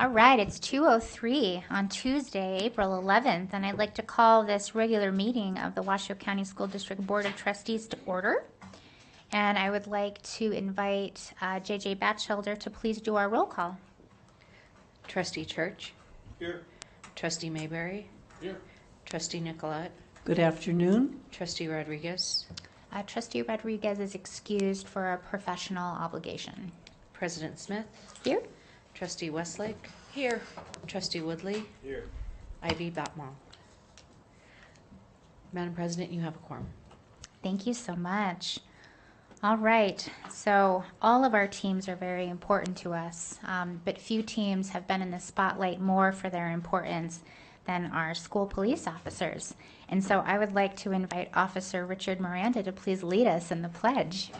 All right, it's 2:03 on Tuesday, April 11th, and I'd like to call this regular meeting of the Washoe County School District Board of Trustees to order. And I would like to invite J.J. Batchelder to please do our roll call. Trustee Church. Here. Trustee Mayberry. Here. Trustee Nicolette. Good afternoon. Trustee Rodriguez. Trustee Rodriguez is excused for a professional obligation. President Smith. Here. Trustee Westlake. Here. Trustee Woodley. Here. Ivy Batmall. Madam President, you have a quorum. Thank you so much. All right, so all of our teams are very important to us, but few teams have been in the spotlight more for their importance than our school police officers. And so I would like to invite Officer Richard Miranda to please lead us in the pledge.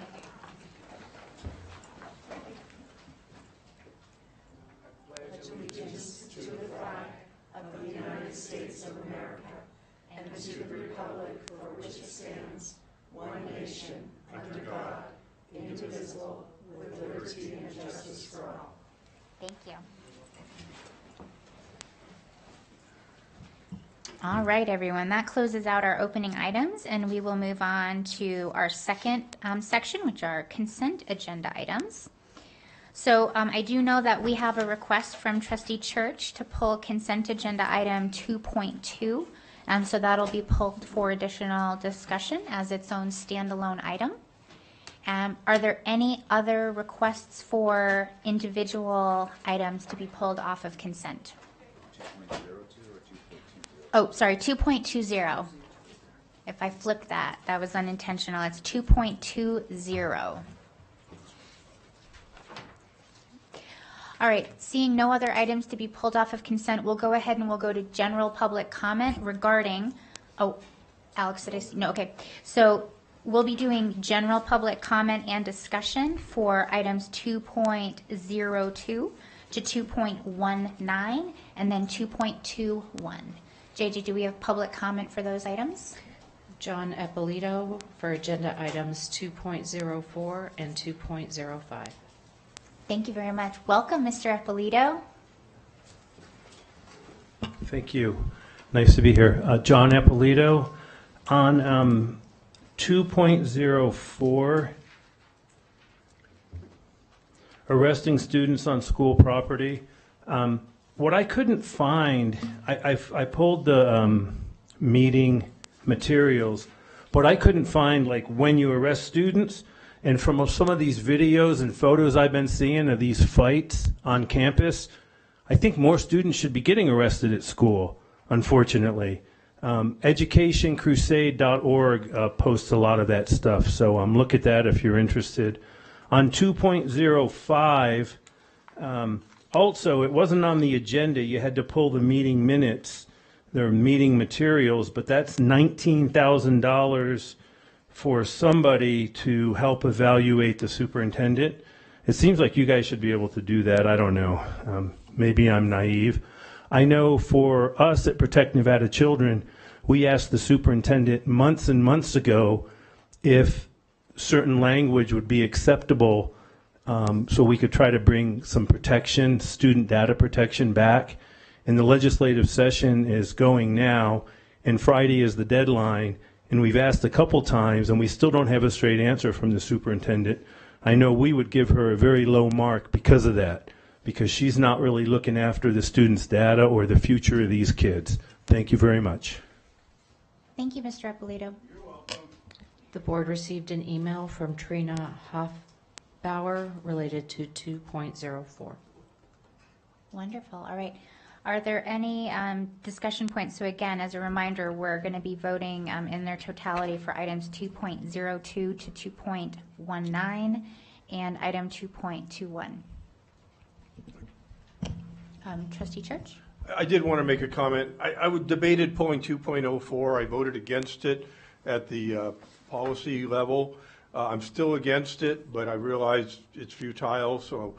Thank you. All right, everyone, that closes out our opening items, and we will move on to our second section, which are consent agenda items. So I do know that we have a request from Trustee Church to pull consent agenda item 2.2, so that'll be pulled for additional discussion as its own standalone item. Are there any other requests for individual items to be pulled off of consent? 2.02 or 2.20? Oh, sorry, 2.20. If I flipped that, that was unintentional. It's 2.20. All right, seeing no other items to be pulled off of consent, we'll go ahead and we'll go to general public comment regarding, oh, Alex, did I see? No, okay. So we'll be doing general public comment and discussion for items 2.02 to 2.19 and then 2.21. JJ, do we have public comment for those items? John Eppolito for agenda items 2.04 and 2.05. Thank you very much. Welcome, Mr. Eppolito. Thank you. Nice to be here. John Eppolito on 2.04, arresting students on school property. What I couldn't find, I pulled the meeting materials, but I couldn't find like when you arrest students. And from some of these videos and photos I've been seeing of these fights on campus, I think more students should be getting arrested at school, unfortunately. EducationCrusade.org posts a lot of that stuff, so look at that if you're interested. On 2.05, also, it wasn't on the agenda. You had to pull the meeting minutes, their meeting materials, but that's $19,000 for somebody to help evaluate the superintendent. It seems like you guys should be able to do that. I don't know. Maybe I'm naive. I know for us at Protect Nevada Children, we asked the superintendent months and months ago if certain language would be acceptable so we could try to bring some protection, student data protection back. And the legislative session is going now, and Friday is the deadline. And we've asked a couple times, and we still don't have a straight answer from the superintendent. I know we would give her a very low mark because of that, because she's not really looking after the students' data or the future of these kids. Thank you very much. Thank you, Mr. Eppolito. You're welcome. The board received an email from Trina Hoffbauer related to 2.04. Wonderful. All right. Are there any discussion points? So again, as a reminder, we're going to be voting in their totality for items 2.02 to 2.19 and item 2.21. Trustee Church? I did want to make a comment. I would debated pulling 2.04. I voted against it at the policy level. I'm still against it, but I realize it's futile, so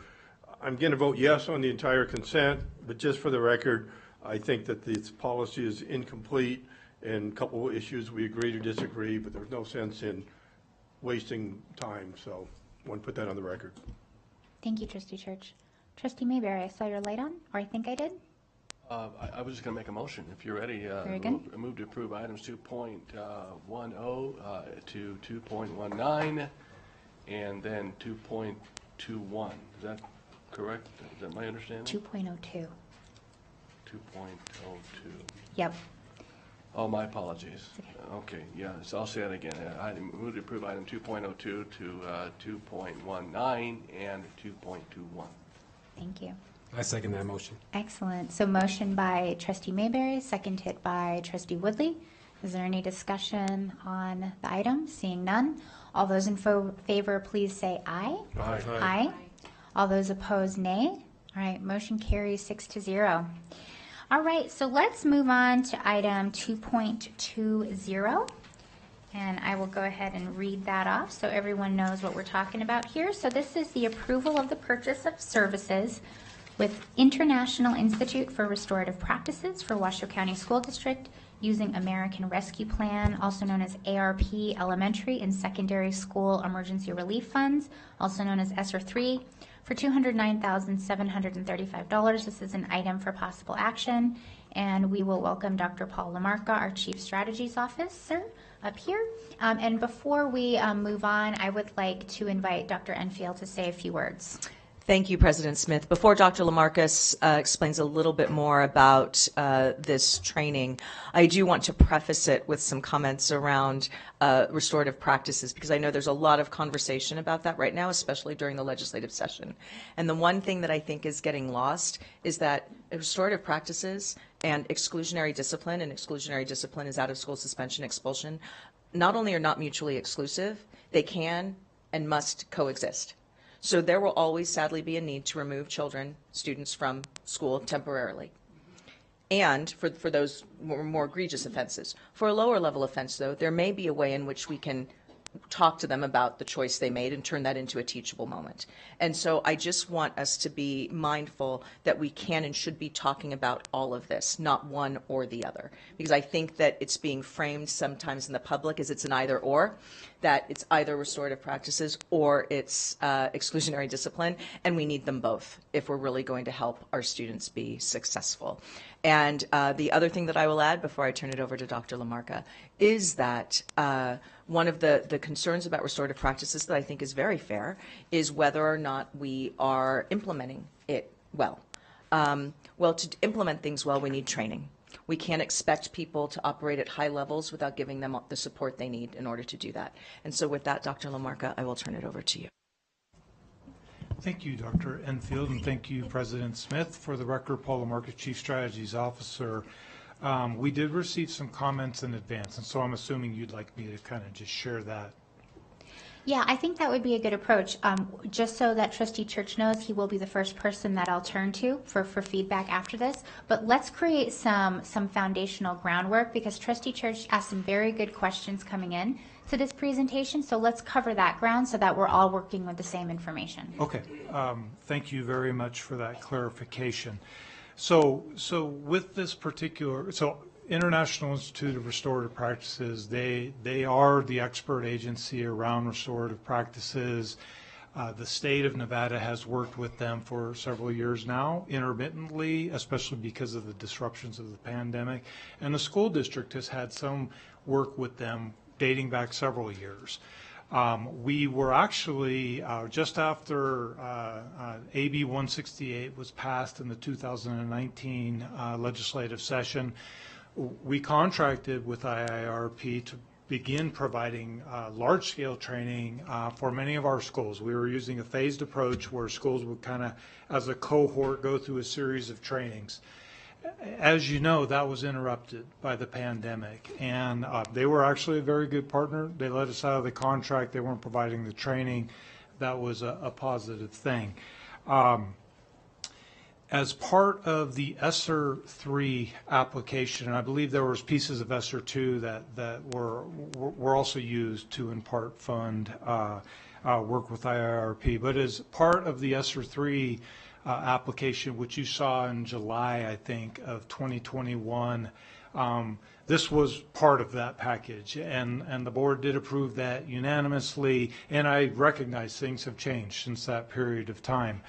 I'm going to vote yes on the entire consent, but just for the record, I think that this policy is incomplete, and a couple of issues we agree to disagree, but there's no sense in wasting time, so I want to put that on the record. Thank you, Trustee Church. Trustee Mayberry, I saw your light on, or I think I did. I was just going to make a motion, if you're ready. Very good. Move to approve items 2.10 to 2.19, and then 2.21. Is that correct? Is that my understanding? 2.02. 2.02. Yep. Oh, my apologies. Okay. Okay, yeah, so I'll say that again. I move to approve item 2.02 to 2.19 and 2.21. Thank you. I second that motion. Excellent. So motion by Trustee Mayberry, seconded by Trustee Woodley. Is there any discussion on the item? Seeing none. All those in favor, please say aye. Aye. Aye. All those opposed, nay. All right, motion carries 6-0. All right, so let's move on to item 2.20. And I will go ahead and read that off so everyone knows what we're talking about here. So this is the approval of the purchase of services with International Institute for Restorative Practices for Washoe County School District using American Rescue Plan, also known as ARP Elementary and Secondary School Emergency Relief Funds, also known as ESSER 3, for $209,735. This is an item for possible action, and we will welcome Dr. Paul Lamarca, our Chief Strategies Officer, up here. And before we move on, I would like to invite Dr. Enfield to say a few words. Thank you, President Smith. Before Dr. Lamarcus explains a little bit more about this training, I do want to preface it with some comments around restorative practices, because I know there's a lot of conversation about that right now, especially during the legislative session. And the one thing that I think is getting lost is that restorative practices and exclusionary discipline is out of school suspension, expulsion, not only are not mutually exclusive, they can and must coexist. So there will always sadly be a need to remove children, students from school temporarily. And for those more egregious offenses. For a lower level offense, though, there may be a way in which we can talk to them about the choice they made and turn that into a teachable moment. And so I just want us to be mindful that we can and should be talking about all of this, not one or the other. Because I think that it's being framed sometimes in the public as it's an either or, that it's either restorative practices or it's exclusionary discipline, and we need them both if we're really going to help our students be successful. And the other thing that I will add before I turn it over to Dr. Lamarca is that one of the concerns about restorative practices that I think is very fair is whether or not we are implementing it well. Well, to implement things well, we need training. We can't expect people to operate at high levels without giving them the support they need in order to do that. And so with that, Dr. Lamarca, I will turn it over to you. Thank you, Dr. Enfield, and thank you, President Smith. For the record, Paul Lamarca, Chief Strategies Officer. We did receive some comments in advance, and so I'm assuming you'd like me to kind of just share that. Yeah, I think that would be a good approach. Just so that Trustee Church knows, he will be the first person that I'll turn to for feedback after this. But let's create some foundational groundwork, because Trustee Church asked some very good questions coming in to this presentation. So let's cover that ground so that we're all working with the same information. Okay, thank you very much for that clarification. So with this particular, International Institute of Restorative Practices, they are the expert agency around restorative practices. The state of Nevada has worked with them for several years now, intermittently, especially because of the disruptions of the pandemic. And the school district has had some work with them dating back several years. We were actually, just after AB 168 was passed in the 2019 legislative session, we contracted with IIRP to begin providing large-scale training for many of our schools. We were using a phased approach where schools would kind of, as a cohort, go through a series of trainings. As you know, that was interrupted by the pandemic, and they were actually a very good partner. They let us out of the contract. They weren't providing the training. That was a positive thing. As part of the ESSER 3 application, and I believe there was pieces of ESSER 2 that were also used to in part fund work with IIRP, but as part of the ESSER 3 application, which you saw in July, I think, of 2021, this was part of that package, and the board did approve that unanimously, and I recognize things have changed since that period of time.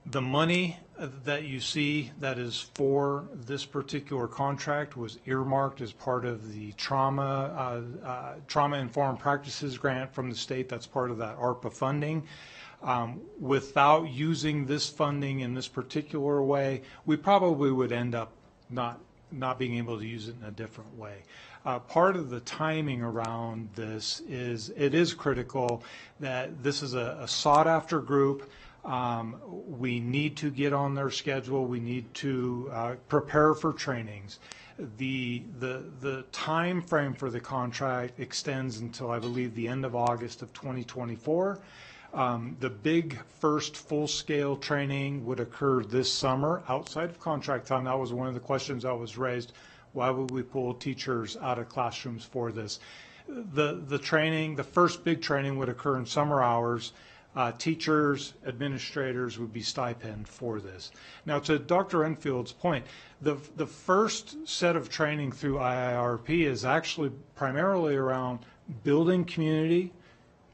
The money that you see that is for this particular contract was earmarked as part of the trauma-informed practices grant from the state. That's part of that ARPA funding. Without using this funding in this particular way, we probably would end up not being able to use it in a different way. Part of the timing around this is it is critical that this is a sought-after group. We need to get on their schedule. We need to prepare for trainings. The time frame for the contract extends until, I believe, the end of August of 2024. The big first full-scale training would occur this summer outside of contract time. That was one of the questions that was raised. Why would we pull teachers out of classrooms for this? The training, the first big training would occur in summer hours. Teachers, administrators would be stipend for this. Now, to Dr. Enfield's point, the first set of training through IIRP is actually primarily around building community,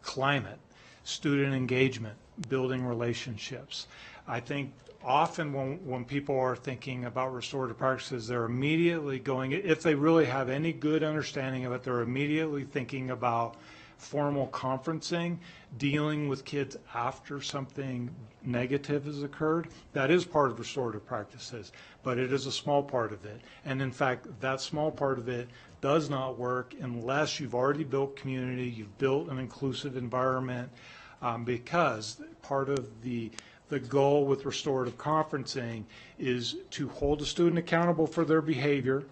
climate, student engagement, building relationships. I think often when people are thinking about restorative practices, they're immediately going, if they really have any good understanding of it, they're immediately thinking about formal conferencing, dealing with kids after something negative has occurred. That is part of restorative practices, but it is a small part of it. And in fact, that small part of it does not work unless you've already built community, you've built an inclusive environment, because part of the goal with restorative conferencing is to hold a student accountable for their behavior,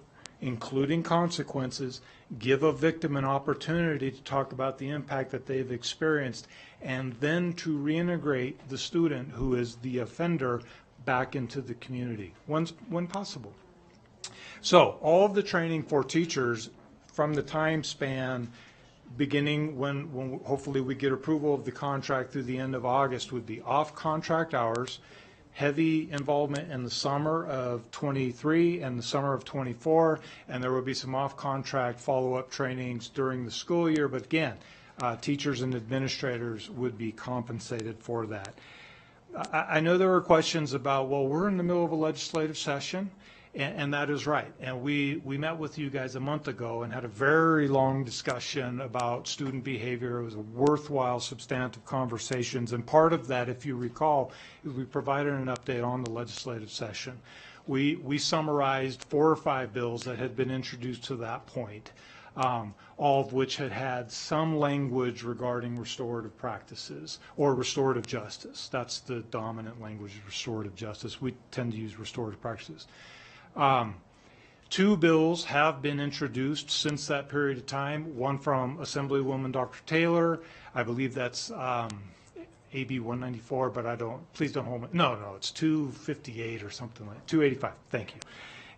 including consequences, give a victim an opportunity to talk about the impact that they've experienced, and then to reintegrate the student who is the offender back into the community when possible. So all of the training for teachers from the time span beginning when hopefully we get approval of the contract through the end of August would be off-contract hours, heavy involvement in the summer of 23 and the summer of 24, and there will be some off-contract follow-up trainings during the school year, but again, teachers and administrators would be compensated for that. I know there were questions about, well, we're in the middle of a legislative session, and that is right. And we met with you guys a month ago and had a very long discussion about student behavior. It was a worthwhile, substantive conversations. And part of that, if you recall, is we provided an update on the legislative session. We summarized 4 or 5 bills that had been introduced to that point, all of which had some language regarding restorative practices or restorative justice. That's the dominant language, restorative justice. We tend to use restorative practices. 2 bills have been introduced since that period of time, one from Assemblywoman Dr. Taylor. I believe that's AB 194, but please don't hold me. No, it's 258 or something like 285. Thank you.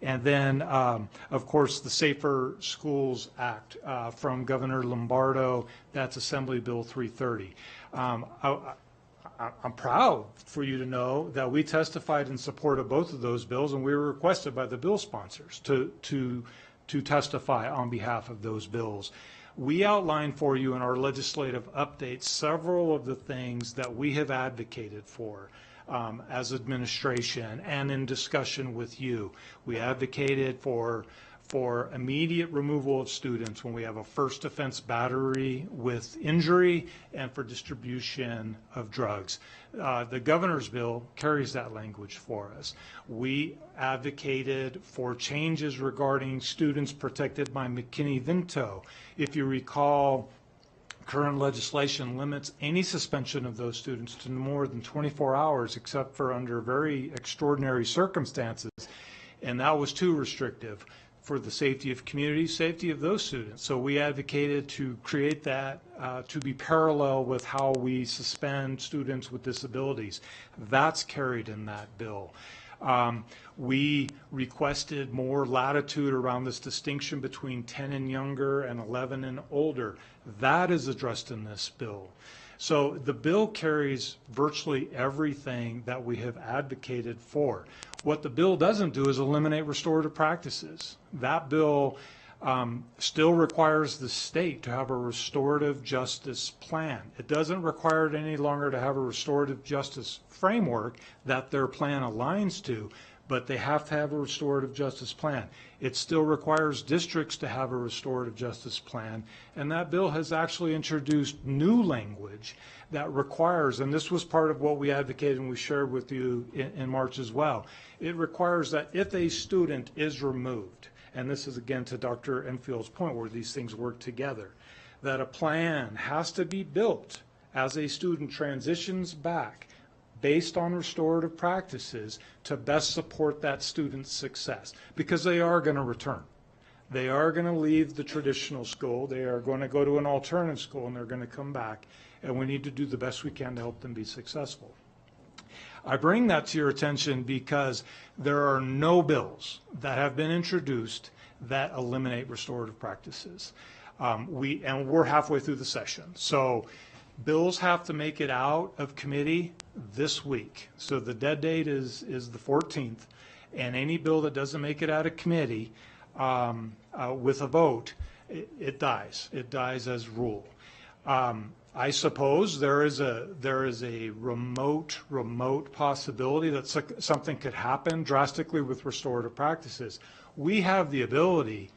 And then, of course, the Safer Schools Act from Governor Lombardo. That's Assembly Bill 330. I'm proud for you to know that we testified in support of both of those bills, and we were requested by the bill sponsors to testify on behalf of those bills. We outlined for you in our legislative update several of the things that we have advocated for as administration and in discussion with you. We advocated for immediate removal of students when we have a first offense battery with injury and for distribution of drugs. The governor's bill carries that language for us. We advocated for changes regarding students protected by McKinney-Vento. If you recall, current legislation limits any suspension of those students to no more than 24 hours except for under very extraordinary circumstances, and that was too restrictive for the safety of community, safety of those students. So we advocated to create that to be parallel with how we suspend students with disabilities. That's carried in that bill. We requested more latitude around this distinction between 10 and younger and 11 and older. That is addressed in this bill. So the bill carries virtually everything that we have advocated for. What the bill doesn't do is eliminate restorative practices. That bill still requires the state to have a restorative justice plan. It doesn't require it any longer to have a restorative justice framework that their plan aligns to, but they have to have a restorative justice plan. It still requires districts to have a restorative justice plan, and that bill has actually introduced new language that requires, and this was part of what we advocated and we shared with you in March as well, it requires that if a student is removed, and this is again to Dr. Enfield's point where these things work together, that a plan has to be built as a student transitions back based on restorative practices to best support that student's success, because they are going to return. They are going to leave the traditional school, they are going to go to an alternative school, and they're going to come back, and we need to do the best we can to help them be successful. I bring that to your attention because there are no bills that have been introduced that eliminate restorative practices. We're halfway through the session, so bills have to make it out of committee this week. So the dead date is the 14th, and any bill that doesn't make it out of committee with a vote, it dies. It dies as rule. I suppose there is a remote possibility that something could happen drastically with restorative practices. We have the ability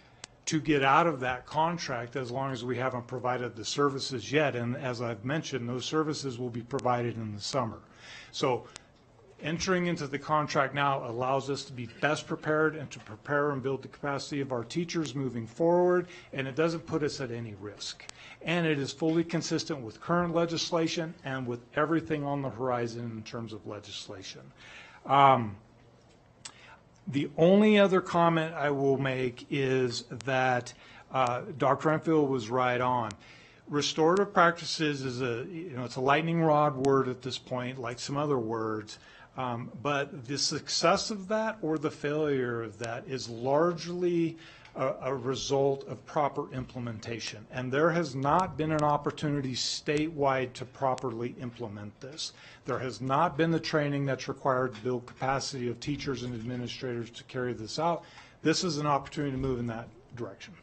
to get out of that contract as long as we haven't provided the services yet. And as I've mentioned, those services will be provided in the summer. So entering into the contract now allows us to be best prepared and to prepare and build the capacity of our teachers moving forward, and it doesn't put us at any risk. And it is fully consistent with current legislation and with everything on the horizon in terms of legislation. The only other comment I will make is that Dr. Enfield was right on. Restorative practices is it's a lightning rod word at this point, like some other words, but the success of that or the failure of that is largely a result of proper implementation. And there has not been an opportunity statewide to properly implement this. There has not been the training that's required to build capacity of teachers and administrators to carry this out. This is an opportunity to move in that direction.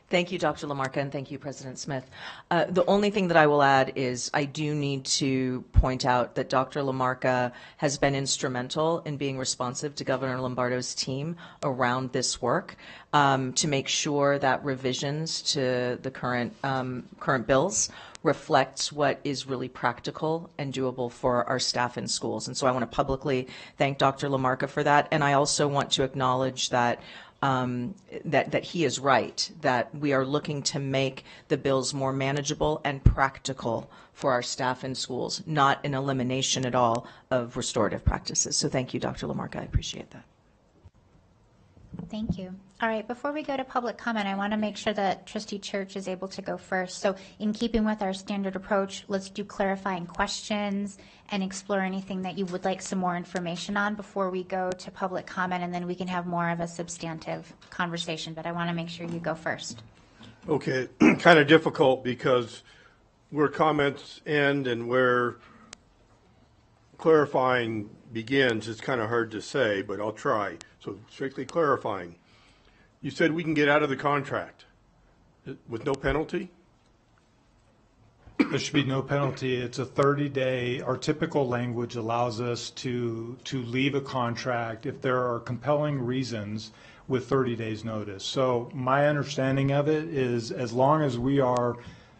Thank you, Dr. LaMarca, and thank you, President Smith. The only thing that I will add is I do need to point out that Dr. LaMarca has been instrumental in being responsive to Governor Lombardo's team around this work to make sure that revisions to the current bills reflects what is really practical and doable for our staff in schools. And so I want to publicly thank Dr. LaMarca for that. And I also want to acknowledge that that he is right, that we are looking to make the bills more manageable and practical for our staff in schools, not an elimination at all of restorative practices. So thank you, Dr. LaMarca. I appreciate that. Thank you. All right, before we go to public comment, I want to make sure that Trustee Church is able to go first. So in keeping with our standard approach, let's do clarifying questions and explore anything that you would like some more information on before we go to public comment, and then we can have more of a substantive conversation. But I want to make sure you go first. Okay, kind of difficult because where comments end and where clarifying begins, it's kind of hard to say, but I'll try. So strictly clarifying. You said we can get out of the contract with no penalty? There should be no penalty. It's a 30-day, our typical language allows us to leave a contract if there are compelling reasons with 30 days notice. So my understanding of it is as long as we are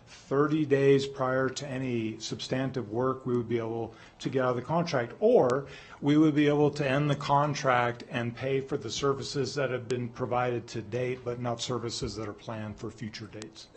30 days prior to any substantive work, we would be able to get out of the contract, or we would be able to end the contract and pay for the services that have been provided to date, but not services that are planned for future dates.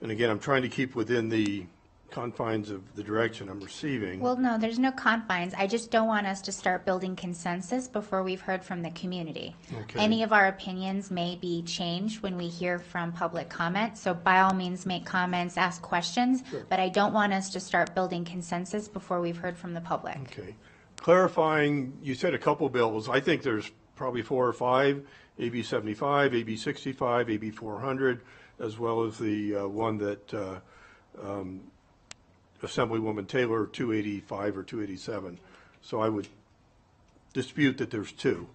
And again, I'm trying to keep within the confines of the direction I'm receiving. Well, no, there's no confines. I just don't want us to start building consensus before we've heard from the community. Okay. Any of our opinions may be changed when we hear from public comment. So by all means, make comments, ask questions, Sure. But I don't want us to start building consensus before we've heard from the public. Okay. Clarifying, you said a couple bills. I think there's probably 4 or 5, AB 75, AB 65, AB 400, as well as the one that Assemblywoman Taylor 285 or 287. So I would dispute that there's two.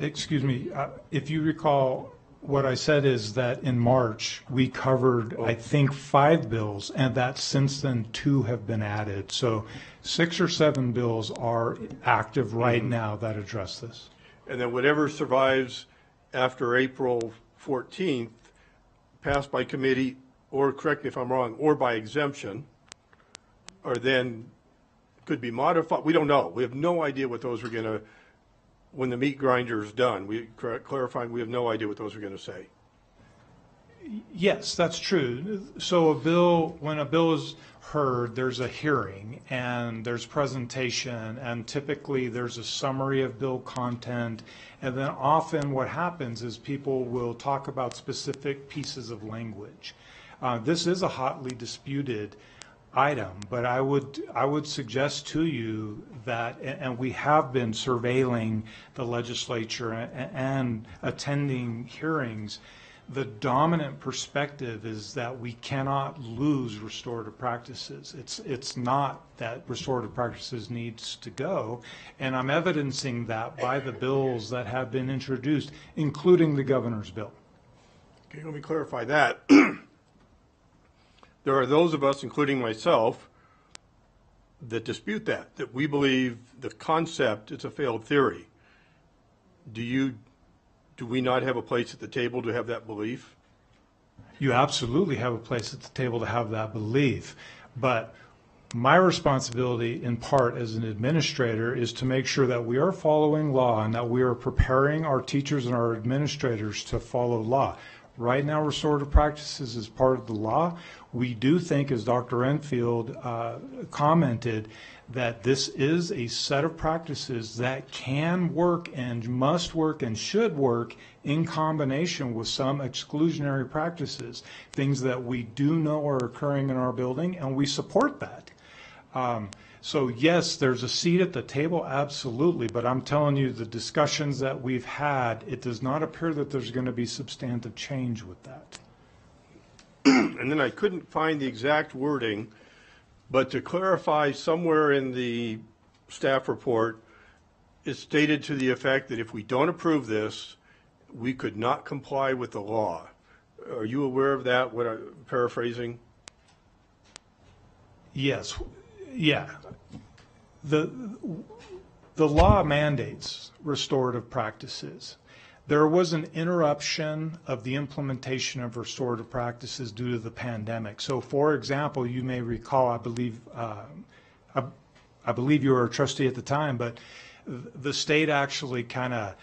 Excuse me, if you recall, what I said is that in March, we covered, I think, 5 bills, and that since then 2 have been added. So 6 or 7 bills are active right now that address this. And then whatever survives after April 14th, passed by committee, or correct me if I'm wrong, or by exemption, or then could be modified. We don't know. We have no idea what those are going to, when the meat grinder is done, clarifying, we have no idea what those are going to say. Yes, that's true. So when a bill is heard, there's a hearing and there's presentation, and typically there's a summary of bill content. And then often what happens is people will talk about specific pieces of language. This is a hotly disputed item, but I would suggest to you that, and we have been surveilling the legislature and attending hearings, the dominant perspective is that we cannot lose restorative practices. It's not that restorative practices needs to go, and I'm evidencing that by the bills that have been introduced, including the governor's bill. Okay, let me clarify that. There are those of us, including myself, that dispute that we believe the concept is a failed theory. Do we not have a place at the table to have that belief? You absolutely have a place at the table to have that belief, but my responsibility in part as an administrator is to make sure that we are following law and that we are preparing our teachers and our administrators to follow law. Right now, restorative practices is part of the law. We do think, as Dr. Enfield commented, that this is a set of practices that can work and must work and should work in combination with some exclusionary practices, things that we do know are occurring in our building, and we support that. So yes, there's a seat at the table, absolutely, but I'm telling you, the discussions that we've had, it does not appear that there's going to be substantive change with that. And then I couldn't find the exact wording, but to clarify, somewhere in the staff report, it's stated to the effect that if we don't approve this, we could not comply with the law. Are you aware of that, what I'm paraphrasing? Yes, yeah. The law mandates restorative practices. There was an interruption of the implementation of restorative practices due to the pandemic. So, for example, you may recall, I believe you were a trustee at the time, but the state actually kind of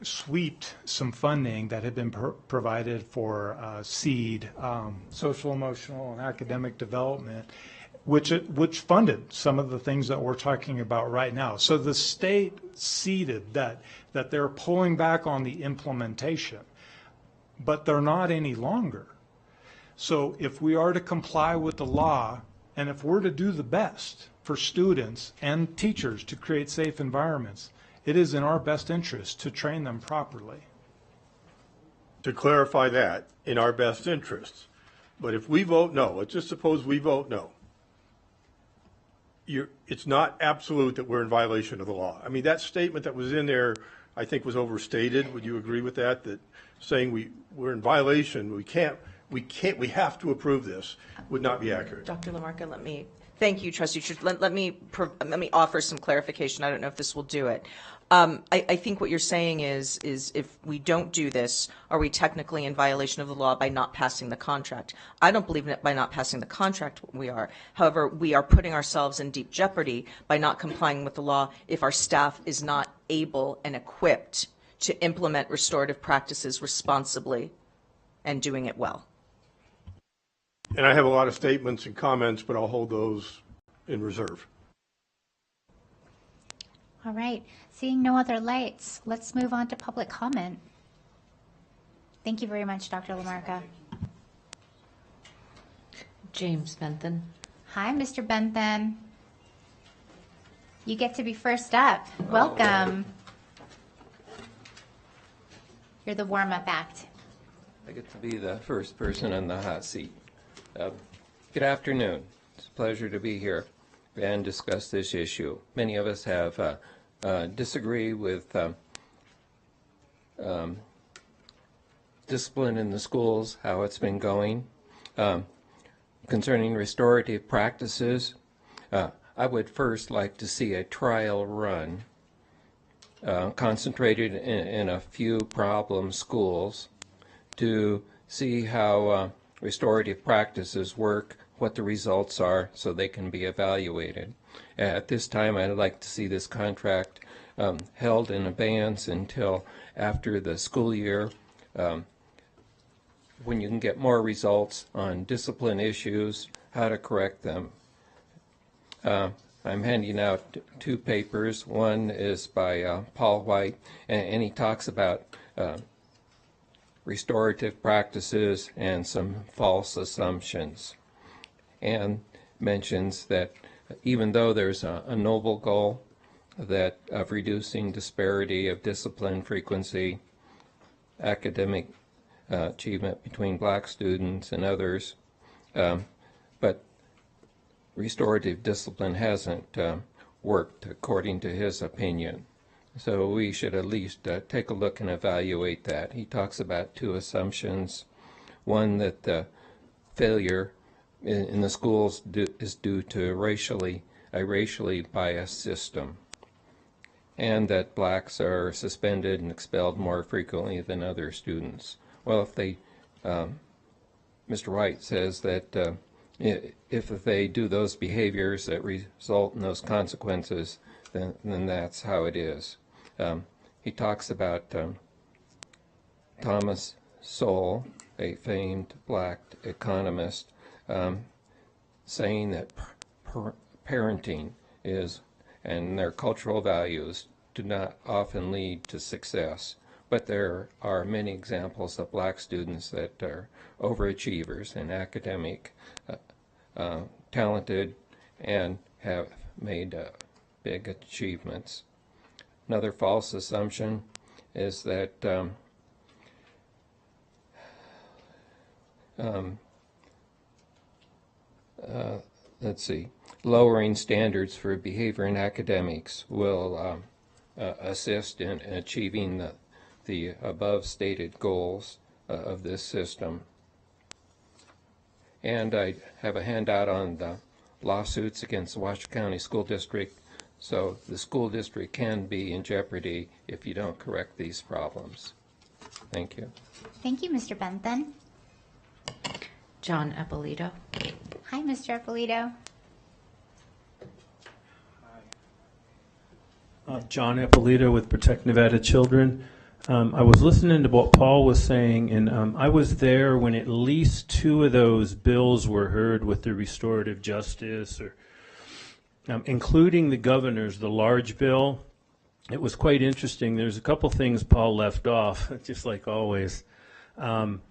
sweeped some funding that had been provided for SEED, social, emotional, and academic development, which funded some of the things that we're talking about right now. So the state ceded that they're pulling back on the implementation, but they're not any longer. So if we are to comply with the law, and if we're to do the best for students and teachers to create safe environments, it is in our best interest to train them properly. To clarify that, in our best interests. But if we vote no, let's just suppose we vote no. It's not absolute that we're in violation of the law. I mean, that statement that was in there, I think, was overstated. Would you agree with that? That saying we're in violation, we have to approve this would not be accurate. Dr. LaMarca, thank you, Trustee. Let me offer some clarification. I don't know if this will do it. I think what you're saying is if we don't do this, are we technically in violation of the law by not passing the contract? I don't believe that by not passing the contract we are. However, we are putting ourselves in deep jeopardy by not complying with the law if our staff is not able and equipped to implement restorative practices responsibly and doing it well. And I have a lot of statements and comments, but I'll hold those in reserve. All right, seeing no other lights, let's move on to public comment. Thank you very much, Dr. LaMarca. James Benton. Hi, Mr. Benton. You get to be first up. Welcome. You're the warm-up act. I get to be the first person on the hot seat. Good afternoon. It's a pleasure to be here. and discuss this issue. Many of us have disagree with discipline in the schools, how it's been going. Concerning restorative practices, I would first like to see a trial run concentrated in a few problem schools to see how restorative practices work, what the results are, so they can be evaluated. At this time, I'd like to see this contract held in abeyance until after the school year, when you can get more results on discipline issues, how to correct them. I'm handing out two papers. One is by Paul White, and he talks about restorative practices and some false assumptions, and mentions that even though there's a noble goal that of reducing disparity of discipline frequency, academic achievement between black students and others, but restorative discipline hasn't worked according to his opinion. So we should at least take a look and evaluate that. He talks about two assumptions. One, that the failure in the schools is due to a racially biased system, and that blacks are suspended and expelled more frequently than other students. Well, if they, Mr. White says that if they do those behaviors that result in those consequences, then that's how it is. He talks about Thomas Sowell, a famed black economist, saying that parenting is and their cultural values do not often lead to success. But there are many examples of black students that are overachievers and academic, talented, and have made big achievements. Another false assumption is that let's see, lowering standards for behavior in academics will assist in achieving the above stated goals of this system. And I have a handout on the lawsuits against the Washoe County School District. So the school district can be in jeopardy if you don't correct these problems. Thank you. Thank you, Mr. Bentham. John Eppolito. Hi, Mr. Eppolito. John Eppolito with Protect Nevada Children. I was listening to what Paul was saying, and I was there when at least two of those bills were heard with the restorative justice, or including the governor's, the large bill. It was quite interesting. There's a couple things Paul left off, just like always. Some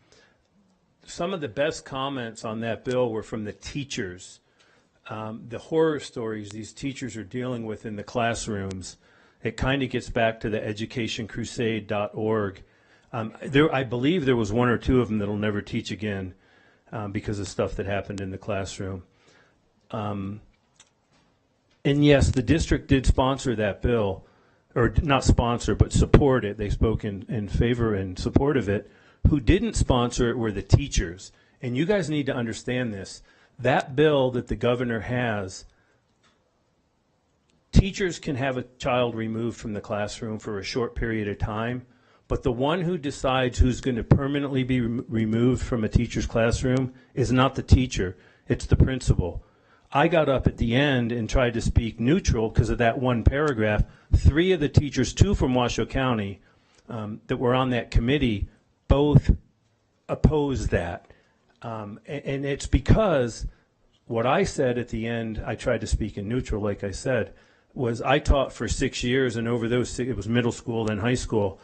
of the best comments on that bill were from the teachers. The horror stories these teachers are dealing with in the classrooms. It kind of gets back to the educationcrusade.org. I believe there was one or two of them that'll never teach again because of stuff that happened in the classroom. And yes, the district did sponsor that bill, or not sponsor, but support it. They spoke in favor and support of it. Who didn't sponsor it were the teachers. And you guys need to understand this. That bill that the governor has, teachers can have a child removed from the classroom for a short period of time, but the one who decides who's going to permanently be removed from a teacher's classroom is not the teacher, it's the principal. I got up at the end and tried to speak neutral because of that one paragraph. Three of the teachers, two from Washoe County, that were on that committee, both opposed that. And it's because what I said at the end, I tried to speak in neutral, like I said, was I taught for 6 years, and over those it was middle school, then high school.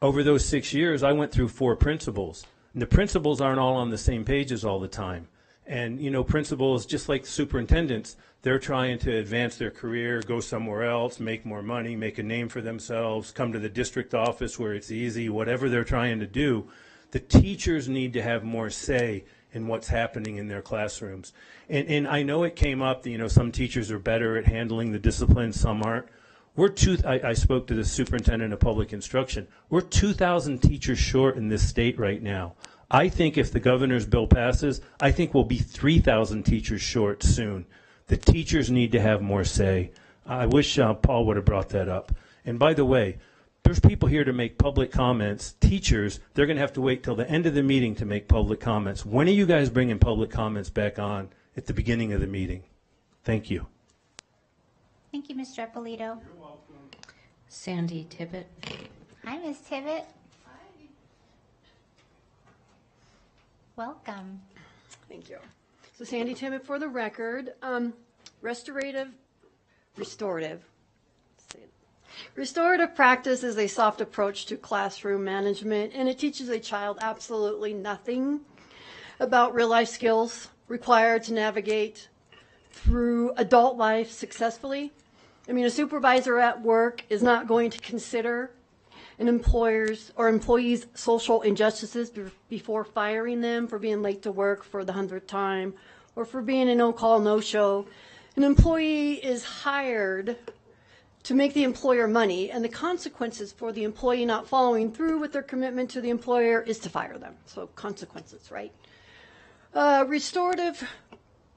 Over those 6 years, I went through 4 principals. And the principals aren't all on the same pages all the time. And, you know, principals, just like superintendents, they're trying to advance their career, go somewhere else, make more money, make a name for themselves, come to the district office where it's easy, whatever they're trying to do. The teachers need to have more say and what's happening in their classrooms. And I know it came up that, some teachers are better at handling the discipline, some aren't. I spoke to the superintendent of public instruction. We're 2,000 teachers short in this state right now. I think if the governor's bill passes, I think we'll be 3,000 teachers short soon. The teachers need to have more say. I wish Paul would have brought that up. And by the way, there's people here to make public comments. Teachers, they're going to have to wait till the end of the meeting to make public comments. When are you guys bringing public comments back on at the beginning of the meeting? Thank you. Thank you, Mr. Ippolito. Sandy Tibbet. Hi, Ms. Tibbet. Welcome. Thank you. So Sandy Tibbet for the record. Restorative practice is a soft approach to classroom management, and it teaches a child absolutely nothing about real life skills required to navigate through adult life successfully. I mean, a supervisor at work is not going to consider an employer's or employee's social injustices before firing them for being late to work for the 100th time or for being a no-call, no-show. An employee is hired to make the employer money, and the consequences for the employee not following through with their commitment to the employer is to fire them. So consequences, right? Restorative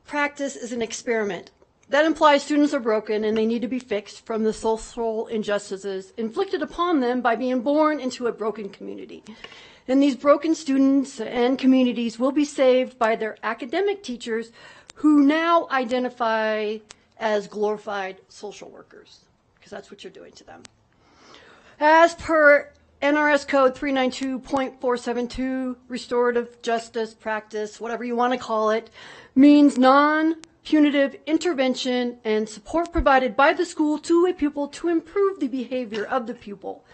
practice is an experiment. That implies students are broken and they need to be fixed from the social injustices inflicted upon them by being born into a broken community. And these broken students and communities will be saved by their academic teachers who now identify as glorified social workers, because that's what you're doing to them. As per NRS Code 392.472, restorative justice practice, whatever you want to call it, means non-punitive intervention and support provided by the school to a pupil to improve the behavior of the pupil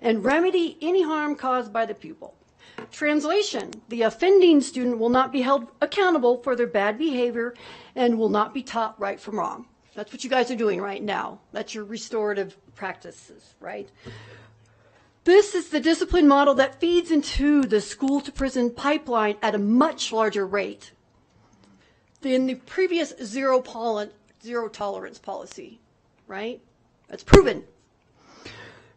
and remedy any harm caused by the pupil. Translation: the offending student will not be held accountable for their bad behavior and will not be taught right from wrong. That's what you guys are doing right now. That's your restorative practices, right? This is the discipline model that feeds into the school to prison pipeline at a much larger rate than the previous zero tolerance policy, right? That's proven.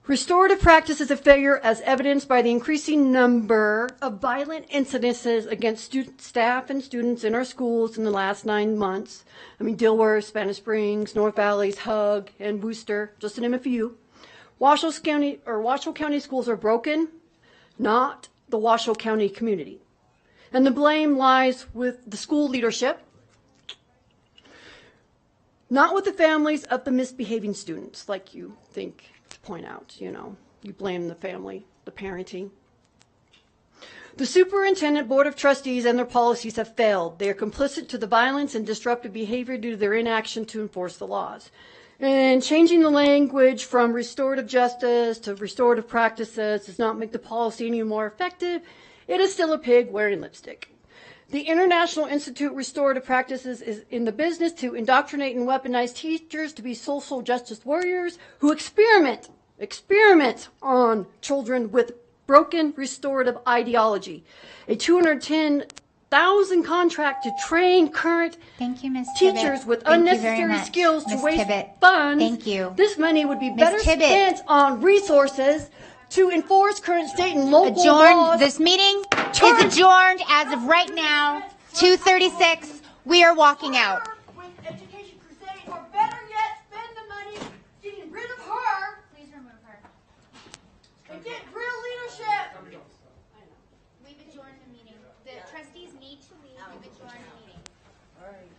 Restorative practice is a failure as evidenced by the increasing number of violent incidences against staff and students in our schools in the last 9 months. I mean, Dilworth, Spanish Springs, North Valleys, Hug, and Worcester, just to name a few. Washoe County schools are broken, not the Washoe County community. And the blame lies with the school leadership, not with the families of the misbehaving students, like you think to point out, you blame the family, the parenting. The superintendent, board of trustees, and their policies have failed. They are complicit to the violence and disruptive behavior due to their inaction to enforce the laws. And changing the language from restorative justice to restorative practices does not make the policy any more effective. It is still a pig wearing lipstick. The International Institute Restorative Practices is in the business to indoctrinate and weaponize teachers to be social justice warriors who experiment on children with broken restorative ideology. A $210,000 contract to train current Thank you, Ms. teachers Tibbet. with Thank you very unnecessary much, skills to Ms. waste Tibbet. funds. Thank you. This money would be Ms. better Tibbet. spent on resources to enforce current state and local laws. This meeting is adjourned as of right now, 2:36. We are walking out. With Education Crusade, or better yet, spend the money getting rid of her. Please remove her. And get real leadership. We've adjourned the meeting. The trustees need to leave. We've adjourned the meeting. All right.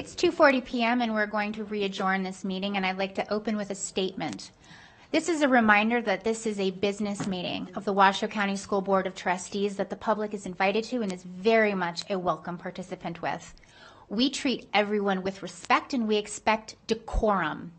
It's 2:40 p.m. and we're going to re-adjourn this meeting, and I'd like to open with a statement. This is a reminder that this is a business meeting of the Washoe County School Board of Trustees that the public is invited to and is very much a welcome participant with. We treat everyone with respect and we expect decorum.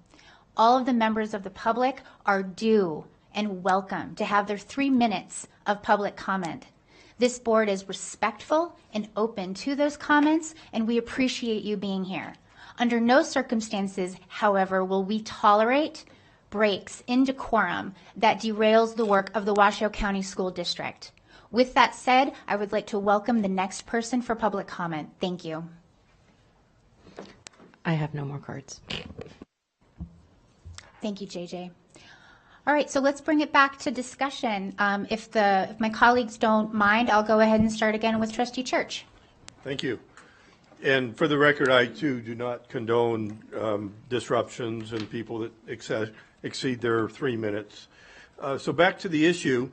All of the members of the public are due and welcome to have their 3 minutes of public comment. This board is respectful and open to those comments, and we appreciate you being here. Under no circumstances, however, will we tolerate breaks in decorum that derails the work of the Washoe County School District. With that said, I would like to welcome the next person for public comment. Thank you. I have no more cards. Thank you, JJ. All right, so let's bring it back to discussion. If my colleagues don't mind, I'll go ahead and start again with Trustee Church. Thank you. And for the record, I too do not condone disruptions and people that exceed their 3 minutes. So back to the issue.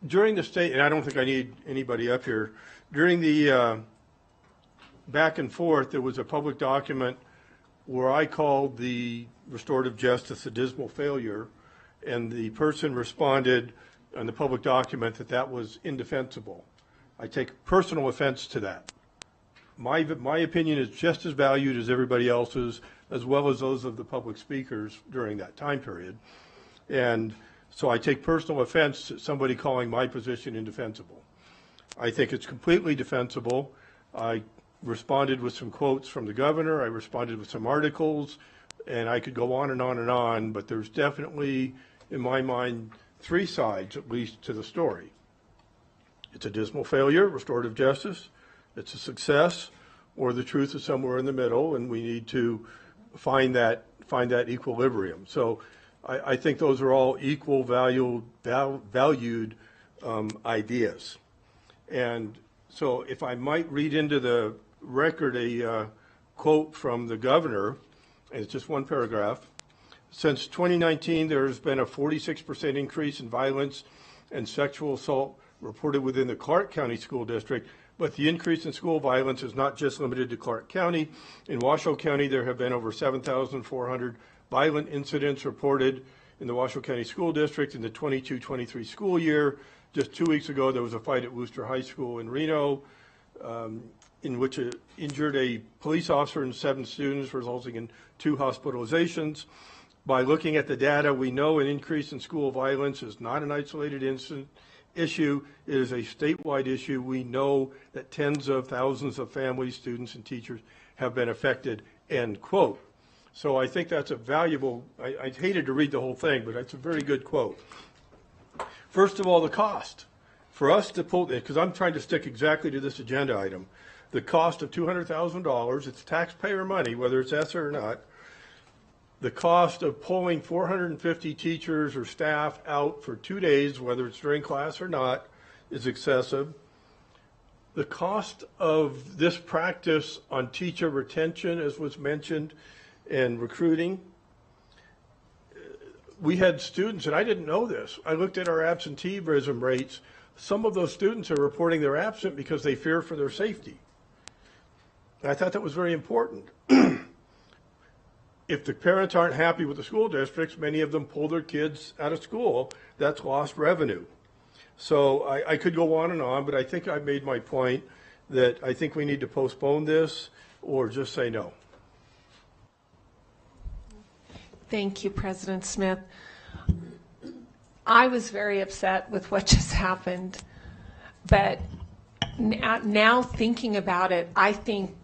During the state, and I don't think I need anybody up here, during the back and forth, there was a public document where I called the restorative justice a dismal failure, and the person responded on the public document that that was indefensible. I take personal offense to that. My opinion is just as valued as everybody else's, as well as those of the public speakers during that time period. And so I take personal offense to somebody calling my position indefensible. I think it's completely defensible. I responded with some quotes from the governor. I responded with some articles, and I could go on and on and on, but there's definitely, in my mind, 3 sides, at least, to the story. It's a dismal failure, restorative justice. It's a success, or the truth is somewhere in the middle, and we need to find that equilibrium. So I think those are all equal valued ideas. And so if I might read into the record a quote from the governor, and it's just one paragraph. Since 2019, there has been a 46% increase in violence and sexual assault reported within the Clark County School District, but the increase in school violence is not just limited to Clark County. In Washoe County, there have been over 7,400 violent incidents reported in the Washoe County School District in the 22-23 school year. Just 2 weeks ago, there was a fight at Worcester High School in Reno, in which it injured a police officer and 7 students, resulting in 2 hospitalizations. By looking at the data, we know an increase in school violence is not an isolated issue. It is a statewide issue. We know that tens of thousands of families, students, and teachers have been affected, end quote. So I think that's a valuable, I hated to read the whole thing, but it's a very good quote. First of all, the cost. For us to pull, because I'm trying to stick exactly to this agenda item, the cost of $200,000, it's taxpayer money, whether it's ESSER or not. The cost of pulling 450 teachers or staff out for 2 days, whether it's during class or not, is excessive. The cost of this practice on teacher retention, as was mentioned, and recruiting. We had students, and I didn't know this, I looked at our absenteeism rates. Some of those students are reporting they're absent because they fear for their safety. And I thought that was very important. If the parents aren't happy with the school districts, many of them pull their kids out of school. That's lost revenue. So I could go on and on, but I think I've made my point that I think we need to postpone this or just say no. Thank you, President Smith. I was very upset with what just happened, but now thinking about it, I think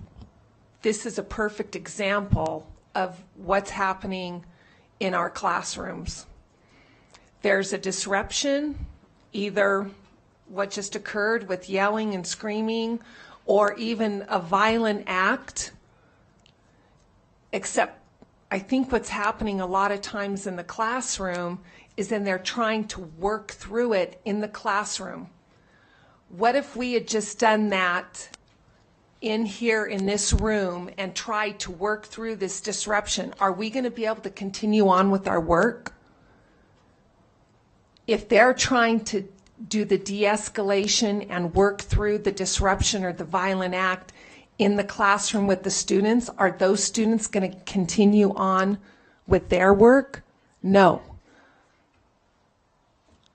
this is a perfect example of what's happening in our classrooms. There's a disruption, either what just occurred with yelling and screaming, or even a violent act, except I think what's happening a lot of times in the classroom is then they're trying to work through it in the classroom. What if we had just done that in here in this room and tried to work through this disruption? Are we going to be able to continue on with our work? If they're trying to do the de-escalation and work through the disruption or the violent act in the classroom with the students, are those students going to continue on with their work? No.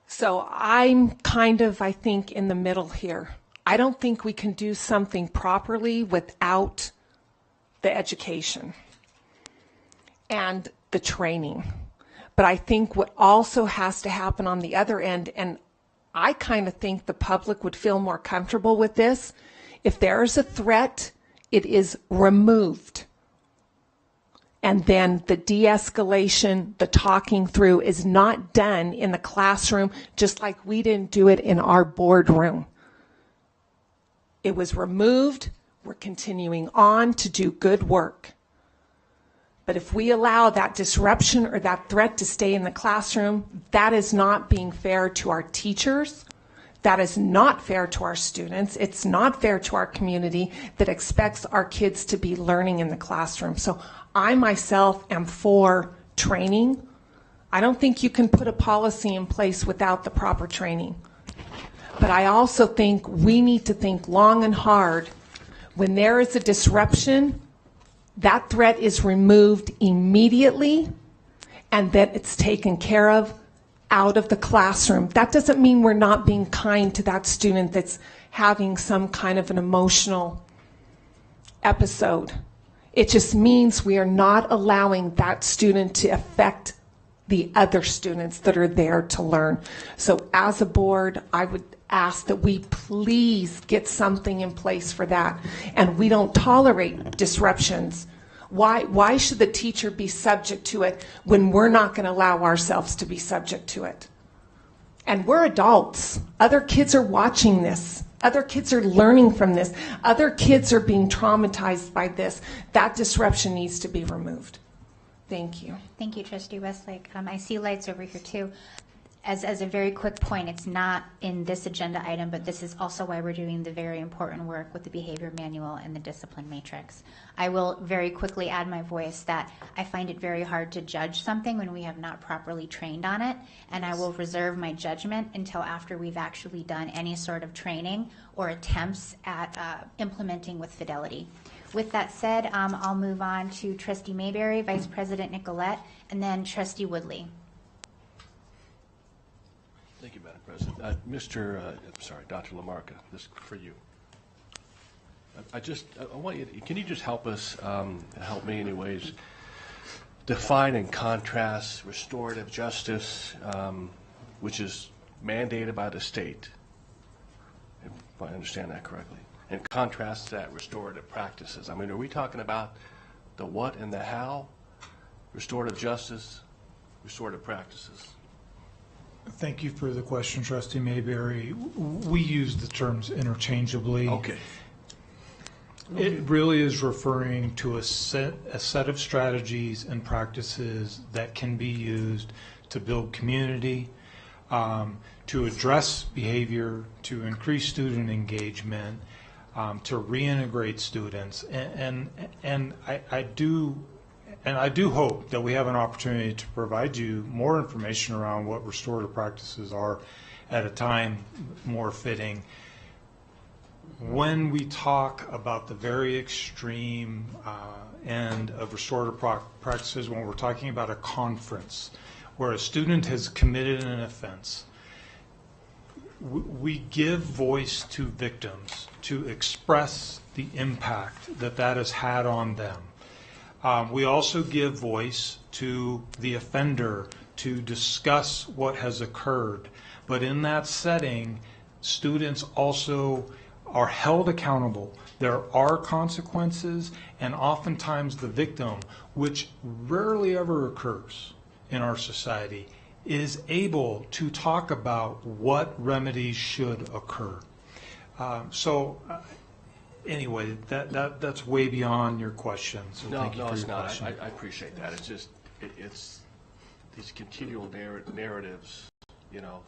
So I'm kind of, I think, in the middle here. I don't think we can do something properly without the education and the training. But I think what also has to happen on the other end, and I kind of think the public would feel more comfortable with this, if there is a threat, it is removed. And then the de-escalation, the talking through is not done in the classroom, just like we didn't do it in our boardroom. It was removed. We're continuing on to do good work. But if we allow that disruption or that threat to stay in the classroom, that is not being fair to our teachers. That is not fair to our students. It's not fair to our community that expects our kids to be learning in the classroom. So I myself am for training. I don't think you can put a policy in place without the proper training. But I also think we need to think long and hard. When there is a disruption, that threat is removed immediately and that it's taken care of out of the classroom. That doesn't mean we're not being kind to that student that's having some kind of an emotional episode. It just means we are not allowing that student to affect the other students that are there to learn. So as a board, I would ask that we please get something in place for that. And we don't tolerate disruptions. Why should the teacher be subject to it when we're not going to allow ourselves to be subject to it? And we're adults. Other kids are watching this. Other kids are learning from this. Other kids are being traumatized by this. That disruption needs to be removed. Thank you. Thank you, Trustee Westlake. I see lights over here too. As a very quick point, it's not in this agenda item, but this is also why we're doing the very important work with the behavior manual and the discipline matrix. I will very quickly add my voice that I find it very hard to judge something when we have not properly trained on it, and I will reserve my judgment until after we've actually done any sort of training or attempts at implementing with fidelity. With that said, I'll move on to Trustee Mayberry, Vice President Nicolette, and then Trustee Woodley. Thank you, Madam President. Dr. Lamarca, this is for you. I want you to, can you just help us, help me anyways, define and contrast restorative justice, which is mandated by the state, if I understand that correctly, and contrast that restorative practices. I mean, are we talking about the what and the how? Restorative justice, restorative practices. Thank you for the question, Trustee Mayberry. We use the terms interchangeably. Okay. It really is referring to a set of strategies and practices that can be used to build community, to address behavior, to increase student engagement, to reintegrate students, and I do hope that we have an opportunity to provide you more information around what restorative practices are at a time more fitting. When we talk about the very extreme end of restorative practices, when we're talking about a conference where a student has committed an offense, we give voice to victims to express the impact that that has had on them. We also give voice to the offender to discuss what has occurred. But in that setting, students also are held accountable. There are consequences, and oftentimes the victim, which rarely ever occurs in our society, is able to talk about what remedies should occur. Anyway, that's way beyond your question. So thank you for it's your not. question. I appreciate that. It's just it's these continual narratives. You know,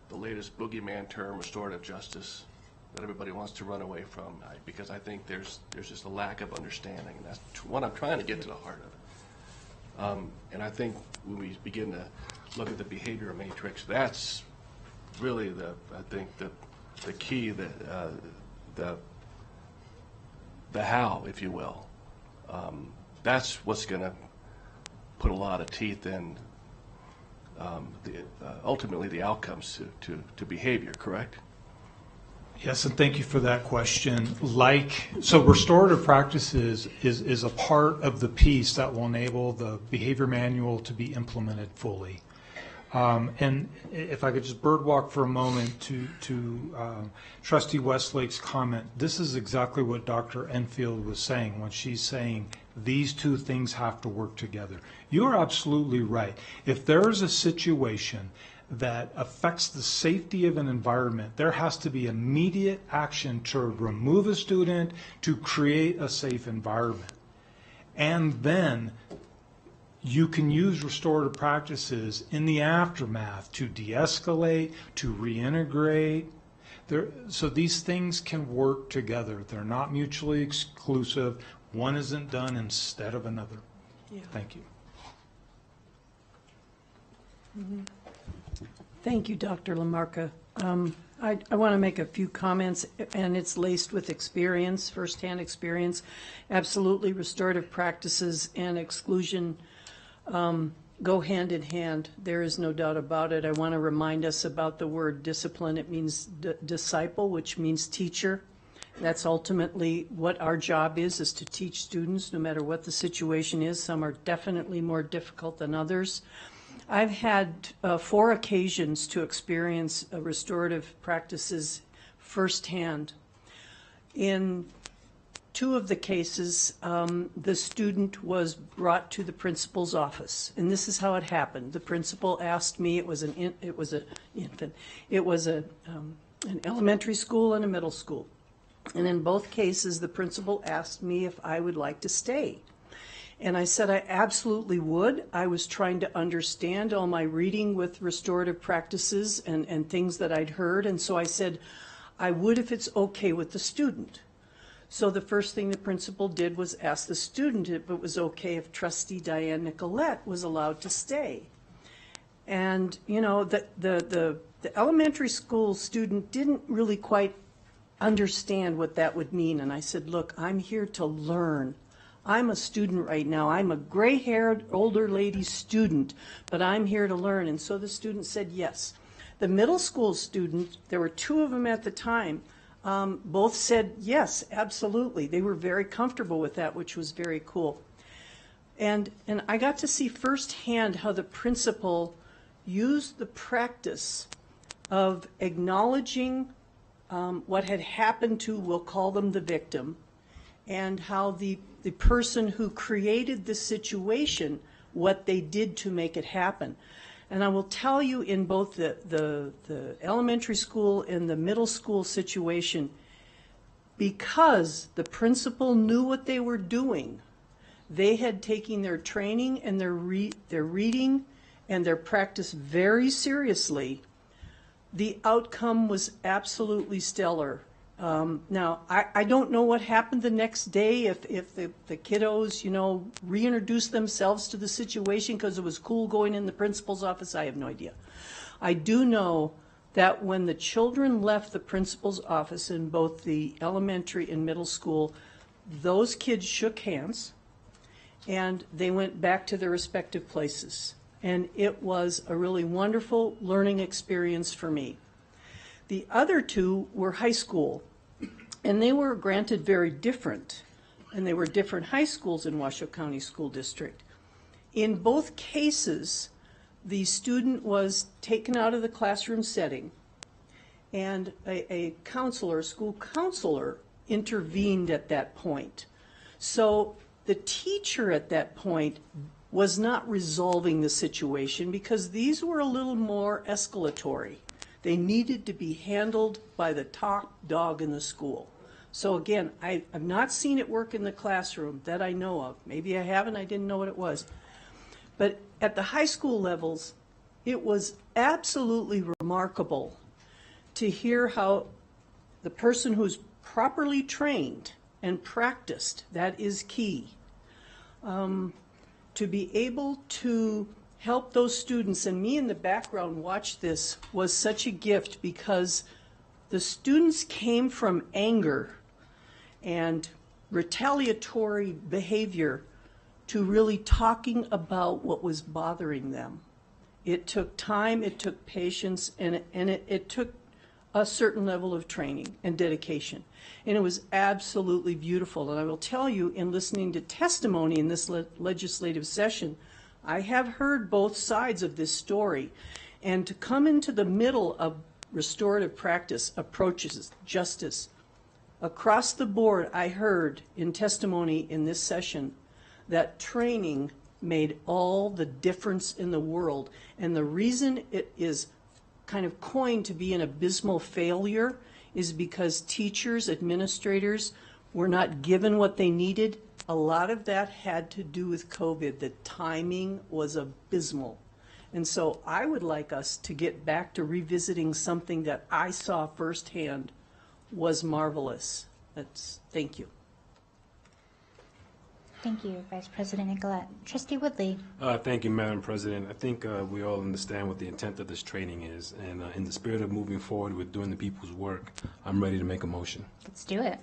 the latest boogeyman term, restorative justice, that everybody wants to run away from, because I think there's just a lack of understanding, and that's what I'm trying to get to the heart of it. And I think when we begin to look at the behavior matrix, that's really the key that the how, if you will. That's what's going to put a lot of teeth in ultimately the outcomes to behavior, correct? Yes, and thank you for that question. So restorative practices is a part of the piece that will enable the behavior manual to be implemented fully. And if I could just birdwalk for a moment to Trustee Westlake's comment, this is exactly what Dr. Enfield was saying when she's saying these two things have to work together. You are absolutely right. If there is a situation that affects the safety of an environment, there has to be immediate action to remove a student, to create a safe environment. And then you can use restorative practices in the aftermath to de-escalate, to reintegrate. So these things can work together. They're not mutually exclusive. One isn't done instead of another. Yeah. Thank you. Mm-hmm. Thank you, Dr. Lamarca. I want to make a few comments, and it's laced with experience, firsthand experience. Absolutely, restorative practices and exclusion go hand in hand. There is no doubt about it. I want to remind us about the word discipline. It means disciple, which means teacher. That's ultimately what our job is to teach students, no matter what the situation is. Some are definitely more difficult than others. I've had 4 occasions to experience restorative practices firsthand. In 2 of the cases, the student was brought to the principal's office, and this is how it happened. The principal asked me. It was an elementary school and a middle school, and in both cases, the principal asked me if I would like to stay. And I said I absolutely would. I was trying to understand all my reading with restorative practices and things that I'd heard. And so I said I would if it's okay with the student. So the first thing the principal did was ask the student if it was okay if Trustee Diane Nicolette was allowed to stay. And, you know, the elementary school student didn't really quite understand what that would mean. And I said, look, I'm here to learn. I'm a student right now. I'm a gray-haired, older lady student, but I'm here to learn. And so the student said yes. The middle school student, there were 2 of them at the time, both said yes, absolutely. They were very comfortable with that, which was very cool. And I got to see firsthand how the principal used the practice of acknowledging what had happened to, we'll call them the victim, and how the person who created the situation, what they did to make it happen. And I will tell you, in both the elementary school and the middle school situation, because the principal knew what they were doing, they had taken their training and their reading and their practice very seriously. The outcome was absolutely stellar. Now, I don't know what happened the next day, if the kiddos, you know, reintroduced themselves to the situation because it was cool going in the principal's office. I have no idea. I do know that when the children left the principal's office in both the elementary and middle school, those kids shook hands and they went back to their respective places. And it was a really wonderful learning experience for me. The other 2 were high school, and they were granted very different, and they were different high schools in Washoe County School District. In both cases, the student was taken out of the classroom setting, and a counselor, a school counselor, intervened at that point. So the teacher at that point was not resolving the situation because these were a little more escalatory. They needed to be handled by the top dog in the school. So again, I've not seen it work in the classroom that I know of. Maybe I haven't, I didn't know what it was. But at the high school levels, it was absolutely remarkable to hear how the person who's properly trained and practiced, that is key, to be able to help those students, and me in the background watch this, was such a gift because the students came from anger and retaliatory behavior to really talking about what was bothering them. It took time, it took patience, and it took a certain level of training and dedication. And it was absolutely beautiful. And I will tell you, in listening to testimony in this legislative session, I have heard both sides of this story. And to come into the middle of restorative practice, approaches, justice, across the board, I heard in testimony in this session that training made all the difference in the world. And the reason it is kind of coined to be an abysmal failure is because teachers, administrators were not given what they needed. A lot of that had to do with COVID. The timing was abysmal. And so I would like us to get back to revisiting something that I saw firsthand was marvelous. Thank you. Thank you, Vice President Nicolette. Trustee Woodley. Thank you, Madam President. I think we all understand what the intent of this training is, and in the spirit of moving forward with doing the people's work, I'm ready to make a motion. Let's do it.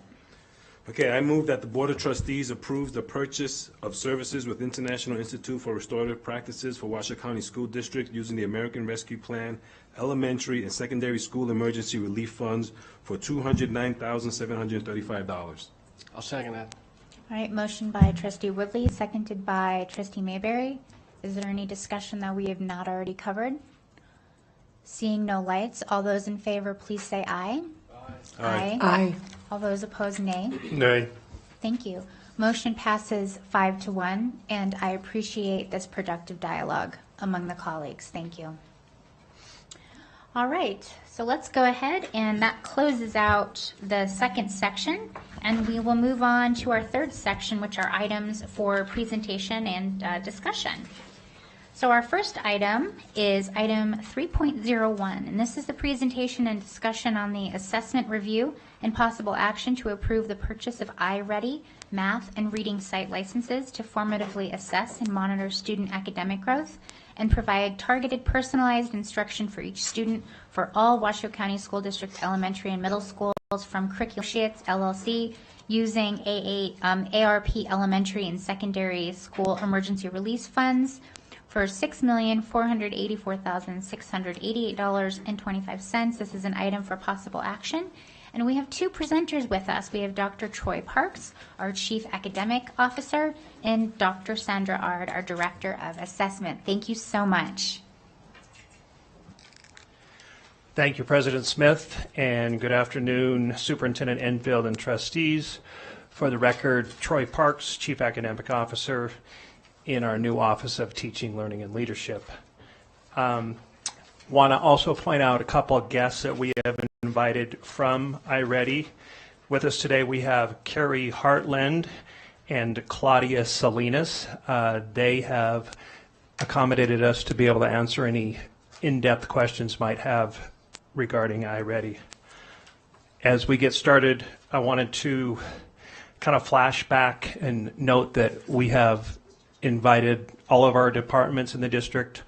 Okay, I move that the Board of Trustees approves the purchase of services with International Institute for Restorative Practices for Washoe County School District using the American Rescue Plan Elementary and Secondary School Emergency Relief Funds for $209,735. I'll second that. All right, motion by Trustee Woodley, seconded by Trustee Mayberry. Is there any discussion that we have not already covered? Seeing no lights, all those in favor, please say aye. Aye. Aye. All those opposed, nay. Nay. Thank you. Motion passes 5-1, and I appreciate this productive dialogue among the colleagues. Thank you. All right, so let's go ahead, and that closes out the second section, and we will move on to our third section, which are items for presentation and discussion. So our first item is item 3.01, and this is the presentation and discussion on the assessment review and possible action to approve the purchase of iReady math and reading site licenses to formatively assess and monitor student academic growth and provide targeted personalized instruction for each student for all Washoe County School District elementary and middle schools from Curriculum Associates, LLC, using ARP elementary and secondary school emergency release funds for $6,484,688.25. This is an item for possible action. And we have two presenters with us. We have Dr. Troy Parks, our Chief Academic Officer, and Dr. Sandra Ard, our Director of Assessment. Thank you so much. Thank you, President Smith, and good afternoon, Superintendent Enfield and trustees. For the record, Troy Parks, Chief Academic Officer in our new Office of Teaching, Learning, and Leadership. Want to also point out a couple of guests that we have invited from iReady. With us today we have Carrie Hartland and Claudia Salinas. They have accommodated us to be able to answer any in-depth questions might have regarding iReady. As we get started, I wanted to kind of flash back and note that we have invited all of our departments in the district,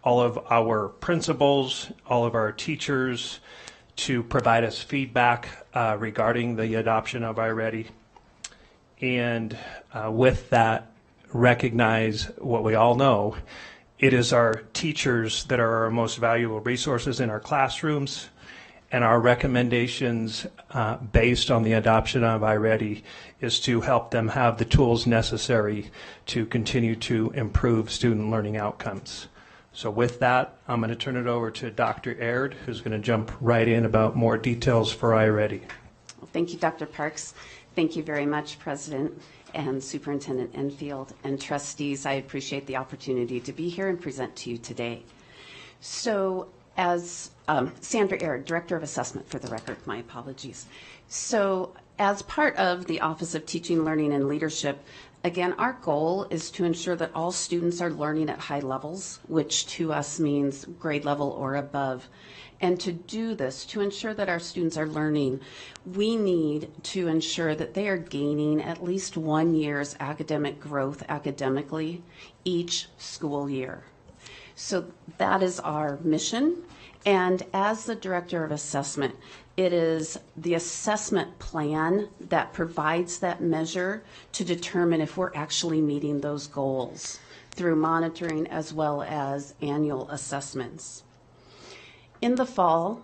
all of our principals, all of our teachers to provide us feedback regarding the adoption of iReady. And with that, recognize what we all know. It is our teachers that are our most valuable resources in our classrooms, and our recommendations based on the adoption of iReady is to help them have the tools necessary to continue to improve student learning outcomes. So with that, I'm going to turn it over to Dr. Aird, who's going to jump right in about more details for iReady. Well, thank you, Dr. Parks. Thank you very much, President and Superintendent Enfield and trustees. I appreciate the opportunity to be here and present to you today. So as Sandra Aird, Director of Assessment for the record, my apologies. So as part of the Office of Teaching, Learning, and Leadership, again, our goal is to ensure that all students are learning at high levels, which to us means grade level or above. And to do this, to ensure that our students are learning, we need to ensure that they are gaining at least 1 year's academic growth academically each school year. So that is our mission. And as the Director of Assessment, it is the assessment plan that provides that measure to determine if we're actually meeting those goals through monitoring as well as annual assessments. In the fall,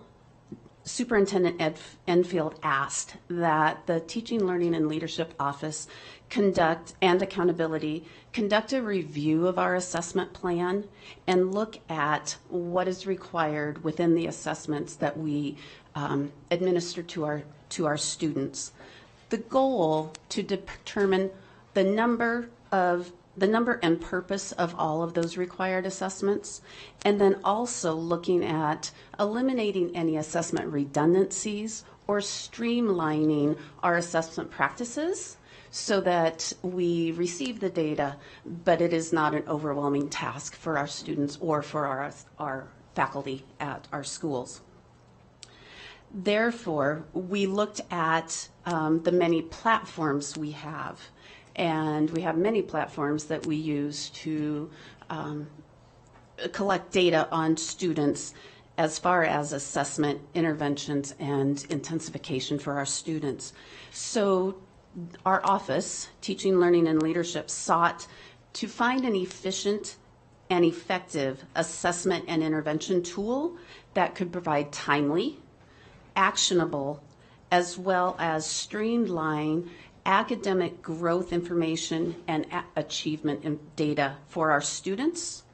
Superintendent Enfield asked that the Teaching, Learning, and Leadership Office conduct a review of our assessment plan and look at what is required within the assessments that we administer to our students. The goal to determine the number and purpose of all of those required assessments, and then also looking at eliminating any assessment redundancies or streamlining our assessment practices so that we receive the data, but it is not an overwhelming task for our students or for our faculty at our schools. Therefore, we looked at the many platforms we have. And we have many platforms that we use to collect data on students as far as assessment, interventions, and intensification for our students. So our office, Teaching, Learning, and Leadership, sought to find an efficient and effective assessment and intervention tool that could provide timely, actionable, as well as streamlined academic growth information and achievement data for our students,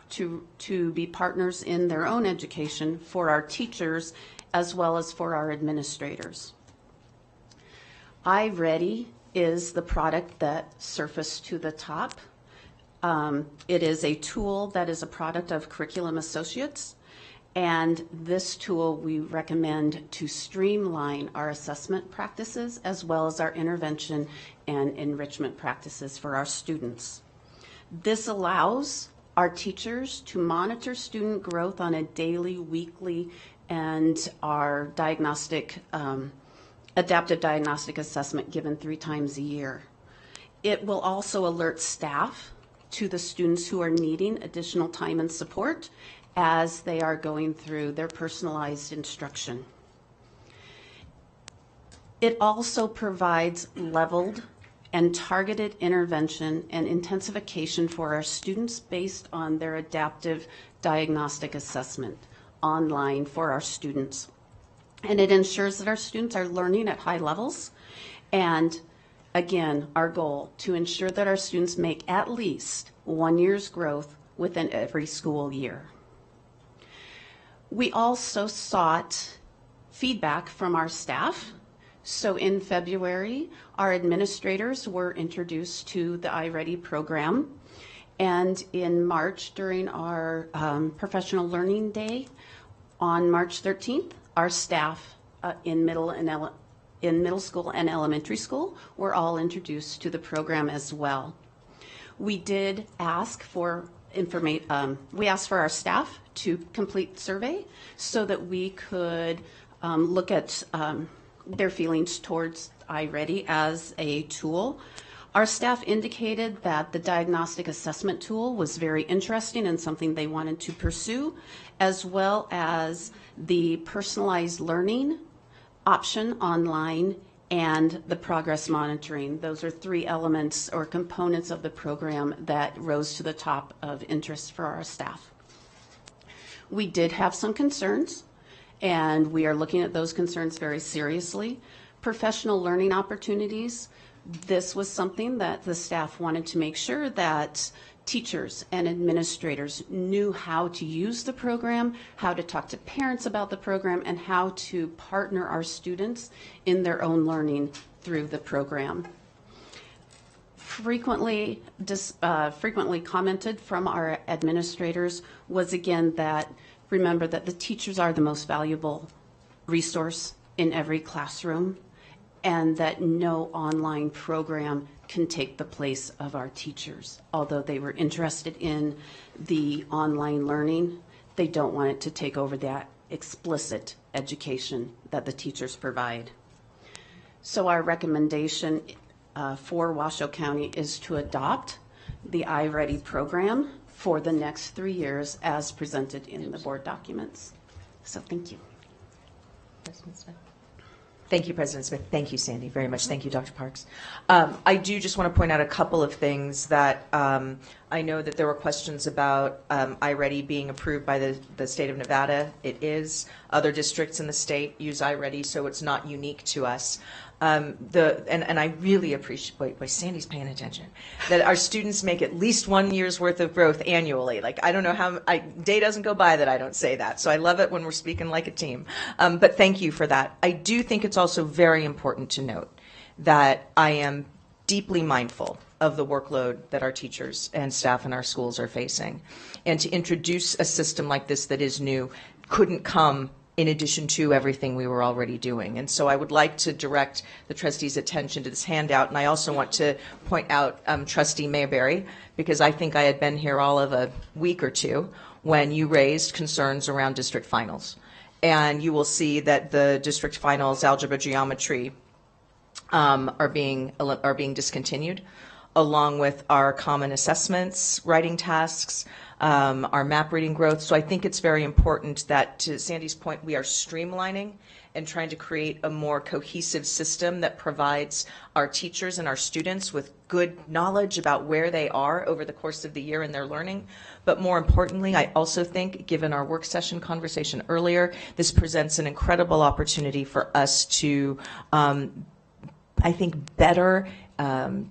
to be partners in their own education, for our teachers, as well as for our administrators. iReady is the product that surfaced to the top. It is a tool that is a product of Curriculum Associates. And this tool we recommend to streamline our assessment practices as well as our intervention and enrichment practices for our students. This allows our teachers to monitor student growth on a daily, weekly, and our adaptive diagnostic assessment given 3 times a year. It will also alert staff to the students who are needing additional time and support as they are going through their personalized instruction. It also provides leveled and targeted intervention and intensification for our students based on their adaptive diagnostic assessment online for our students. And it ensures that our students are learning at high levels. And again, our goal to ensure that our students make at least 1 year's growth within every school year. We also sought feedback from our staff. So in February, our administrators were introduced to the iReady program. And in March, during our Professional Learning Day, on March 13th, our staff in middle school and elementary school were all introduced to the program as well. We did ask for we asked for our staff to complete survey so that we could look at their feelings towards iReady as a tool. Our staff indicated that the diagnostic assessment tool was very interesting and something they wanted to pursue, as well as the personalized learning option online and the progress monitoring. Those are 3 elements or components of the program that rose to the top of interest for our staff. We did have some concerns, and we are looking at those concerns very seriously. Professional learning opportunities. This was something that the staff wanted to make sure that teachers and administrators knew how to use the program, how to talk to parents about the program, and how to partner our students in their own learning through the program. Frequently commented from our administrators was again that remember that the teachers are the most valuable resource in every classroom, and that no online program can take the place of our teachers. Although they were interested in the online learning, they don't want it to take over that explicit education that the teachers provide. So our recommendation for Washoe County is to adopt the iReady program for the next 3 years as presented in the board documents. So thank you. President Smith. Thank you, President Smith. Thank you, Sandy, very much. Thank you, Dr. Parks. I do just want to point out a couple of things that I know that there were questions about iReady being approved by the state of Nevada. It is. Other districts in the state use iReady, so it's not unique to us. And I really appreciate, boy, Sandy's paying attention, that our students make at least 1 year's worth of growth annually. Like, I don't know how, day doesn't go by that I don't say that. So I love it when we're speaking like a team. But thank you for that. I do think it's also very important to note that I am deeply mindful of the workload that our teachers and staff in our schools are facing. And to introduce a system like this that is new couldn't come in addition to everything we were already doing. And so I would like to direct the trustees' attention to this handout. And I also want to point out Trustee Mayberry, because I think I had been here all of a week or two when you raised concerns around district finals. And you will see that the district finals, algebra, geometry, are being discontinued, along with our common assessments, writing tasks, our map reading growth. So I think it's very important that, to Sandy's point, we are streamlining and trying to create a more cohesive system that provides our teachers and our students with good knowledge about where they are over the course of the year in their learning. But more importantly, I also think, given our work session conversation earlier, this presents an incredible opportunity for us to, I think, better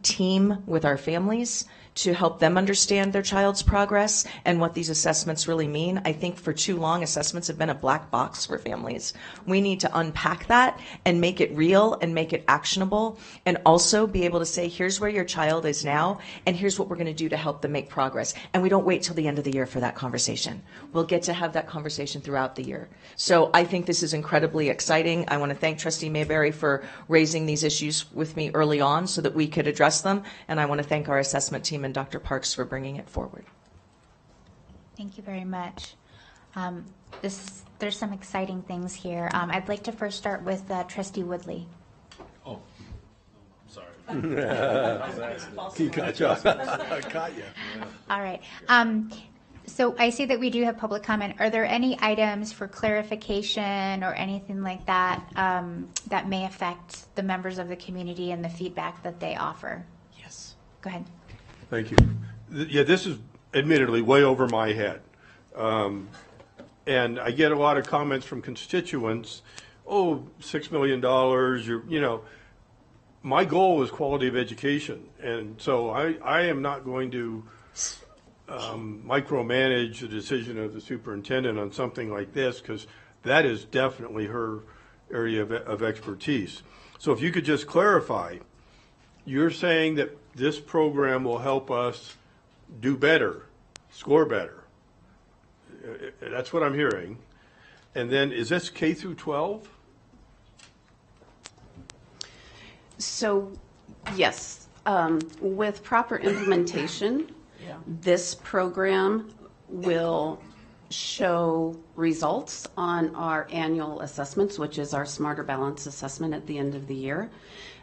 team with our families to help them understand their child's progress and what these assessments really mean. I think for too long, assessments have been a black box for families. We need to unpack that and make it real and make it actionable, and also be able to say, here's where your child is now, and here's what we're going to do to help them make progress. And we don't wait till the end of the year for that conversation. We'll get to have that conversation throughout the year. So I think this is incredibly exciting. I want to thank Trustee Mayberry for raising these issues with me early on so that we could address them. And I want to thank our assessment team and Dr. Parks for bringing it forward. Thank you very much. There's some exciting things here. I'd like to first start with Trustee Woodley. Oh, sorry. He got you. I caught you. All right. So I see that we do have public comment. Are there any items for clarification or anything like that that may affect the members of the community and the feedback that they offer? Yes. Go ahead. Thank you. Yeah, this is admittedly way over my head. And I get a lot of comments from constituents, oh, $6 million, my goal is quality of education. And so I am not going to micromanage the decision of the superintendent on something like this, because that is definitely her area of expertise. So if you could just clarify, you're saying that this program will help us do better, score better. That's what I'm hearing. And then is this K through 12? So, yes, with proper implementation, this program will show results on our annual assessments, which is our Smarter Balance assessment at the end of the year.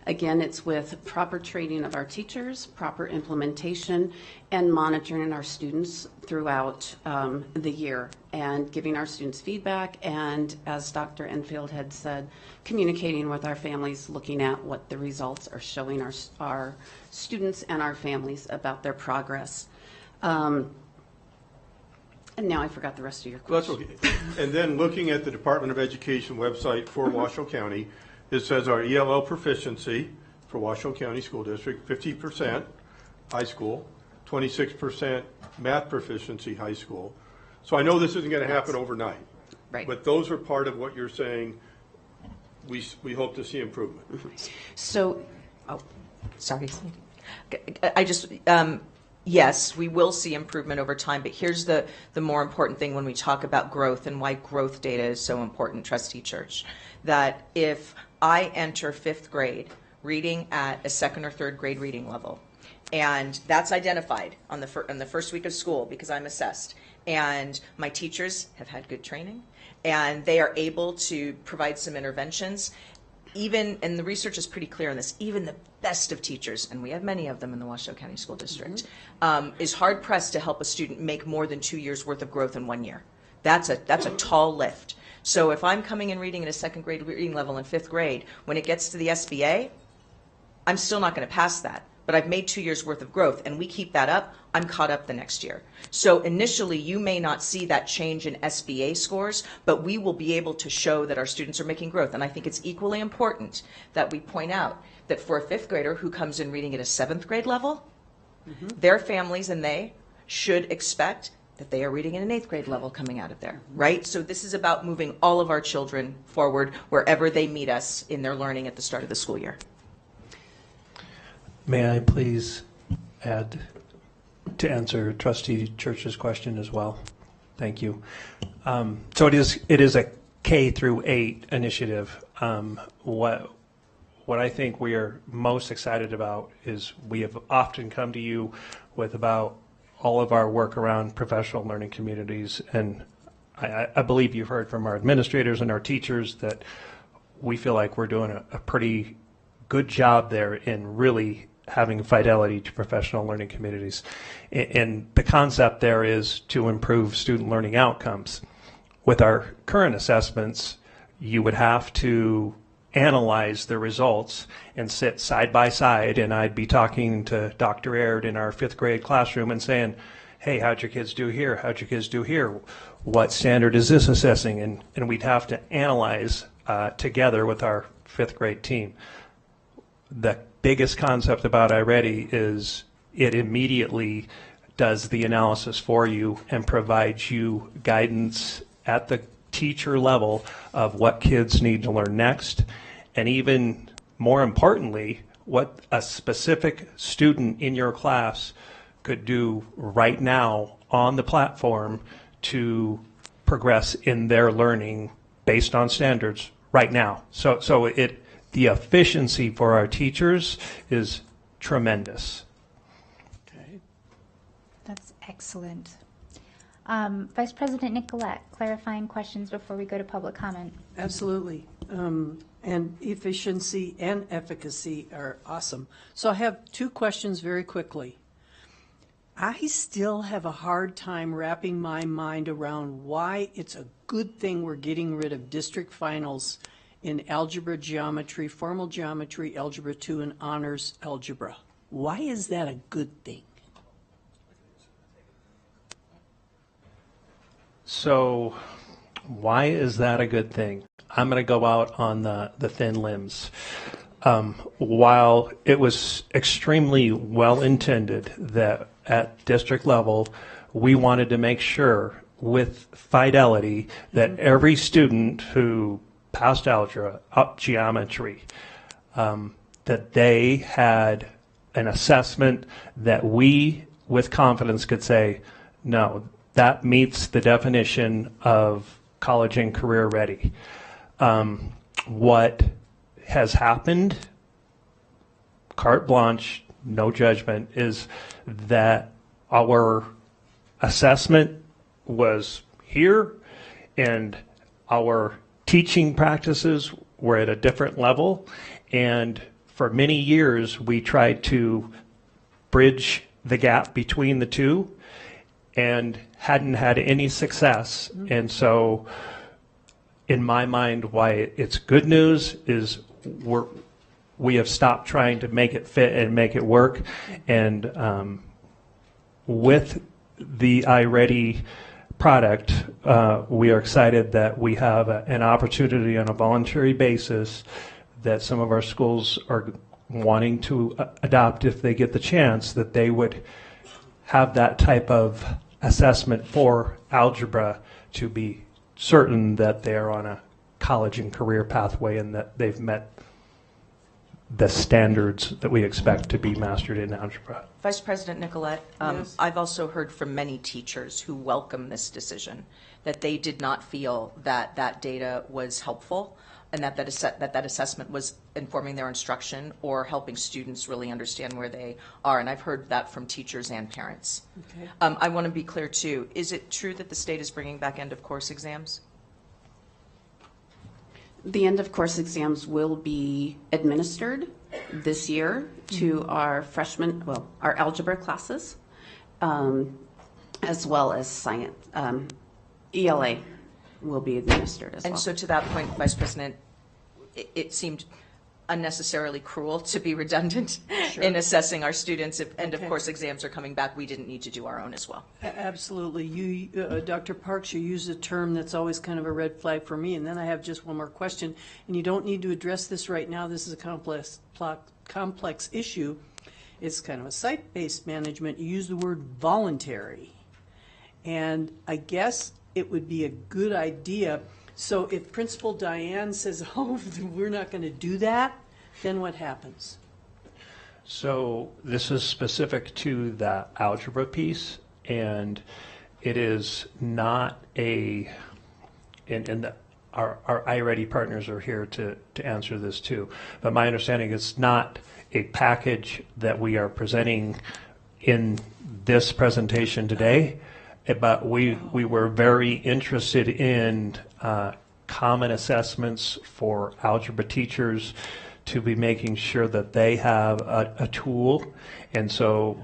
Again, it's with proper training of our teachers, proper implementation, and monitoring our students throughout the year, and giving our students feedback, and, as Dr. Enfield had said, communicating with our families, looking at what the results are showing our students and our families about their progress. And now I forgot the rest of your question. Well, that's okay. And then looking at the Department of Education website for Washoe County, it says our ELL proficiency for Washoe County School District, 50% high school, 26% math proficiency high school. So I know this isn't going to happen overnight. Right. But those are part of what you're saying we hope to see improvement. So, Sorry. I just, yes, we will see improvement over time, but here's the more important thing when we talk about growth and why growth data is so important, Trustee Church, that if I enter 5th grade reading at a 2nd or 3rd grade reading level, and that's identified on the first week of school because I'm assessed, and my teachers have had good training, and they are able to provide some interventions, even, and the research is pretty clear on this, even the best of teachers, and we have many of them in the Washoe County School District, is hard pressed to help a student make more than 2 years worth of growth in 1 year. That's a tall lift. So if I'm coming and reading at a second grade reading level in 5th grade, when it gets to the SBA, I'm still not going to pass that. But I've made 2 years worth of growth, and we keep that up, I'm caught up the next year. So initially, you may not see that change in SBA scores, but we will be able to show that our students are making growth. And I think it's equally important that we point out that for a 5th grader who comes in reading at a 7th grade level, their families and they should expect that they are reading at an 8th grade level coming out of there, right? So this is about moving all of our children forward wherever they meet us in their learning at the start of the school year. May I please add to answer Trustee Church's question as well? Thank you. So it is a K through 8 initiative. What I think we are most excited about is we have often come to you with about all of our work around professional learning communities, and I believe you've heard from our administrators and our teachers that we feel like we're doing a pretty good job there in really having fidelity to professional learning communities. And the concept there is to improve student learning outcomes. With our current assessments, you would have to analyze the results and sit side by side, and I'd be talking to Dr. Aird in our 5th grade classroom and saying, hey, how'd your kids do here? How'd your kids do here? What standard is this assessing? And we'd have to analyze together with our 5th grade team. The biggest concept about iReady is it immediately does the analysis for you and provides you guidance at the teacher level of what kids need to learn next, and even more importantly, what a specific student in your class could do right now on the platform to progress in their learning based on standards right now. So the efficiency for our teachers is tremendous. Okay. That's excellent. Vice President Nicolette, clarifying questions before we go to public comment. Absolutely. And efficiency and efficacy are awesome. So I have 2 questions very quickly. I still have a hard time wrapping my mind around why it's a good thing we're getting rid of district finals in algebra, geometry, formal geometry, algebra 2, and honors algebra. Why is that a good thing? So why is that a good thing? I'm going to go out on the thin limbs. While it was extremely well-intended that at district level, we wanted to make sure with fidelity that every student who passed algebra, up geometry, that they had an assessment that we with confidence could say, no, that meets the definition of college and career ready. What has happened, carte blanche, no judgment, is that our assessment was here and our teaching practices were at a different level, and for many years we tried to bridge the gap between the two and hadn't had any success. And so in my mind, why it's good news is we have stopped trying to make it fit and make it work, and with the iReady product, we are excited that we have an opportunity on a voluntary basis that some of our schools are wanting to adopt if they get the chance, that they would have that type of assessment for algebra to be certain that they're on a college and career pathway and that they've met the standards that we expect to be mastered in algebra. Vice President Nicolette, Yes. I've also heard from many teachers who welcome this decision, that they did not feel that that data was helpful and that that assessment was informing their instruction or helping students really understand where they are. And I've heard that from teachers and parents. Okay. I want to be clear, too. Is it true that the state is bringing back end-of-course exams? The end of course exams will be administered this year to our freshmen, well, our algebra classes, as well as science. ELA will be administered as well. And so to that point, Vice President, it seemed unnecessarily cruel to be redundant in assessing our students. If end of course exams are coming back, we didn't need to do our own as well. Absolutely. You, Dr. Parks, you use a term that's always kind of a red flag for me. And then I have just one more question, and you don't need to address this right now. This is a complex issue. It's kind of a site-based management. You use the word voluntary. And I guess it would be a good idea. So if Principal Diane says, oh, we're not going to do that, then what happens? So this is specific to the algebra piece, and it is not a, and our iReady partners are here to answer this too, but my understanding is not a package that we are presenting in this presentation today, but we were very interested in common assessments for algebra teachers to be making sure that they have a tool. And so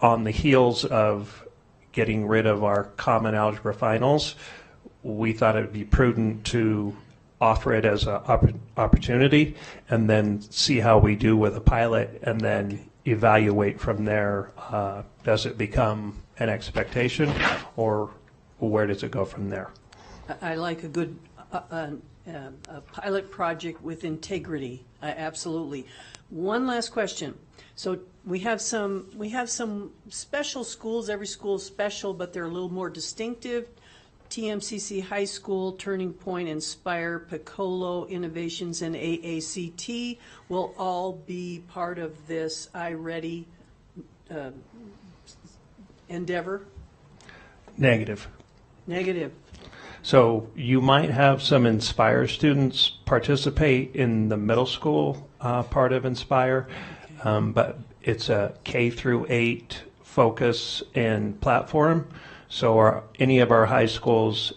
on the heels of getting rid of our common algebra finals, we thought it would be prudent to offer it as an opportunity and then see how we do with a pilot and then evaluate from there. Does it become an expectation, or where does it go from there? I like a good a pilot project with integrity. Absolutely. One last question. So we have some special schools. Every school is special, but they're a little more distinctive. TMCC High School, Turning Point, Inspire, Piccolo, Innovations, and AACT will all be part of this iReady endeavor? Negative. Negative. So you might have some Inspire students participate in the middle school part of Inspire, but it's a K through 8 focus and platform. So any of our high schools,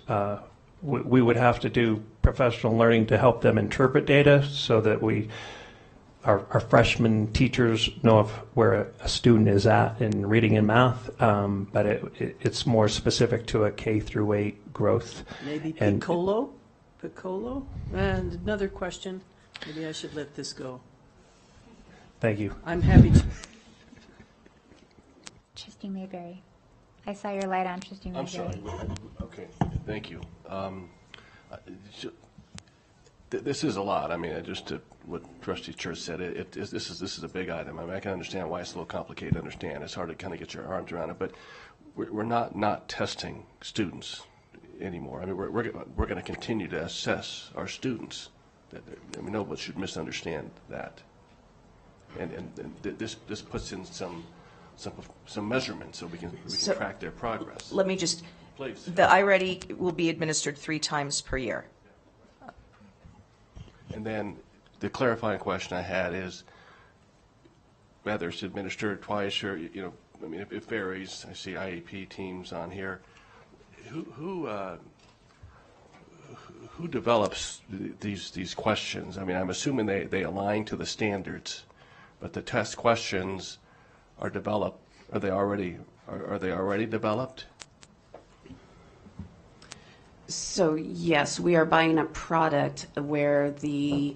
we would have to do professional learning to help them interpret data so that our freshman teachers know where a student is at in reading and math, but it's more specific to a K through 8 growth. Maybe Piccolo? And another question. Maybe I should let this go. Thank you. I'm happy to. Trustee Mayberry. I saw your light on, Trustee Mayberry. I'm sorry. Okay, thank you. This is a lot. I mean, just to what Trustee Church said, this is a big item. I mean, I can understand why it's a little complicated to understand. It's hard to kind of get your arms around it, but we're not testing students anymore. I mean, we're going to continue to assess our students. I mean, nobody should misunderstand that. And this puts in some measurements so we can track their progress. Let me just, Please. the iReady will be administered 3 times per year. And then the clarifying question I had is whether it's administered twice or, I mean, it varies. I see IEP teams on here. Who develops these questions? I mean, I'm assuming they align to the standards, but the test questions are developed. Are they already developed? So yes, we are buying a product where the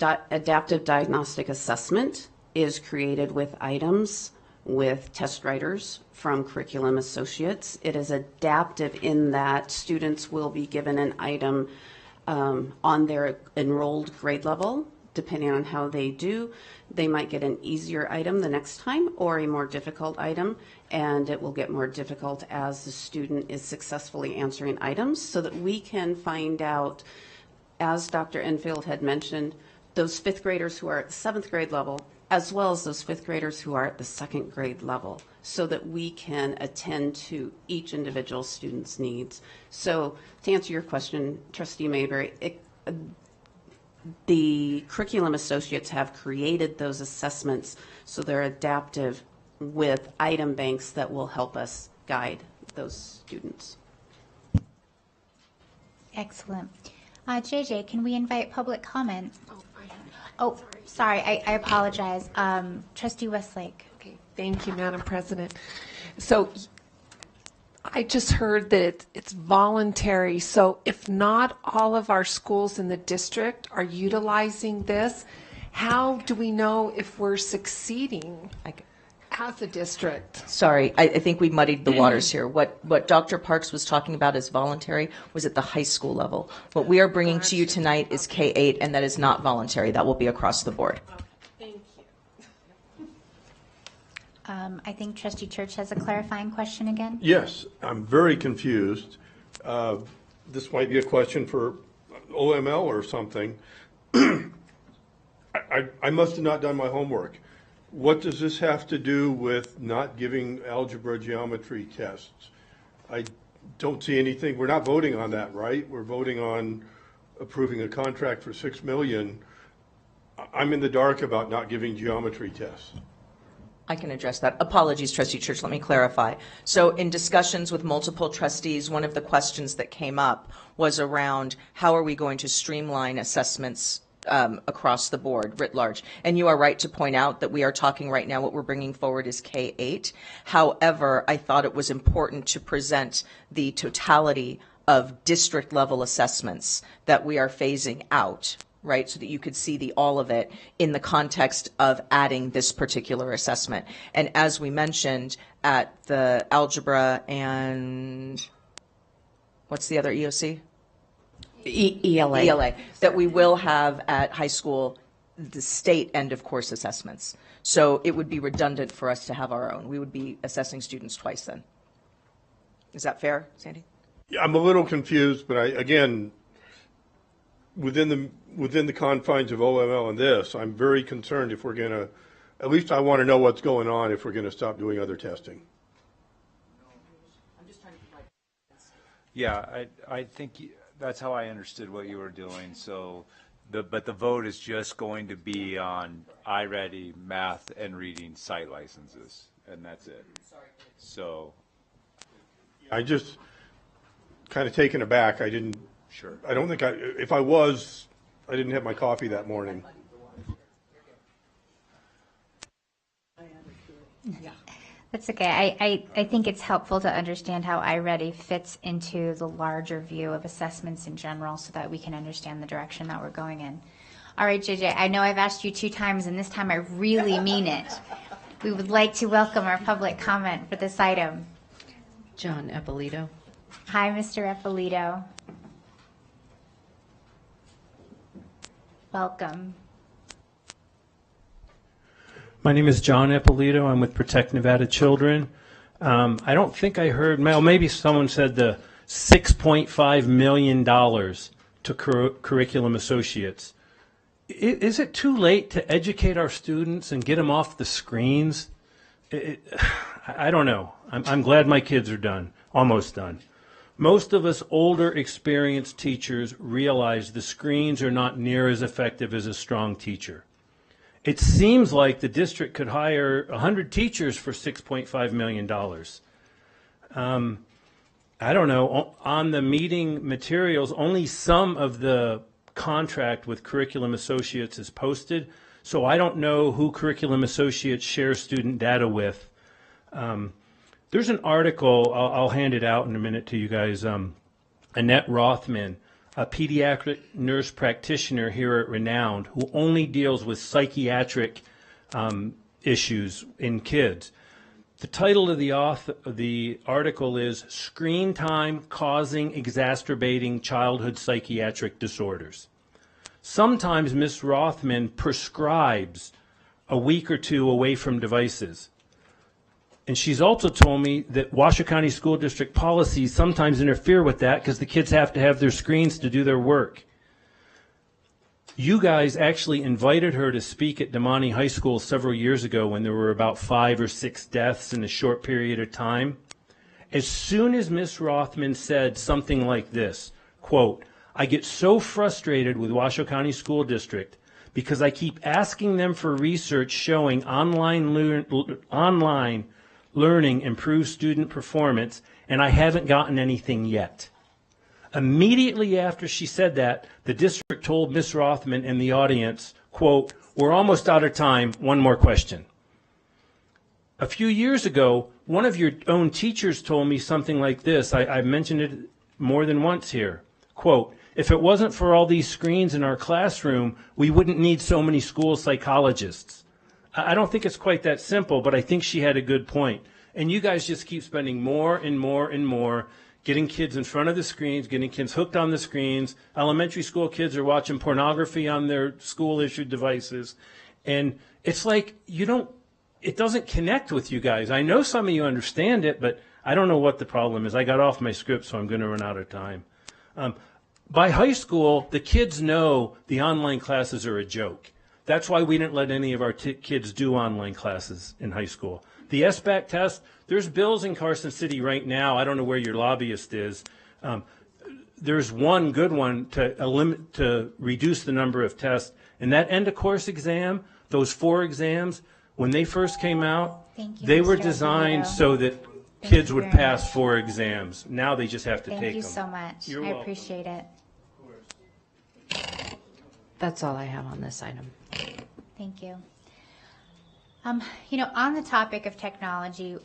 adaptive diagnostic assessment is created with items, with test writers from Curriculum Associates. It is adaptive in that students will be given an item on their enrolled grade level. Depending on how they do, they might get an easier item the next time or a more difficult item, and it will get more difficult as the student is successfully answering items so that we can find out, as Dr. Enfield had mentioned, those 5th graders who are at the 7th grade level, as well as those 5th graders who are at the 2nd grade level, so that we can attend to each individual student's needs. So to answer your question, Trustee Mayberry, the Curriculum Associates have created those assessments so they're adaptive with item banks that will help us guide those students. Excellent. JJ, can we invite public comment? Oh, sorry, I apologize. Trustee Westlake. Okay, thank you, Madam President. So I just heard that it's voluntary. So if not all of our schools in the district are utilizing this, how do we know if we're succeeding as a district? Sorry, I think we muddied the waters here. What Dr. Parks was talking about as voluntary was at the high school level. What we are bringing to you tonight is K-8, and that is not voluntary. That will be across the board. Thank you. I think Trustee Church has a clarifying question again. Yes, I'm very confused. This might be a question for OML or something. I must have not done my homework. What does this have to do with not giving algebra geometry tests? I don't see anything. We're not voting on that, right? We're voting on approving a contract for $6 million. I'm in the dark about not giving geometry tests. I can address that. Apologies, Trustee Church. Let me clarify. So in discussions with multiple trustees, one of the questions that came up was around how are we going to streamline assessments across the board, writ large. And you are right to point out that we are talking right now, what we're bringing forward is K-8. However, I thought it was important to present the totality of district level assessments that we are phasing out, right, so that you could see all of it in the context of adding this particular assessment. And as we mentioned at the algebra and what's the other EOC? ELA, that we will have at high school the state end of course assessments. So it would be redundant for us to have our own. We would be assessing students twice then. Is that fair, Sandy? Yeah, I'm a little confused, but again, within the confines of OML and this, I'm very concerned if we're going to, at least I want to know what's going on if we're going to stop doing other testing. Yeah, I think that's how I understood what you were doing. So, but the vote is just going to be on iReady, math, and reading site licenses, and that's it. So, I just kind of taken aback. I didn't. Sure. I don't think if I was, I didn't have my coffee that morning. Yeah. That's okay. I think it's helpful to understand how iReady fits into the larger view of assessments in general so that we can understand the direction that we're going in. All right, JJ, I know I've asked you 2 times, and this time I really mean it. We would like to welcome our public comment for this item. John Eppolito. Hi, Mr. Eppolito. Welcome. My name is John Eppolito. I'm with Protect Nevada Children. I don't think I heard, well, maybe someone said the $6.5 million to Curriculum Associates. Is it too late to educate our students and get them off the screens? I don't know. I'm glad my kids are done, almost done. Most of us older, experienced teachers realize the screens are not near as effective as a strong teacher. It seems like the district could hire 100 teachers for $6.5 million. I don't know. On the meeting materials, only some of the contract with Curriculum Associates is posted, so I don't know who Curriculum Associates shares student data with. There's an article, I'll hand it out in a minute to you guys. Annette Rothman, a pediatric nurse practitioner here at Renowned, who only deals with psychiatric issues in kids. The title of the article is Screen Time Causing Exacerbating Childhood Psychiatric Disorders. Sometimes Ms. Rothman prescribes a week or 2 away from devices. And she's also told me that Washoe County School District policies sometimes interfere with that because the kids have to have their screens to do their work. You guys actually invited her to speak at Damani High School several years ago when there were about 5 or 6 deaths in a short period of time. As soon as Ms. Rothman said something like this, quote, I get so frustrated with Washoe County School District because I keep asking them for research showing online learning improves student performance, and I haven't gotten anything yet. Immediately after she said that, the district told Ms. Rothman and the audience, quote, "We're almost out of time. One more question." A few years ago, one of your own teachers told me something like this. I mentioned it more than once here. Quote, "If it wasn't for all these screens in our classroom, we wouldn't need so many school psychologists." I don't think it's quite that simple, but I think she had a good point. And you guys just keep spending more and more and more getting kids in front of the screens, getting kids hooked on the screens. Elementary school kids are watching pornography on their school-issued devices. And it's like it doesn't connect with you guys. I know some of you understand it, but I don't know what the problem is. I got off my script, so I'm going to run out of time. By high school, the kids know the online classes are a joke. That's why we didn't let any of our kids do online classes in high school. The SBAC test, there's bills in Carson City right now. I don't know where your lobbyist is. There's one good one to reduce the number of tests. And that end-of-course exam, those 4 exams, when they first came out, they were designed so that kids would pass 4 exams. Now they just have to take them. Thank you so much. You're I welcome. appreciate it. That's all I have on this item. Thank you. On the topic of technology,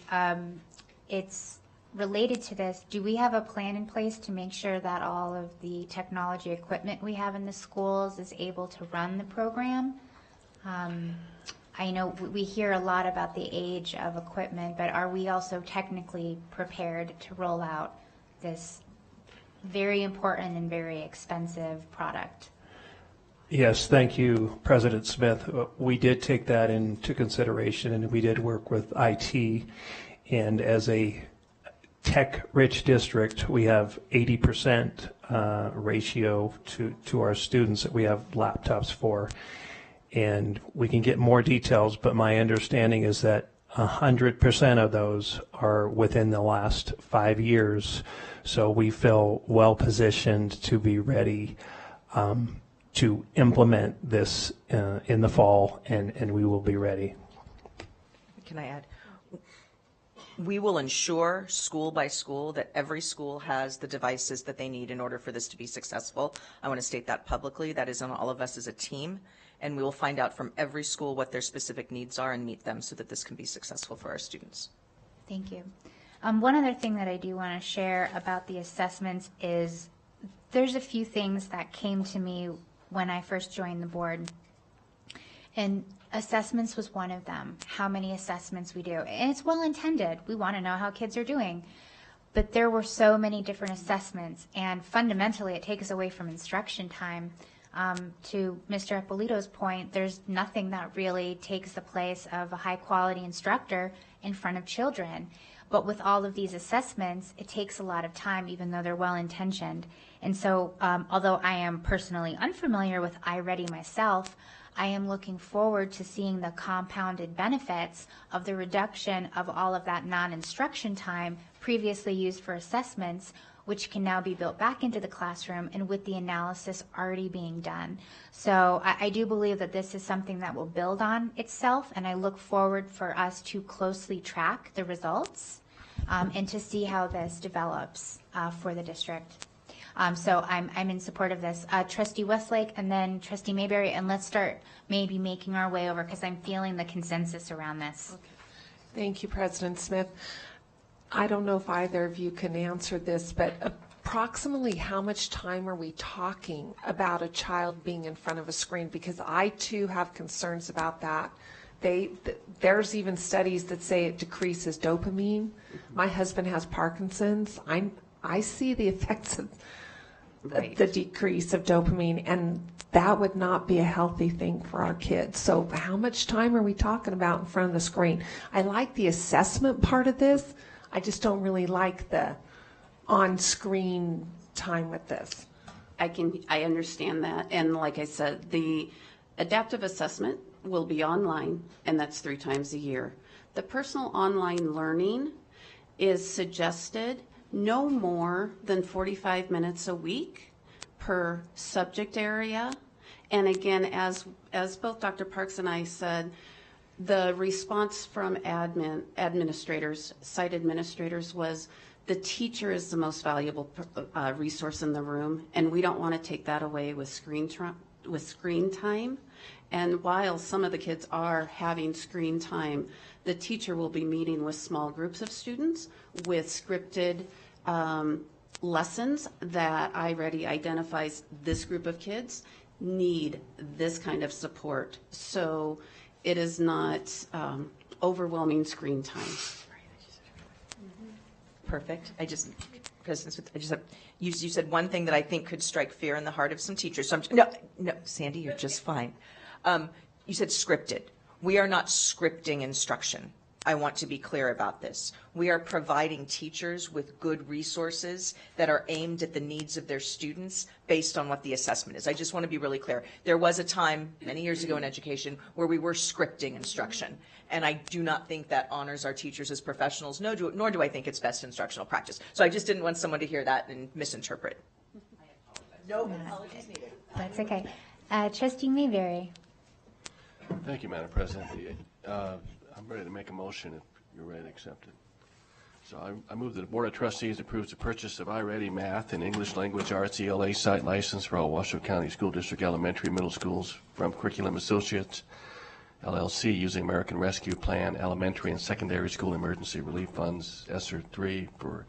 it's related to this. Do we have a plan in place to make sure that all of the technology equipment we have in the schools is able to run the program? I know we hear a lot about the age of equipment, but are we also technically prepared to roll out this very important and very expensive product? Yes, thank you, President Smith. We did take that into consideration, and we did work with IT. And as a tech-rich district, we have 80% ratio to our students that we have laptops for. And we can get more details, but my understanding is that 100% of those are within the last 5 years. So we feel well positioned to be ready to implement this in the fall, and we will be ready. Can I add? We will ensure school by school that every school has the devices that they need in order for this to be successful. I want to state that publicly. That is on all of us as a team, and we will find out from every school what their specific needs are and meet them so that this can be successful for our students. Thank you. One other thing that I do want to share about the assessments is there's a few things that came to me when I first joined the board. And assessments was one of them, how many assessments we do. And it's well intended. We want to know how kids are doing. But there were so many different assessments, and fundamentally it takes away from instruction time. To Mr. Ippolito's point, there's nothing that really takes the place of a high-quality instructor in front of children. But with all of these assessments, it takes a lot of time, even though they're well-intentioned. And so, although I am personally unfamiliar with iReady myself, I am looking forward to seeing the compounded benefits of the reduction of all of that non-instruction time previously used for assessments, which can now be built back into the classroom and with the analysis already being done. So I do believe that this is something that will build on itself, and I look forward for us to closely track the results and to see how this develops for the district. So I'm in support of this. Trustee Westlake and then Trustee Mayberry, and let's start maybe making our way over because I'm feeling the consensus around this. Okay. Thank you, President Smith. I don't know if either of you can answer this, but approximately how much time are we talking about a child being in front of a screen? Because I too have concerns about that. There's even studies that say it decreases dopamine. My husband has Parkinson's. I see the effects of the decrease of dopamine, and that would not be a healthy thing for our kids. So how much time are we talking about in front of the screen? I like the assessment part of this. I just don't really like the on-screen time with this. I understand that, and like I said, the adaptive assessment will be online, and that's 3 times a year. The personal online learning is suggested no more than 45 minutes a week per subject area. And again, as both Dr. Parks and I said, the response from administrators, site administrators, was The teacher is the most valuable resource in the room, and we don't want to take that away with screen time. And while some of the kids are having screen time, the teacher will be meeting with small groups of students with scripted lessons that iReady identifies this group of kids need this kind of support. So it is not overwhelming screen time. Perfect. You said one thing that I think could strike fear in the heart of some teachers. So no, Sandy, you're just fine. You said scripted. We are not scripting instruction. I want to be clear about this. We are providing teachers with good resources that are aimed at the needs of their students based on what the assessment is. I just want to be really clear. There was a time many years ago in education where we were scripting instruction, and I do not think that honors our teachers as professionals, nor do I think it's best instructional practice. So I just didn't want someone to hear that and misinterpret. No apologies needed. That's okay. Trustee Mayberry. Thank you, Madam President. I'm ready to make a motion if you're ready to accept it. So I move that the Board of Trustees approves the purchase of iReady Math and English Language Arts ELA site license for all Washoe County School District elementary and middle schools from Curriculum Associates, LLC, using American Rescue Plan Elementary and Secondary School Emergency Relief Funds, ESSER 3, for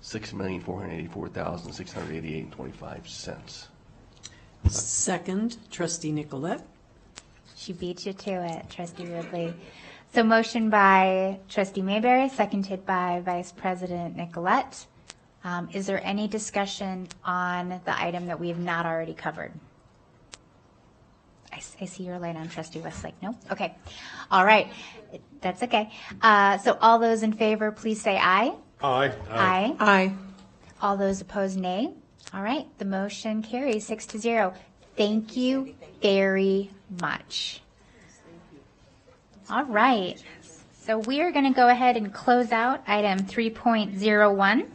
$6,484,688.25. Second, Trustee Nicolette. She beat you to it, Trustee Ridley. So motion by Trustee Mayberry, seconded by Vice President Nicolette. Is there any discussion on the item that we have not already covered? I see your light on, Trustee Westlake. No? Okay. All right. That's okay. So all those in favor, please say aye. Aye. Aye. Aye. All those opposed, nay. All right. The motion carries 6-0. Thank you very much. All right. So we are going to go ahead and close out item 3.01.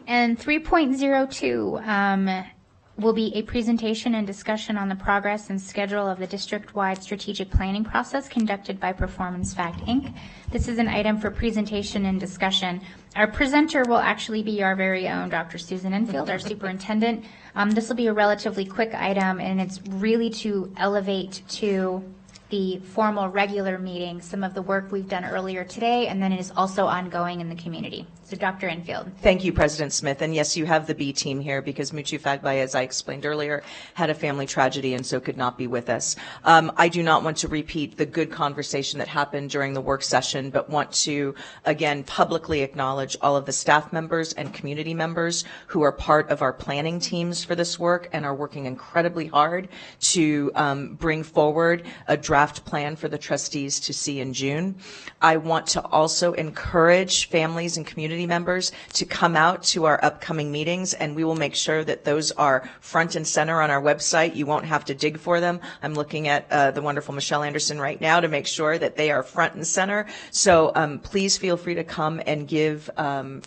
And 3.02 will be a presentation and discussion on the progress and schedule of the district-wide strategic planning process conducted by Performance Fact, Inc. This is an item for presentation and discussion. Our presenter will actually be our very own Dr. Susan Enfield, our superintendent. This will be a relatively quick item, and it's really to elevate to the formal regular meeting some of the work we've done earlier today, and then it is also ongoing in the community. So Dr. Enfield. Thank you, President Smith. And yes, you have the B team here because Muchu Fagbay, as I explained earlier, had a family tragedy and so could not be with us. I do not want to repeat the good conversation that happened during the work session, but want to, again, publicly acknowledge all of the staff members and community members who are part of our planning teams for this work and are working incredibly hard to bring forward a draft plan for the trustees to see in June. I want to also encourage families and community members to come out to our upcoming meetings, and we will make sure that those are front and center on our website. You won't have to dig for them. I'm looking at the wonderful Michelle Anderson right now to make sure that they are front and center. So please feel free to come and give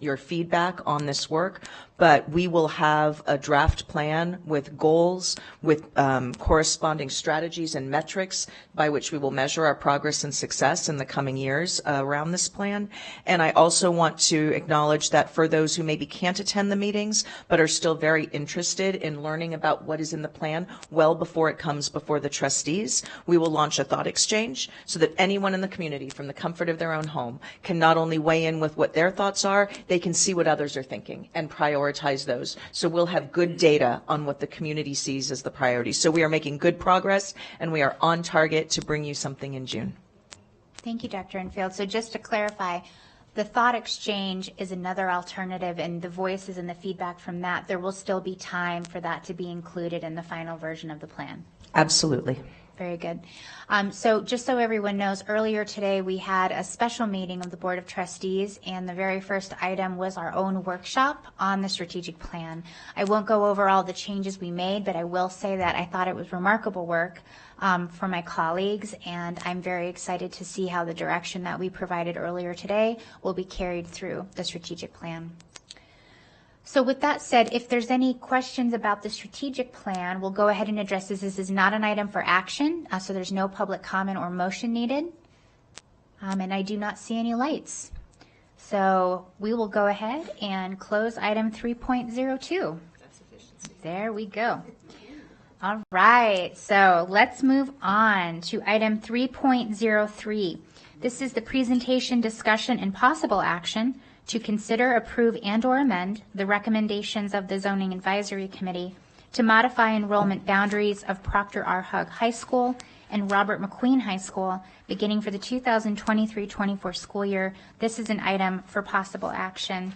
your feedback on this work. But we will have a draft plan with goals, with corresponding strategies and metrics by which we will measure our progress and success in the coming years around this plan. And I also want to acknowledge that for those who maybe can't attend the meetings but are still very interested in learning about what is in the plan well before it comes before the trustees, we will launch a thought exchange so that anyone in the community from the comfort of their own home can not only weigh in with what their thoughts are, they can see what others are thinking and prioritize those. So we'll have good data on what the community sees as the priorities. So we are making good progress, and we are on target to bring you something in June. Thank you, Dr. Enfield. So just to clarify, the thought exchange is another alternative, and the voices and the feedback from that, there will still be time for that to be included in the final version of the plan. Absolutely. Very good. So just so everyone knows, earlier today we had a special meeting of the Board of Trustees, and the very first item was our own workshop on the strategic plan. I won't go over all the changes we made, but I will say that I thought it was remarkable work for my colleagues, and I'm very excited to see how the direction that we provided earlier today will be carried through the strategic plan. So with that said, if there's any questions about the strategic plan, we'll go ahead and address this. This is not an item for action, so there's no public comment or motion needed. And I do not see any lights. So we will go ahead and close item 3.02. There we go. All right, so let's move on to item 3.03. This is the presentation, discussion, and possible action to consider, approve, and/or amend the recommendations of the Zoning Advisory Committee to modify enrollment boundaries of Proctor R. Hug High School and Robert McQueen High School beginning for the 2023-24 school year. This is an item for possible action.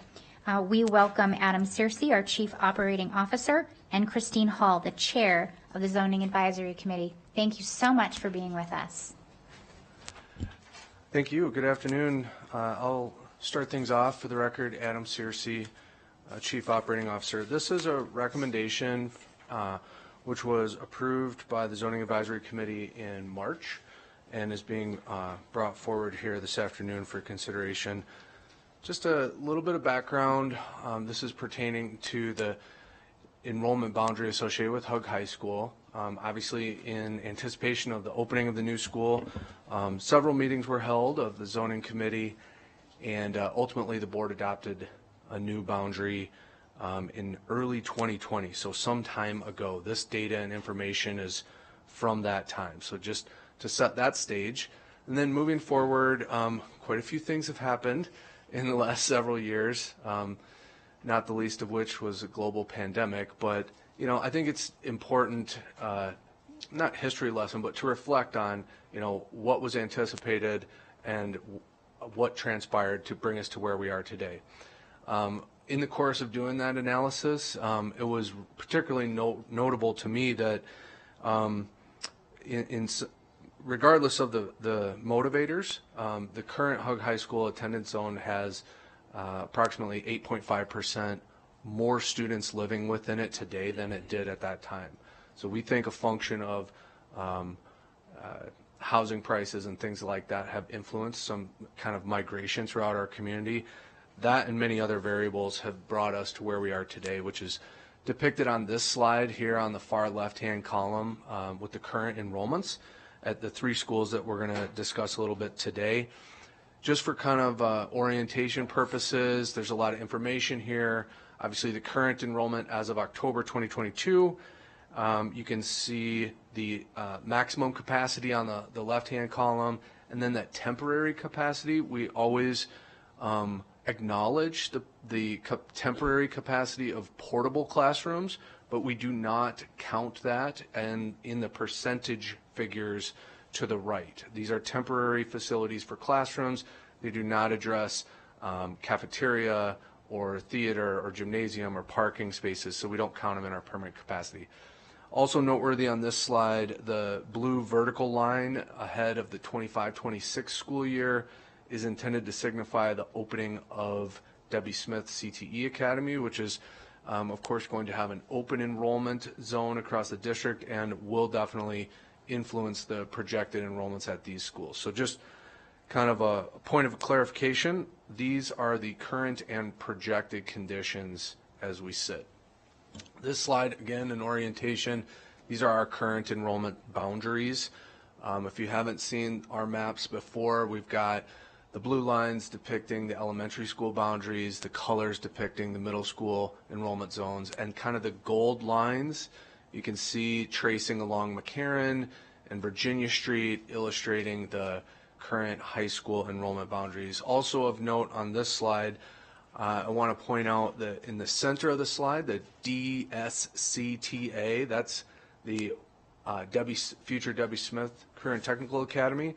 We welcome Adam Searcy, our Chief Operating Officer, and Christine Hall, the Chair of the Zoning Advisory Committee. Thank you so much for being with us. Thank you. Good afternoon. I'll start things off. For the record, Adam Searcy, Chief Operating Officer. This is a recommendation which was approved by the Zoning Advisory Committee in March and is being brought forward here this afternoon for consideration. Just a little bit of background. This is pertaining to the enrollment boundary associated with Hug High School. Obviously, in anticipation of the opening of the new school, several meetings were held of the zoning committee, and ultimately the board adopted a new boundary in early 2020, so some time ago. This data and information is from that time. So just to set that stage, and then moving forward, quite a few things have happened in the last several years. Not the least of which was a global pandemic. But, you know, I think it's important, not history lesson, but to reflect on, you know, what was anticipated and what transpired to bring us to where we are today. In the course of doing that analysis, it was particularly notable to me that regardless of the motivators, the current Hug High School attendance zone has approximately 8.5% more students living within it today than it did at that time. So we think a function of housing prices and things like that have influenced some kind of migration throughout our community. That and many other variables have brought us to where we are today, which is depicted on this slide here on the far left-hand column with the current enrollments at the three schools that we're going to discuss a little bit today. Just for kind of orientation purposes, there's a lot of information here. Obviously, the current enrollment as of October 2022, you can see the maximum capacity on the left-hand column, and then that temporary capacity. We always acknowledge the temporary capacity of portable classrooms, but we do not count that and in the percentage figures to the right. These are temporary facilities for classrooms. They do not address cafeteria or theater or gymnasium or parking spaces, so we don't count them in our permanent capacity. Also noteworthy on this slide, the blue vertical line ahead of the 25-26 school year is intended to signify the opening of Debbie Smith CTE Academy, which is of course going to have an open enrollment zone across the district and will definitely influence the projected enrollments at these schools. So just kind of a point of clarification, these are the current and projected conditions as we sit. This slide, again, an orientation. These are our current enrollment boundaries. If you haven't seen our maps before, we've got the blue lines depicting the elementary school boundaries, the colors depicting the middle school enrollment zones, and kind of the gold lines you can see tracing along McCarran and Virginia Street, illustrating the current high school enrollment boundaries. Also of note on this slide, I want to point out that in the center of the slide, the DSCTA, that's the future Debbie Smith Career and Technical Academy,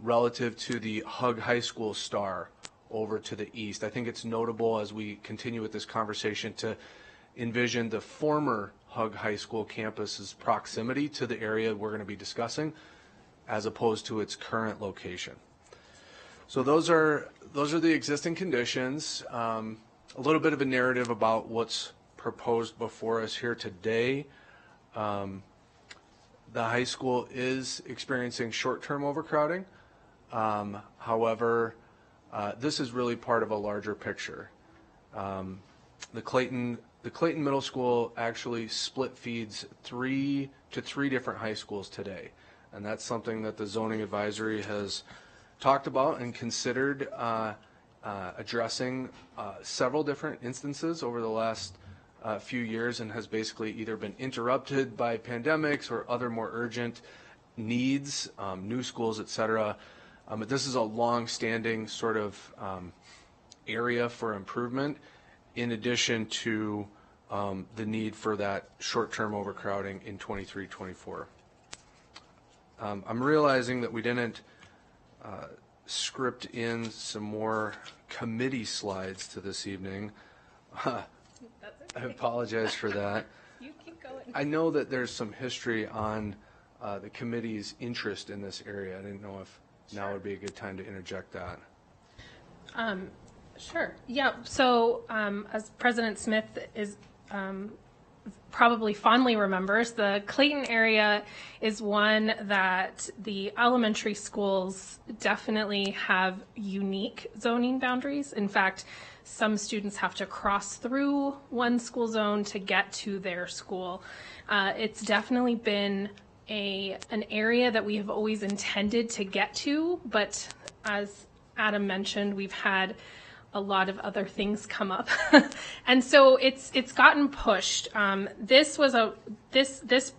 relative to the Hug High School star over to the east. I think it's notable as we continue with this conversation to envision the former Hug High School campus's proximity to the area we're going to be discussing, as opposed to its current location. So those are the existing conditions. A little bit of a narrative about what's proposed before us here today. The high school is experiencing short-term overcrowding. However, this is really part of a larger picture. The Clayton Middle School actually split feeds three different high schools today. And that's something that the zoning advisory has talked about and considered addressing several different instances over the last few years and has basically either been interrupted by pandemics or other more urgent needs, new schools, et cetera. But this is a long-standing sort of area for improvement, in addition to the need for that short-term overcrowding in 23-24. I'm realizing that we didn't script in some more committee slides to this evening. I apologize for that. You keep going. I know that there's some history on the committee's interest in this area. I didn't know if now would be a good time to interject that. Sure. Yeah. So as President Smith is probably fondly remembers, the Clayton area is one that the elementary schools definitely have unique zoning boundaries. In fact, some students have to cross through one school zone to get to their school. It's definitely been an area that we have always intended to get to, but as Adam mentioned, we've had a lot of other things come up, and so it's gotten pushed. This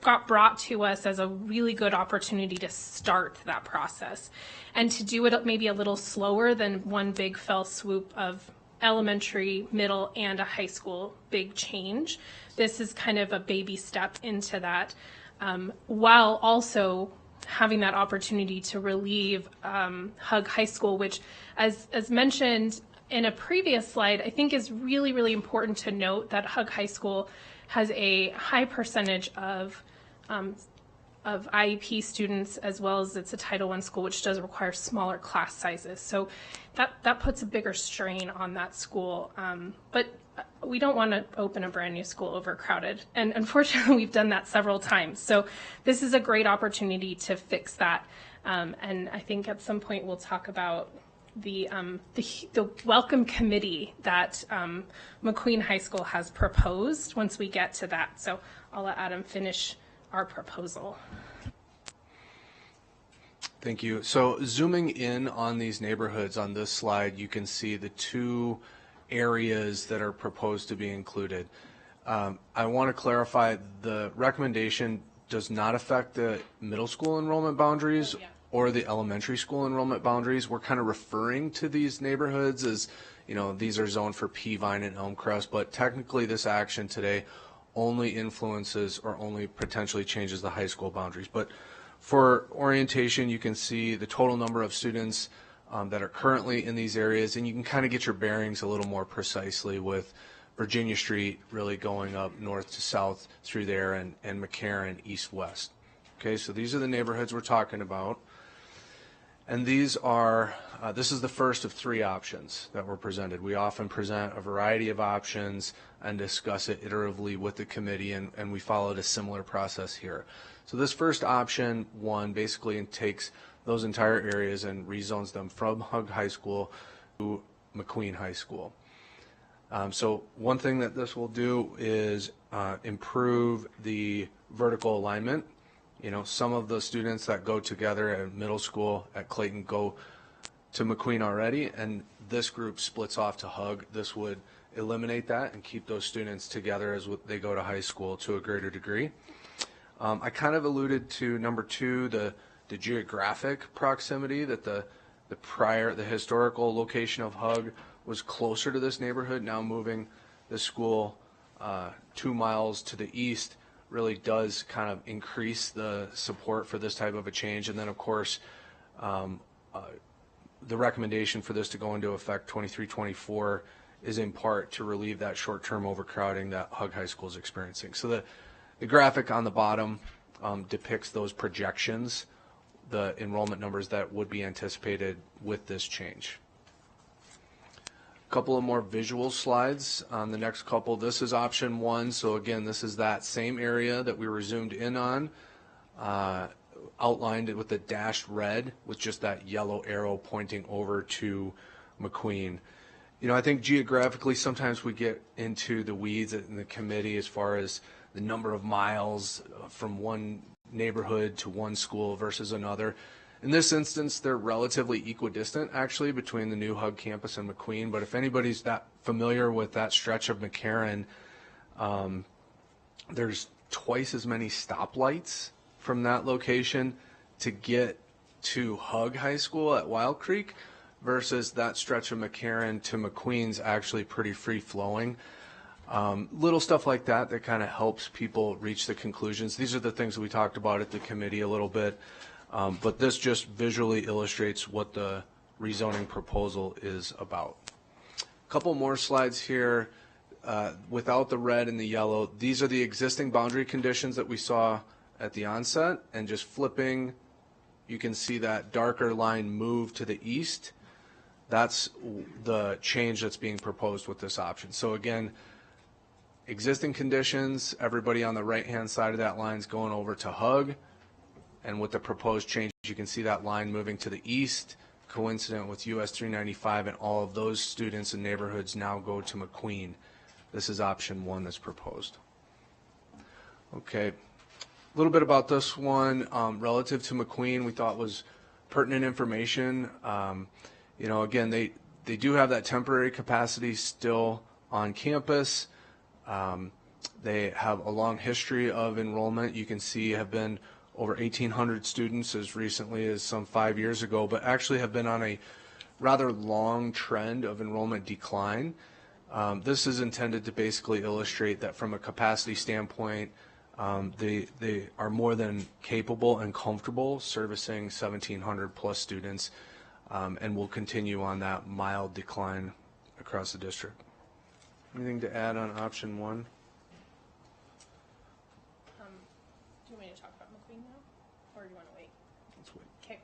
got brought to us as a really good opportunity to start that process, and to do it maybe a little slower than one big fell swoop of elementary, middle, and a high school big change. This is kind of a baby step into that, while also having that opportunity to relieve Hug High School, which, as mentioned in a previous slide, I think is really, really important to note that Hug High School has a high percentage of IEP students, as well as it's a Title I school, which does require smaller class sizes. So that puts a bigger strain on that school. But we don't want to open a brand new school overcrowded. And unfortunately, we've done that several times. So this is a great opportunity to fix that. And I think at some point we'll talk about the welcome committee that McQueen High School has proposed once we get to that. So I'll let Adam finish our proposal. Thank you. So zooming in on these neighborhoods on this slide, you can see the two areas that are proposed to be included. I want to clarify, the recommendation does not affect the middle school enrollment boundaries or the elementary school enrollment boundaries. We're kind of referring to these neighborhoods as, you know, these are zoned for Peavine and Elmcrest, but technically this action today only influences or only potentially changes the high school boundaries. But for orientation, you can see the total number of students that are currently in these areas, and you can kind of get your bearings a little more precisely with Virginia Street really going up north to south through there, and McCarran east-west. Okay, so these are the neighborhoods we're talking about. And these are, this is the first of three options that were presented. We often present a variety of options and discuss it iteratively with the committee, and we followed a similar process here. So this first option, one, basically takes those entire areas and rezones them from Hug High School to McQueen High School. So one thing that this will do is improve the vertical alignment. You know, some of the students that go together at middle school at Clayton go to McQueen already, and this group splits off to Hug. This would eliminate that and keep those students together as they go to high school to a greater degree. I kind of alluded to number two, the geographic proximity, that the historical location of Hug was closer to this neighborhood. Now moving the school 2 miles to the east really does kind of increase the support for this type of a change. And then, of course, the recommendation for this to go into effect 23-24 is in part to relieve that short-term overcrowding that Hug High School is experiencing. So the graphic on the bottom depicts those projections, the enrollment numbers that would be anticipated with this change. A couple of more visual slides on the next couple. This is option one. So again, this is that same area that we were zoomed in on, outlined with the dashed red with just that yellow arrow pointing over to McQueen. You know, I think geographically sometimes we get into the weeds in the committee as far as the number of miles from one neighborhood to one school versus another. In this instance, they're relatively equidistant, actually, between the new Hug campus and McQueen. But if anybody's that familiar with that stretch of McCarran, there's twice as many stoplights from that location to get to Hug High School at Wild Creek versus that stretch of McCarran to McQueen's actually pretty free-flowing. Little stuff like that that kind of helps people reach the conclusions. These are the things that we talked about at the committee a little bit. But this just visually illustrates what the rezoning proposal is about. A couple more slides here. Without the red and the yellow, these are the existing boundary conditions that we saw at the onset, and just flipping, you can see that darker line move to the east. That's the change that's being proposed with this option. So again, existing conditions, everybody on the right-hand side of that line is going over to Hug. And with the proposed change, you can see that line moving to the east, coincident with US 395, and all of those students and neighborhoods now go to McQueen. This is option 1 that's proposed. Okay, a little bit about this one relative to McQueen. We thought was pertinent information. Again, they do have that temporary capacity still on campus. They have a long history of enrollment. You can see have been over 1,800 students as recently as some 5 years ago, but actually have been on a rather long trend of enrollment decline. This is intended to basically illustrate that from a capacity standpoint, they are more than capable and comfortable servicing 1,700 plus students, and will continue on that mild decline across the district. Anything to add on option 1? Do you want me to talk about McQueen now, or do you want to wait? Let's wait. Okay.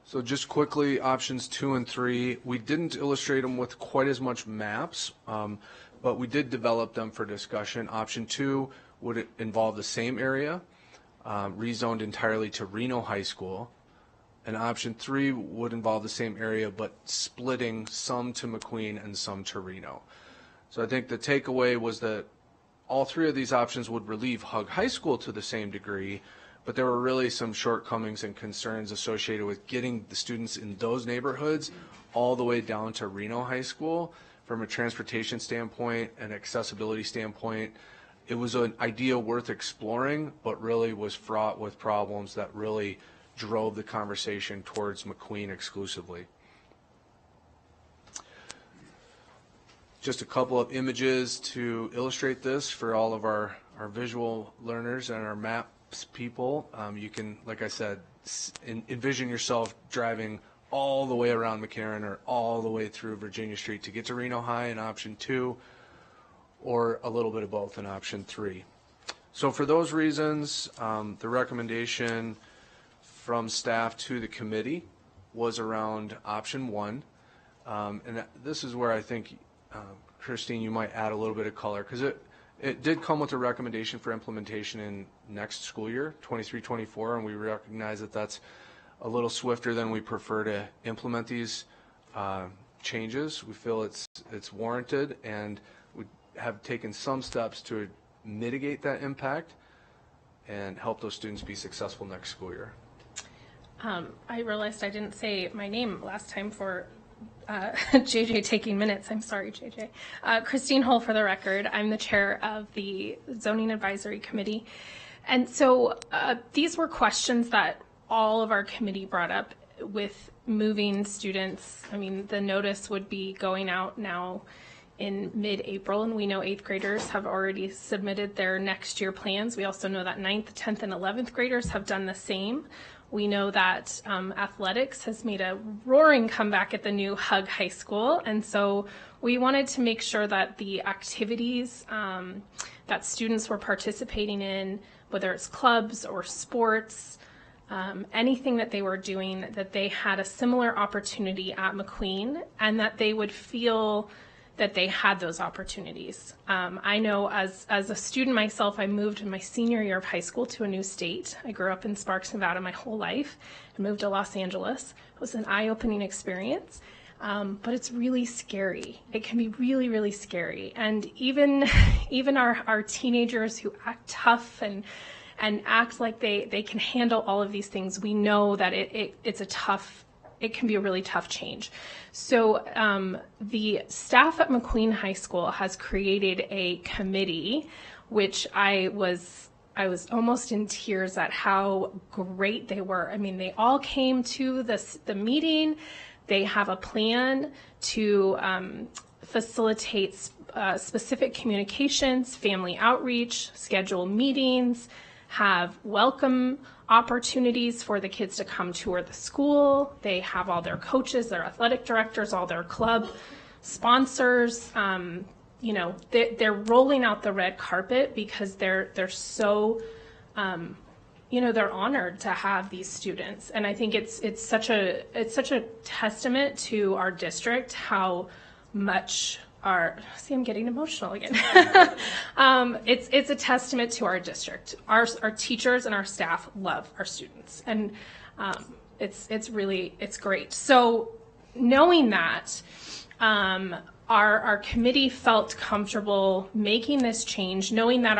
So just quickly, options 2 and 3, we didn't illustrate them with quite as much maps, but we did develop them for discussion. Option 2 would involve the same area, rezoned entirely to Reno High School. And option 3 would involve the same area, but splitting some to McQueen and some to Reno. So I think the takeaway was that all 3 of these options would relieve Hug High School to the same degree, but there were really some shortcomings and concerns associated with getting the students in those neighborhoods all the way down to Reno High School. From a transportation standpoint and accessibility standpoint, it was an idea worth exploring, but really was fraught with problems that really drove the conversation towards McQueen exclusively. Just a couple of images to illustrate this for all of our visual learners and our maps people. You can, like I said, envision yourself driving all the way around McCarran or all the way through Virginia Street to get to Reno High in option 2, or a little bit of both in option 3. So for those reasons, the recommendation from staff to the committee was around option 1. And this is where I think Christine, you might add a little bit of color, because it did come with a recommendation for implementation in next school year, 23-24, and we recognize that that's a little swifter than we prefer to implement these changes. We feel it's warranted, and we have taken some steps to mitigate that impact and help those students be successful next school year. I realized I didn't say my name last time for JJ taking minutes. I'm sorry, JJ. Christine Hull, for the record. I'm the chair of the Zoning Advisory Committee. And so these were questions that all of our committee brought up with moving students. I mean, the notice would be going out now in mid-April, and we know 8th graders have already submitted their next year plans. We also know that 9th, 10th, and 11th graders have done the same. We know that athletics has made a roaring comeback at the new Hug High School, and so we wanted to make sure that the activities that students were participating in, whether it's clubs or sports, anything that they were doing, that they had a similar opportunity at McQueen, and that they would feel that they had those opportunities. I know as a student myself, I moved in my senior year of high school to a new state. I grew up in Sparks, Nevada my whole life and moved to Los Angeles. It was an eye-opening experience, but it's really scary. It can be really, really scary. And even our teenagers who act tough and and act like they can handle all of these things, we know that it can be a really tough change. So the staff at McQueen High School has created a committee, which I was almost in tears at how great they were. I mean, they all came to the meeting. They have a plan to facilitate specific communications, family outreach, schedule meetings, have welcome opportunities for the kids to come tour the school. They have all their coaches, their athletic directors, all their club sponsors. They're rolling out the red carpet because they're so, they're honored to have these students. And I think it's such a testament to our district how much I'm getting emotional again. It's a testament to our district. Our teachers and our staff love our students, and it's great. So knowing that, our committee felt comfortable making this change, knowing that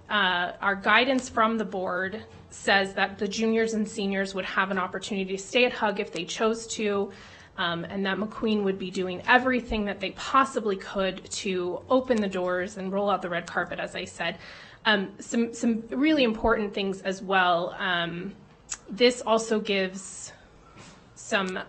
our guidance from the board says that the juniors and seniors would have an opportunity to stay at Hug if they chose to. And that McQueen would be doing everything that they possibly could to open the doors and roll out the red carpet, as I said. Some really important things as well. This also gives that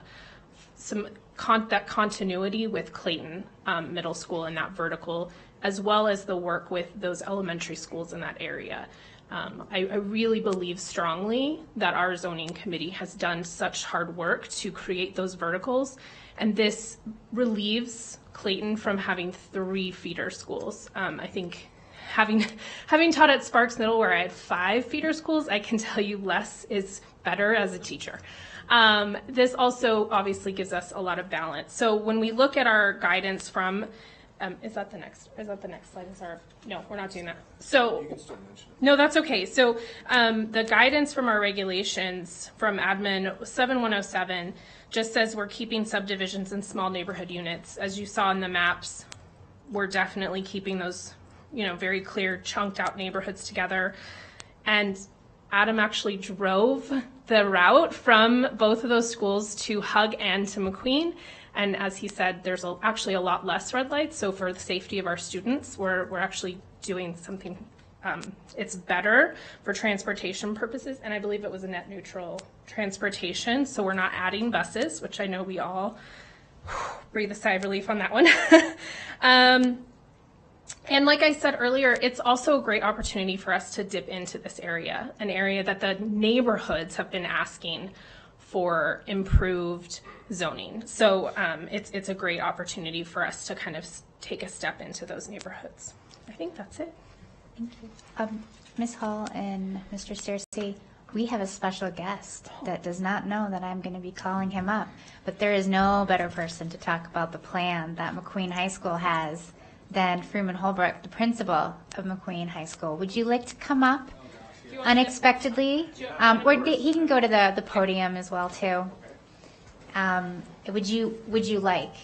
continuity with Clayton Middle School and that vertical, as well as the work with those elementary schools in that area. I really believe strongly that our zoning committee has done such hard work to create those verticals, and this relieves Clayton from having 3 feeder schools. I think having taught at Sparks Middle where I had 5 feeder schools, I can tell you less is better as a teacher. This also obviously gives us a lot of balance. So when we look at our guidance from is that the next slide? No, we're not doing that. So, no, that's okay. So the guidance from our regulations from Admin 7107 just says we're keeping subdivisions in small neighborhood units. As you saw in the maps, we're definitely keeping those, very clear chunked out neighborhoods together. And Adam actually drove the route from both of those schools to Hug and to McQueen. And as he said, there's actually a lot less red lights. So for the safety of our students, we're actually doing something. It's better for transportation purposes. And I believe it was a net neutral transportation. So we're not adding buses, which I know we all breathe a sigh of relief on that one. And like I said earlier, it's also a great opportunity for us to dip into this area, an area that the neighborhoods have been asking for improved zoning. So it's a great opportunity for us to kind of take a step into those neighborhoods. I think that's it. Thank you. Ms. Hall and Mr. Searcy, we have a special guest that does not know that I'm going to be calling him up, but there is no better person to talk about the plan that McQueen High School has than Freeman Holbrook, the principal of McQueen High School. Would you like to come up unexpectedly? Or he can go to the podium as well too. Would you like?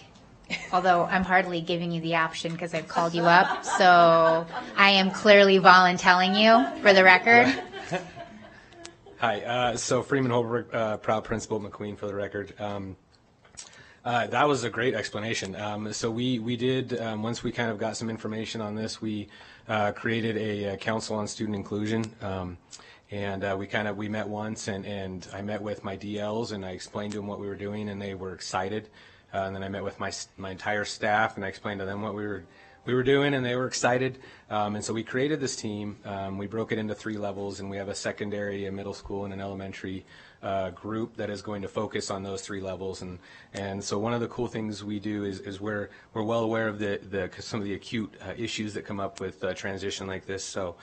Although I'm hardly giving you the option because I've called you up, so I am clearly volunteering you for the record. Hi, so Freeman Holbrook, proud principal at McQueen for the record. That was a great explanation. So we did, once we kind of got some information on this, we created a council on student inclusion. And we met once, and I met with my DLs, and I explained to them what we were doing, and they were excited. And then I met with my entire staff, and I explained to them what we were doing, and they were excited. And so we created this team. We broke it into 3 levels, and we have a secondary, a middle school, and an elementary group that is going to focus on those 3 levels. And so one of the cool things we do is we're well aware of some of the acute issues that come up with transition like this. So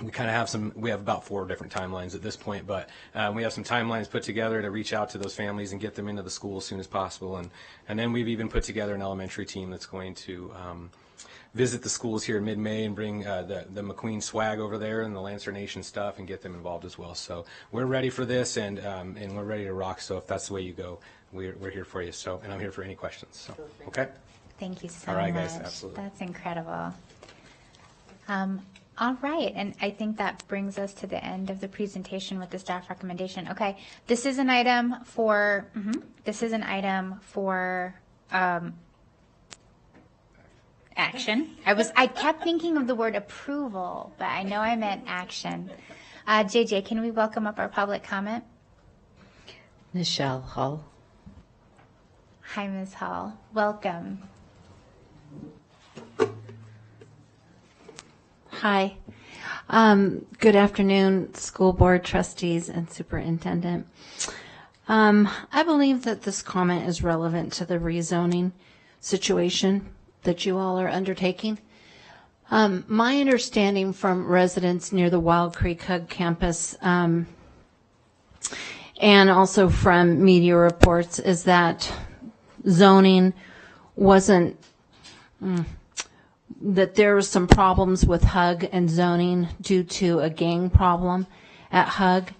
we kind of have about 4 different timelines at this point, but we have some timelines put together to reach out to those families and get them into the school as soon as possible. And then we've even put together an elementary team that's going to visit the schools here in mid-May and bring the McQueen swag over there and the Lancer Nation stuff and get them involved as well. So we're ready for this, and we're ready to rock. So if that's the way you go, we're here for you. So, and I'm here for any questions. So, okay. Thank you so much. All right, guys, absolutely. That's incredible. All right, and I think that brings us to the end of the presentation with the staff recommendation. Okay, this is an item for, action. I kept thinking of the word approval, but I know I meant action. JJ, can we welcome up our public comment? Michelle Hull. Hi, Ms. Hall. Welcome. Hi. Good afternoon, school board trustees and superintendent. I believe that this comment is relevant to the rezoning situation that you all are undertaking. My understanding from residents near the Wild Creek Hug campus and also from media reports is that zoning wasn't, that there was some problems with Hug and zoning due to a gang problem at Hug,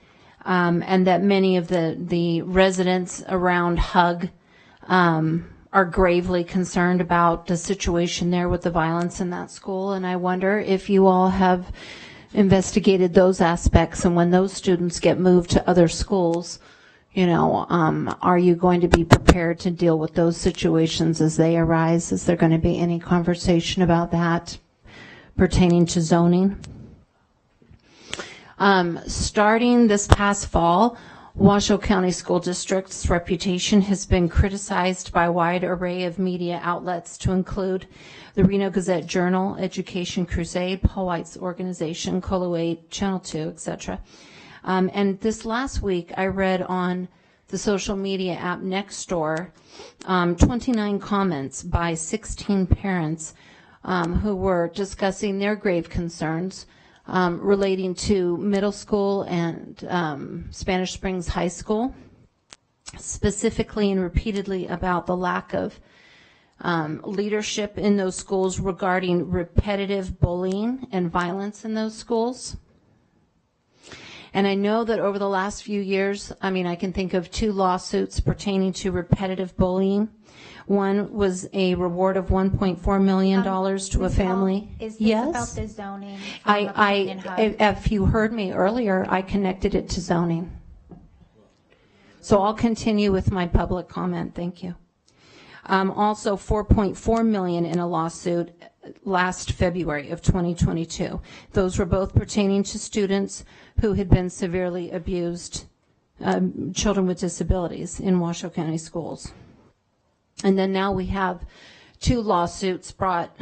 and that many of the residents around Hug are gravely concerned about the situation there with the violence in that school. And I wonder if you all have investigated those aspects, and when those students get moved to other schools, you know, are you going to be prepared to deal with those situations as they arise? Is there going to be any conversation about that pertaining to zoning? Starting this past fall, Washoe County School District's reputation has been criticized by a wide array of media outlets, to include the Reno Gazette Journal, Education Crusade, Paul White's organization, Colo 8, Channel 2, etc. And this last week, I read on the social media app Nextdoor 29 comments by 16 parents who were discussing their grave concerns relating to middle school and Spanish Springs High School, specifically and repeatedly about the lack of leadership in those schools regarding repetitive bullying and violence in those schools. And I know that over the last few years, I mean, I can think of 2 lawsuits pertaining to repetitive bullying. One was a reward of $1.4 million to a family. Is this yes. about the zoning? If you heard me earlier, I connected it to zoning. So I'll continue with my public comment. Thank you. Also, $4.4 million in a lawsuit last February of 2022. Those were both pertaining to students who had been severely abused, children with disabilities in Washoe County schools. And then now we have 2 lawsuits brought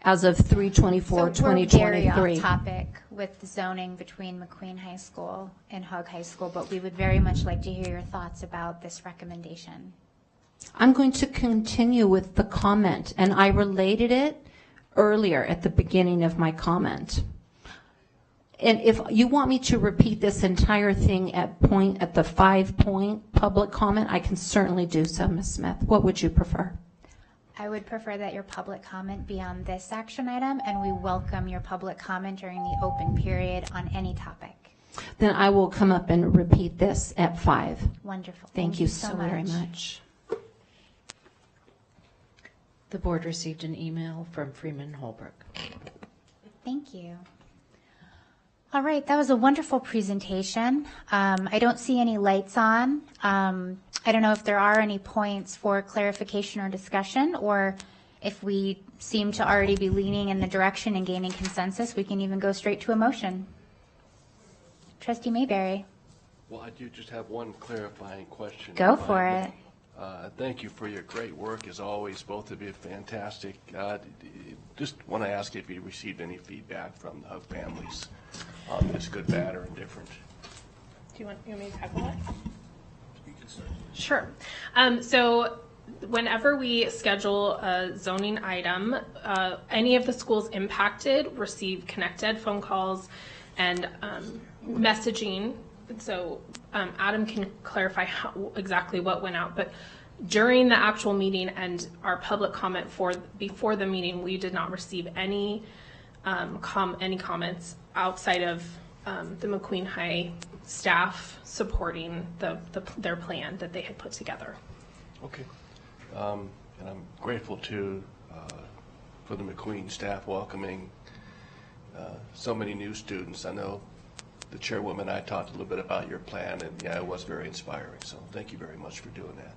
as of 3/24/2023. So we're very off topic with the zoning between McQueen High School and Hug High School, but we would very much like to hear your thoughts about this recommendation. I'm going to continue with the comment, and I related it earlier at the beginning of my comment. And if you want me to repeat this entire thing at the 5-point public comment, I can certainly do so, Ms. Smith. What would you prefer? I would prefer that your public comment be on this action item, and we welcome your public comment during the open period on any topic. Then I will come up and repeat this at 5. Wonderful. Thank you so very much. The board received an email from Freeman Holbrook. Thank you. All right, that was a wonderful presentation. I don't see any lights on. I don't know if there are any points for clarification or discussion, or if we seem to already be leaning in the direction and gaining consensus, we can even go straight to a motion. Trustee Mayberry. Well, I do just have one clarifying question. Go for it. Thank you for your great work, as always. Both of you fantastic. Just want to ask if you received any feedback from the Hug families on this, good, bad, or indifferent. Do you want me to tackle that? You can start. Sure. So whenever we schedule a zoning item, any of the schools impacted receive connected phone calls and messaging. So Adam can clarify exactly what went out, but during the actual meeting and our public comment before the meeting, we did not receive any comments outside of the McQueen High staff supporting their plan that they had put together. Okay. And I'm grateful to for the McQueen staff welcoming so many new students. I know the chairwoman and I talked a little bit about your plan, and yeah, it was very inspiring. So thank you very much for doing that.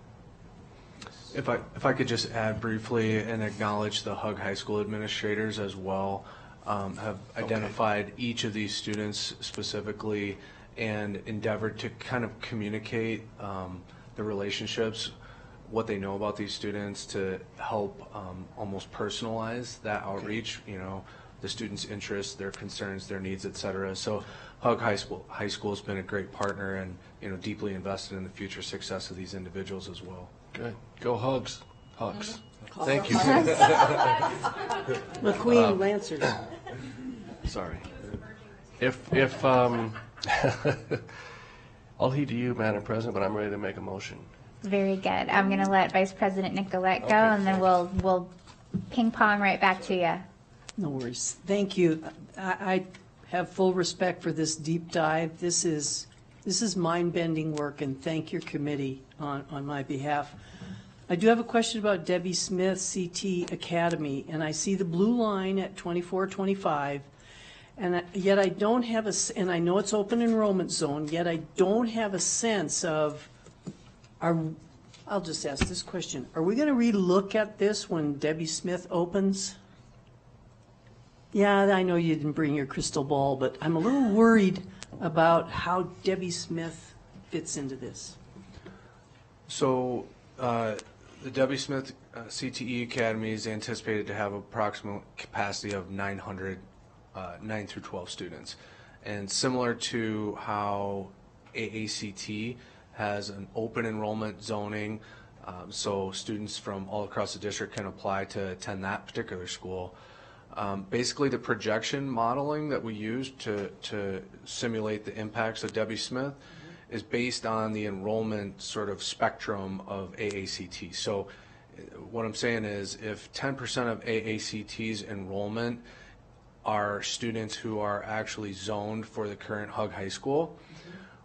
If I could just add briefly and acknowledge the Hug High School administrators as well, have identified each of these students specifically and endeavored to kind of communicate the relationships, what they know about these students, to help almost personalize that outreach, you know, the students' interests, their concerns, their needs, et cetera. So Hug High School has been a great partner and, you know, deeply invested in the future success of these individuals as well. Good. Go Hugs. Hugs. Thank you. McQueen Lancers. Sorry. If I'll heed to you, Madam President, but I'm ready to make a motion. Very good. I'm going to let Vice President Nicolette go, and then we'll ping pong right back to you. No worries. Thank you. I have full respect for this deep dive. This is mind-bending work, and thank your committee on my behalf. I do have a question about Debbie Smith CT Academy, and I see the blue line at 2425, and yet I don't have and I know it's open enrollment zone, yet I don't have a sense of, I'll just ask this question. Are we going to relook at this when Debbie Smith opens? Yeah, I know you didn't bring your crystal ball, but I'm a little worried about how Debbie Smith fits into this. So the Debbie Smith CTE Academy is anticipated to have approximate capacity of 900 9 through 12 students. And similar to how AACT has an open enrollment zoning, so students from all across the district can apply to attend that particular school. Basically, the projection modeling that we use to simulate the impacts of Debbie Smith is based on the enrollment sort of spectrum of AACT. So what I'm saying is if 10% of AACT's enrollment are students who are actually zoned for the current Hug High School,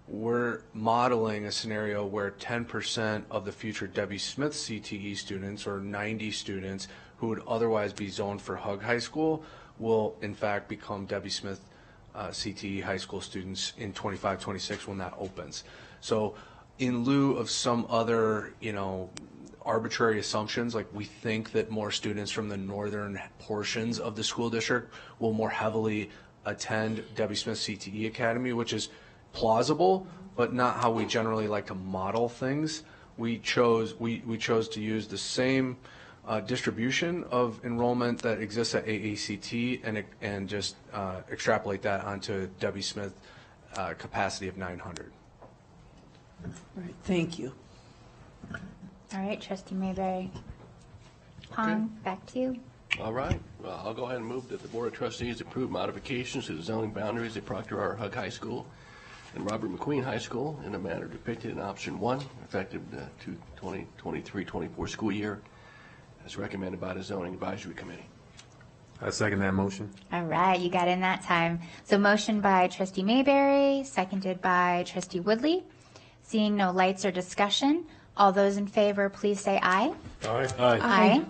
we're modeling a scenario where 10% of the future Debbie Smith CTE students, or 90 students who would otherwise be zoned for Hug High School, will in fact become Debbie Smith CTE high school students in 25-26 when that opens. So in lieu of some other, arbitrary assumptions, like we think that more students from the northern portions of the school district will more heavily attend Debbie Smith CTE Academy, which is plausible, but not how we generally like to model things. We chose to use the same distribution of enrollment that exists at AACT and just extrapolate that onto Debbie Smith capacity of 900. All right, thank you. All right, Trustee Mayberry. Pong, back to you. All right. Well, I'll go ahead and move that the Board of Trustees approve modifications to the zoning boundaries at Proctor R. Hug High School and Robert McQueen High School in a manner depicted in option 1, effective to 2023-24 school year, as recommended by the Zoning Advisory Committee. I second that motion. All right, you got in that time. So motion by Trustee Mayberry, seconded by Trustee Woodley. Seeing no lights or discussion, all those in favor, please say aye. Aye. Aye.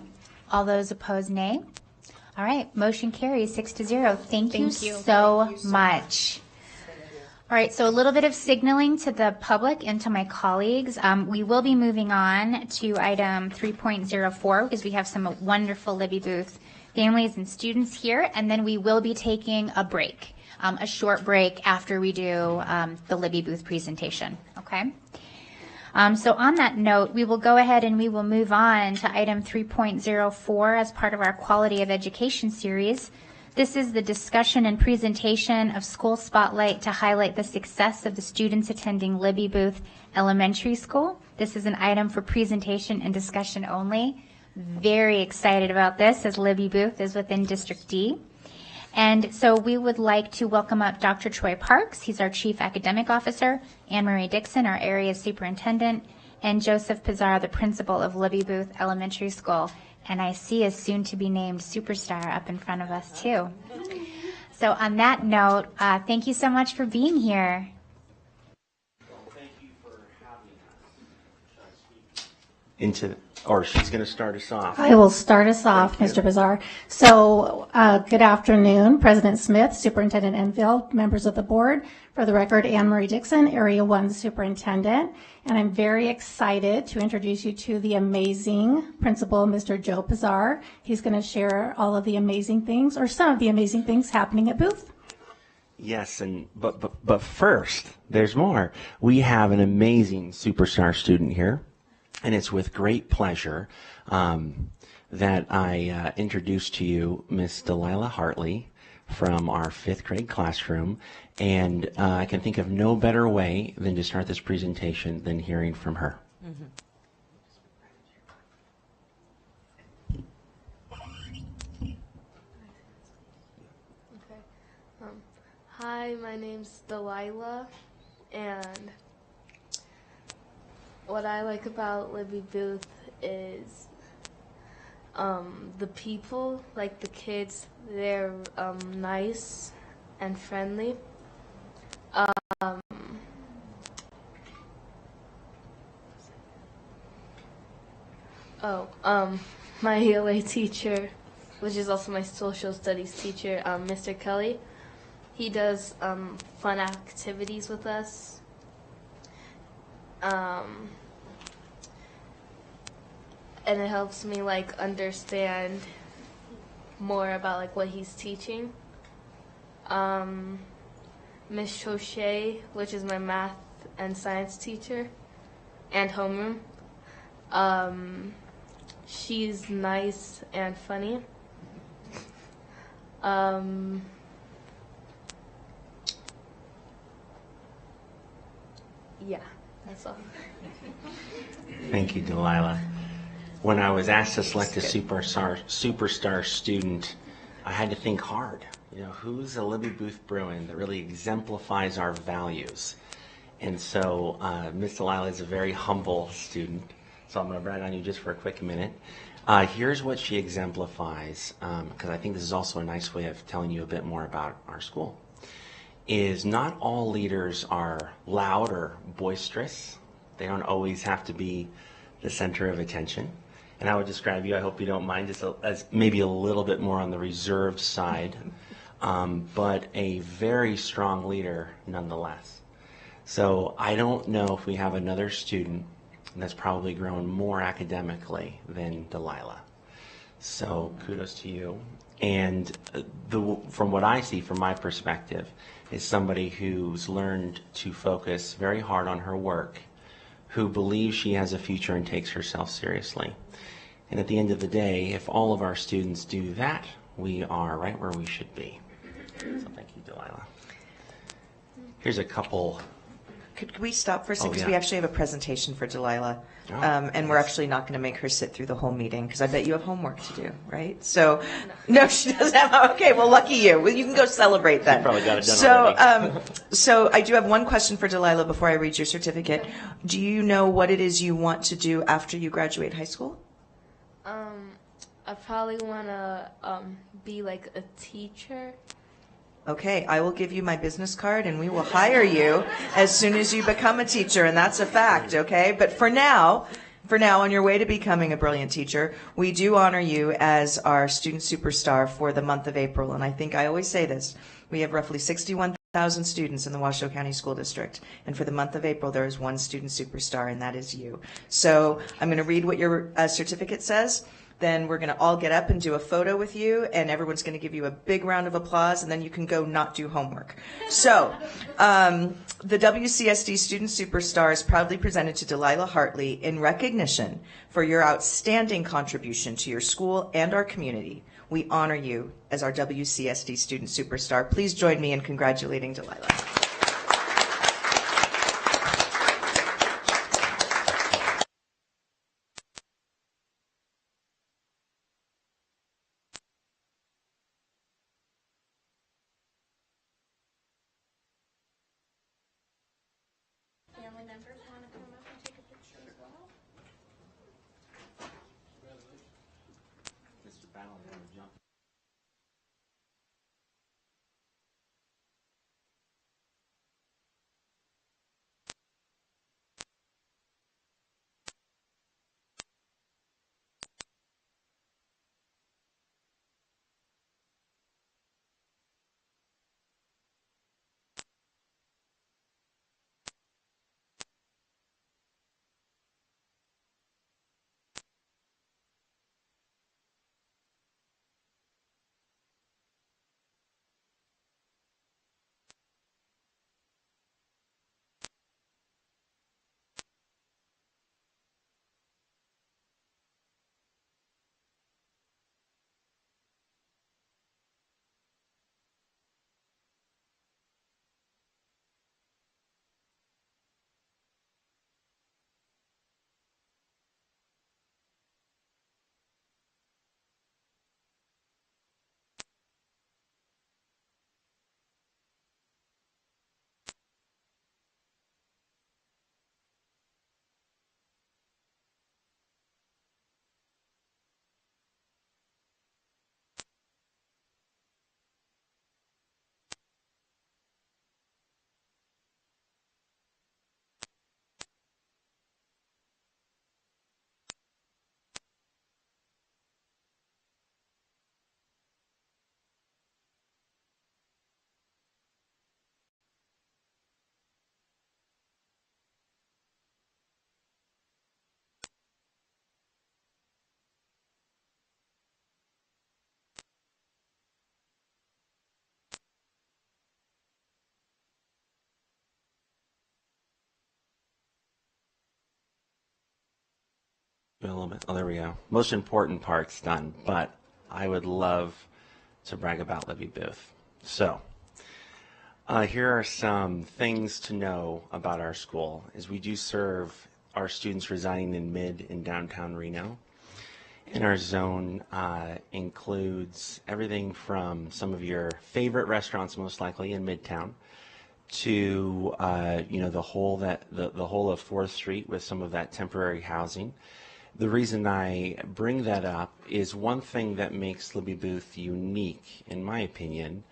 All those opposed, nay. All right, motion carries 6-0. Thank you so much. All right, so a little bit of signaling to the public and to my colleagues. We will be moving on to item 3.04 because we have some wonderful Libby Booth families and students here, and then we will be taking a break, a short break after we do the Libby Booth presentation, okay? So on that note, we will go ahead and we will move on to item 3.04 as part of our Quality of Education series. This is the discussion and presentation of School Spotlight to highlight the success of the students attending Libby Booth Elementary School. This is an item for presentation and discussion only. Very excited about this as Libby Booth is within District D. And so we would like to welcome up Dr. Troy Parks. He's our Chief Academic Officer, Anne Marie Dixon, our Area Superintendent, and Joseph Pizarro, the Principal of Libby Booth Elementary School. And I see a soon-to-be-named superstar up in front of us, too. So on that note, thank you so much for being here. Thank you for having us. into, or she's going to start us off. I will start us off, Mr. Bazar. So, good afternoon, President Smith, Superintendent Enfield, members of the board. For the record, Anne Marie Dixon, Area 1 Superintendent. And I'm very excited to introduce you to the amazing principal, Mr. Joe Bazar. He's going to share all of the amazing things, or some of the amazing things happening at Booth. Yes, but first, there's more. We have an amazing superstar student here, and it's with great pleasure that I introduce to you Miss Delilah Hartley from our 5th grade classroom, and I can think of no better way than to start this presentation than hearing from her. Mm-hmm. Hi, my name's Delilah, and what I like about Libby Booth is the people, like the kids, they're nice and friendly. My ELA teacher, which is also my social studies teacher, Mr. Kelly, he does fun activities with us. And it helps me like understand more about like what he's teaching. Miss Chauchet, which is my math and science teacher, and homeroom. She's nice and funny. Yeah, that's all. Thank you, Delilah. When I was asked to select a superstar student, I had to think hard. You know, who's a Libby Booth Bruin that really exemplifies our values? And so Miss Delilah is a very humble student, so I'm going to brag on you just for a quick minute. Here's what she exemplifies, because I think this is also a nice way of telling you a bit more about our school, is not all leaders are loud or boisterous. They don't always have to be the center of attention. And I would describe you, I hope you don't mind, as maybe a little bit more on the reserved side, but a very strong leader nonetheless. So I don't know if we have another student that's probably grown more academically than Delilah. So kudos to you. And from what I see, from my perspective, is somebody who's learned to focus very hard on her work, who believes she has a future and takes herself seriously. And at the end of the day, if all of our students do that, we are right where we should be. So thank you, Delilah. Here's a couple. Could we stop for a second? Oh, Because yeah. we actually have a presentation for Delilah. Oh, And we're actually not going to make her sit through the whole meeting because I bet you have homework to do, right? So, no, she doesn't have. Okay, well, lucky you. Well, you can go celebrate then. You probably got it done already. So I do have one question for Delilah before I read your certificate. Do you know what it is you want to do after you graduate high school? I probably want to be like a teacher. Okay, I will give you my business card and we will hire you as soon as you become a teacher, and that's a fact, okay? But for now, on your way to becoming a brilliant teacher, we do honor you as our student superstar for the month of April. And I think I always say this, we have roughly 61,000 students in the Washoe County School District. And for the month of April, there is one student superstar, and that is you. So I'm going to read what your certificate says. Then we're going to all get up and do a photo with you, and everyone's going to give you a big round of applause, and then you can go not do homework. So, the WCSD Student Superstar is proudly presented to Delilah Hartley in recognition for your outstanding contribution to your school and our community. We honor you as our WCSD Student Superstar. Please join me in congratulating Delilah. Family members want to come up and take a picture as well? Mr. Ballard, jump. A little bit. Oh, there we go. Most important part's done, but I would love to brag about Libby Booth. So, here are some things to know about our school. Is we do serve our students residing in mid and downtown Reno. And our zone includes everything from some of your favorite restaurants, most likely in Midtown, to the whole of 4th Street with some of that temporary housing. The reason I bring that up is one thing that makes Libby Booth unique, in my opinion,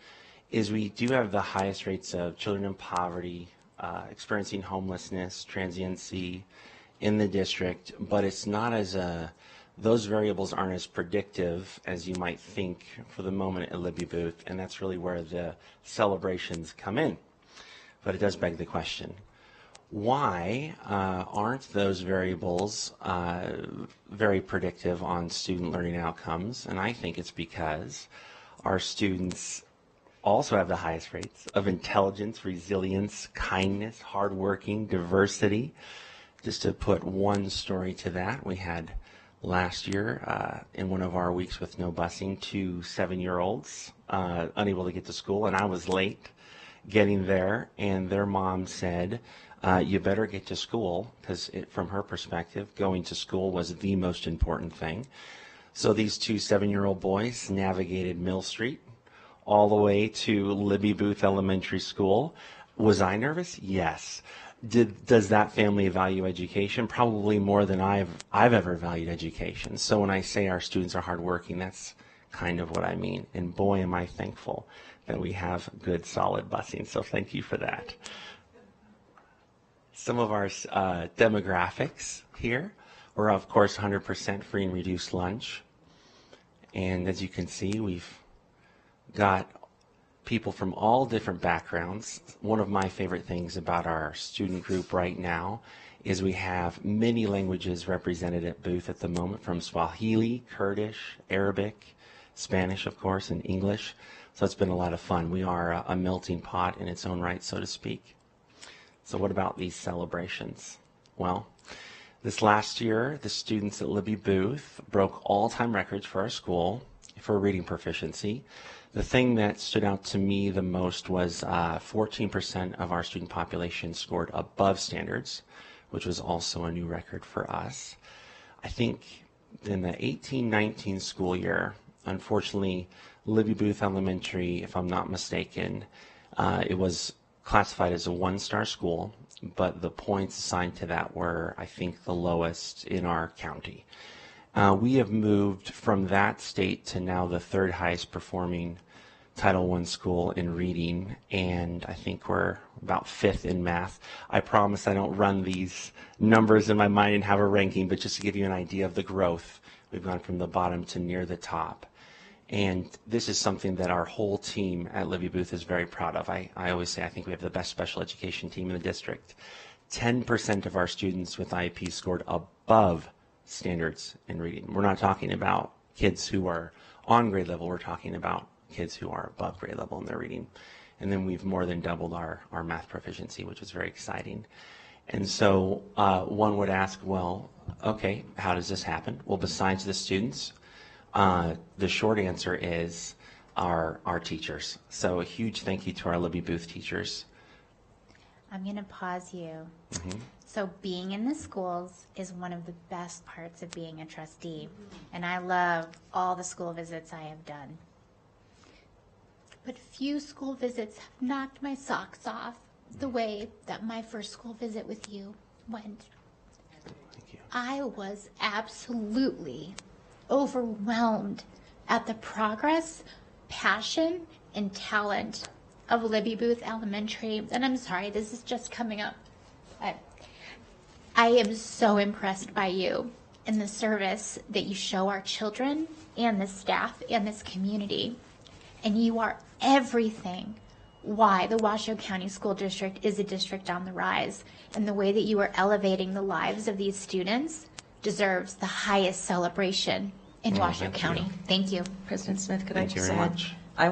is we do have the highest rates of children in poverty, experiencing homelessness, transiency in the district, but it's not those variables aren't as predictive as you might think for the moment at Libby Booth, and that's really where the celebrations come in. But it does beg the question, why aren't those variables very predictive on student learning outcomes? And I think it's because our students also have the highest rates of intelligence, resilience, kindness, hardworking, diversity. Just to put one story to that, we had last year in one of our weeks with no busing, 2 7-year-olds unable to get to school, and I was late getting there, and their mom said, you better get to school, because from her perspective, going to school was the most important thing. So these 2 7-year-old boys navigated Mill Street all the way to Libby Booth Elementary School. Was I nervous? Yes. Does that family value education? Probably more than I've ever valued education. So when I say our students are hardworking, that's kind of what I mean. And boy, am I thankful that we have good, solid busing. So thank you for that. Some of our demographics here. We're, of course, 100% free and reduced lunch. And as you can see, we've got people from all different backgrounds. One of my favorite things about our student group right now is we have many languages represented at Booth at the moment, from Swahili, Kurdish, Arabic, Spanish, of course, and English. So it's been a lot of fun. We are a melting pot in its own right, so to speak. So what about these celebrations? Well, this last year, the students at Libby Booth broke all-time records for our school for reading proficiency. The thing that stood out to me the most was 14% of our student population scored above standards, which was also a new record for us. I think in the 18-19 school year, unfortunately, Libby Booth Elementary, if I'm not mistaken, it was classified as a 1-star school, but the points assigned to that were, I think, the lowest in our county. We have moved from that state to now the 3rd highest performing Title I school in reading, and I think we're about 5th in math. I promise I don't run these numbers in my mind and have a ranking, but just to give you an idea of the growth, we've gone from the bottom to near the top. And this is something that our whole team at Libby Booth is very proud of. I always say I think we have the best special education team in the district. 10% of our students with IEP scored above standards in reading. We're not talking about kids who are on grade level, we're talking about kids who are above grade level in their reading. And then we've more than doubled our math proficiency, which is very exciting. And so one would ask, well, okay, how does this happen? Well, besides the students, the short answer is our teachers. So a huge thank you to our Libby Booth teachers. I'm going to pause you. Mm-hmm. So being in the schools is one of the best parts of being a trustee. And I love all the school visits I have done. But few school visits have knocked my socks off the way that my first school visit with you went. Thank you. I was absolutely overwhelmed at the progress, passion, and talent of Libby Booth Elementary. And I'm sorry, this is just coming up. I am so impressed by you and the service that you show our children and the staff and this community. And you are everything why the Washoe County School District is a district on the rise. And the way that you are elevating the lives of these students deserves the highest celebration in Washoe County. Thank you. President Smith, could Thank I you just very add? much. I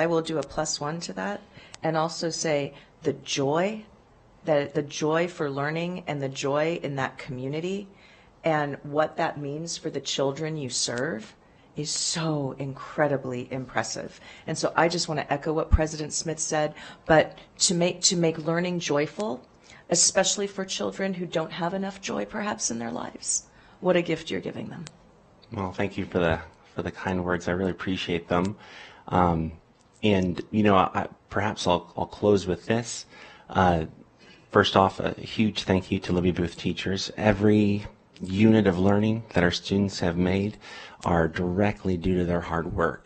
will do a +1 to that, and also say the joy for learning and the joy in that community, and what that means for the children you serve is so incredibly impressive. And so I just want to echo what President Smith said, but to make learning joyful, especially for children who don't have enough joy perhaps in their lives, what a gift you're giving them. Well, thank you for the kind words. I really appreciate them. And you know, perhaps I'll close with this. First off, a huge thank you to Libby Booth teachers. Every unit of learning that our students have made are directly due to their hard work.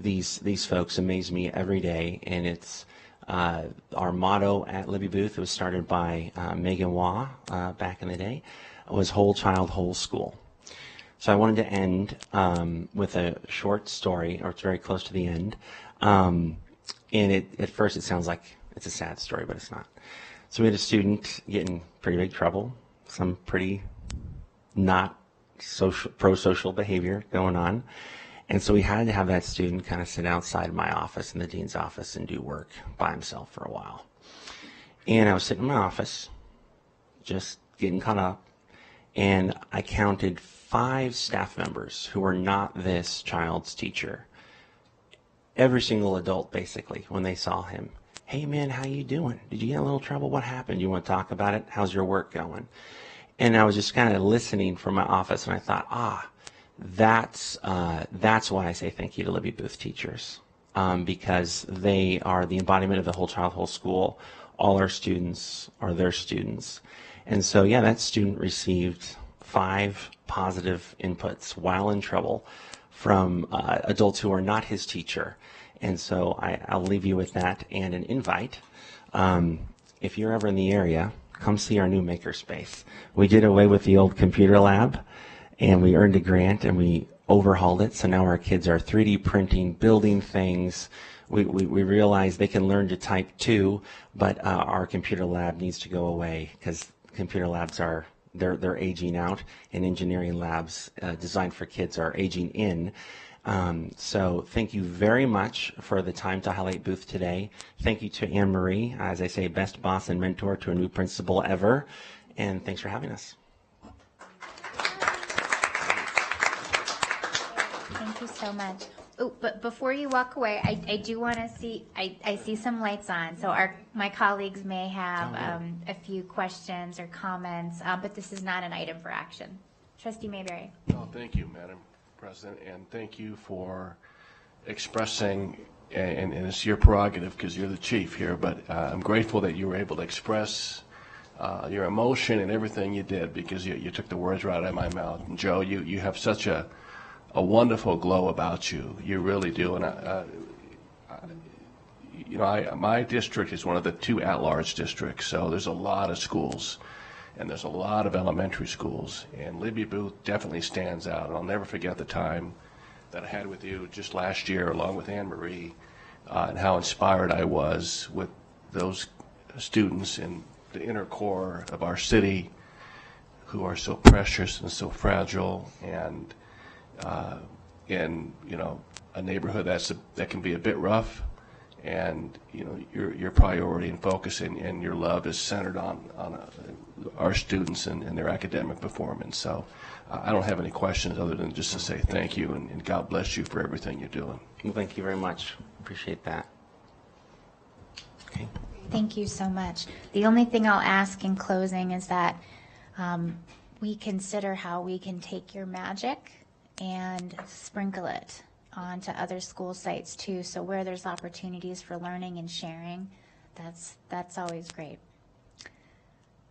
These folks amaze me every day, and it's our motto at Libby Booth. It was started by Megan Waugh back in the day. It was whole child, whole school. So I wanted to end with a short story, or it's very close to the end. And at first it sounds like it's a sad story, but it's not. So we had a student get in pretty big trouble, some pretty not pro-social behavior going on. And so we had to have that student kind of sit outside my office in the dean's office and do work by himself for a while. And I was sitting in my office, just getting caught up, and I counted 5 staff members who were not this child's teacher. Every single adult, basically, when they saw him, "Hey man, how you doing? Did you get in a little trouble? What happened? You want to talk about it? How's your work going?" And I was just kind of listening from my office, and I thought, that's why I say thank you to Libby Booth teachers, because they are the embodiment of the whole child, whole school. All our students are their students. And so, yeah, that student received 5 positive inputs while in trouble from adults who are not his teacher. And so I'll leave you with that and an invite. If you're ever in the area, come see our new makerspace. We did away with the old computer lab, and we earned a grant, and we overhauled it. So now our kids are 3D printing, building things. We realize they can learn to type too, but our computer lab needs to go away because computer labs they're aging out, and engineering labs designed for kids are aging in. So thank you very much for the time to highlight Booth today. Thank you to Anne Marie, as I say, best boss and mentor to a new principal ever. And thanks for having us. Thank you so much. Oh, but before you walk away, I do want to see, I see some lights on. So my colleagues may have a few questions or comments, but this is not an item for action. Trustee Mayberry. Oh, thank you, Madam President, and thank you for expressing, and it's your prerogative because you're the chief here, but I'm grateful that you were able to express your emotion and everything you did, because you took the words right out of my mouth. And Joe, you have such a wonderful glow about you. You really do. And my district is one of the 2 at-large districts, so there's a lot of schools, and there's a lot of elementary schools, and Libby Booth definitely stands out. And I'll never forget the time that I had with you just last year, along with Anne Marie, and how inspired I was with those students in the inner core of our city who are so precious and so fragile, and in a neighborhood that can be a bit rough, and your priority and focus and your love is centered on our students and their academic performance. So I don't have any questions other than just to say thank you, and God bless you for everything you're doing. Well, thank you very much. Appreciate that. Okay. Thank you so much. The only thing I'll ask in closing is that we consider how we can take your magic and sprinkle it onto other school sites too. So where there's opportunities for learning and sharing, that's always great.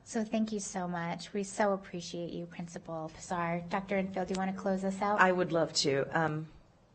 So thank you so much. We so appreciate you, Principal Pizar. Dr. Enfield, do you want to close us out? I would love to.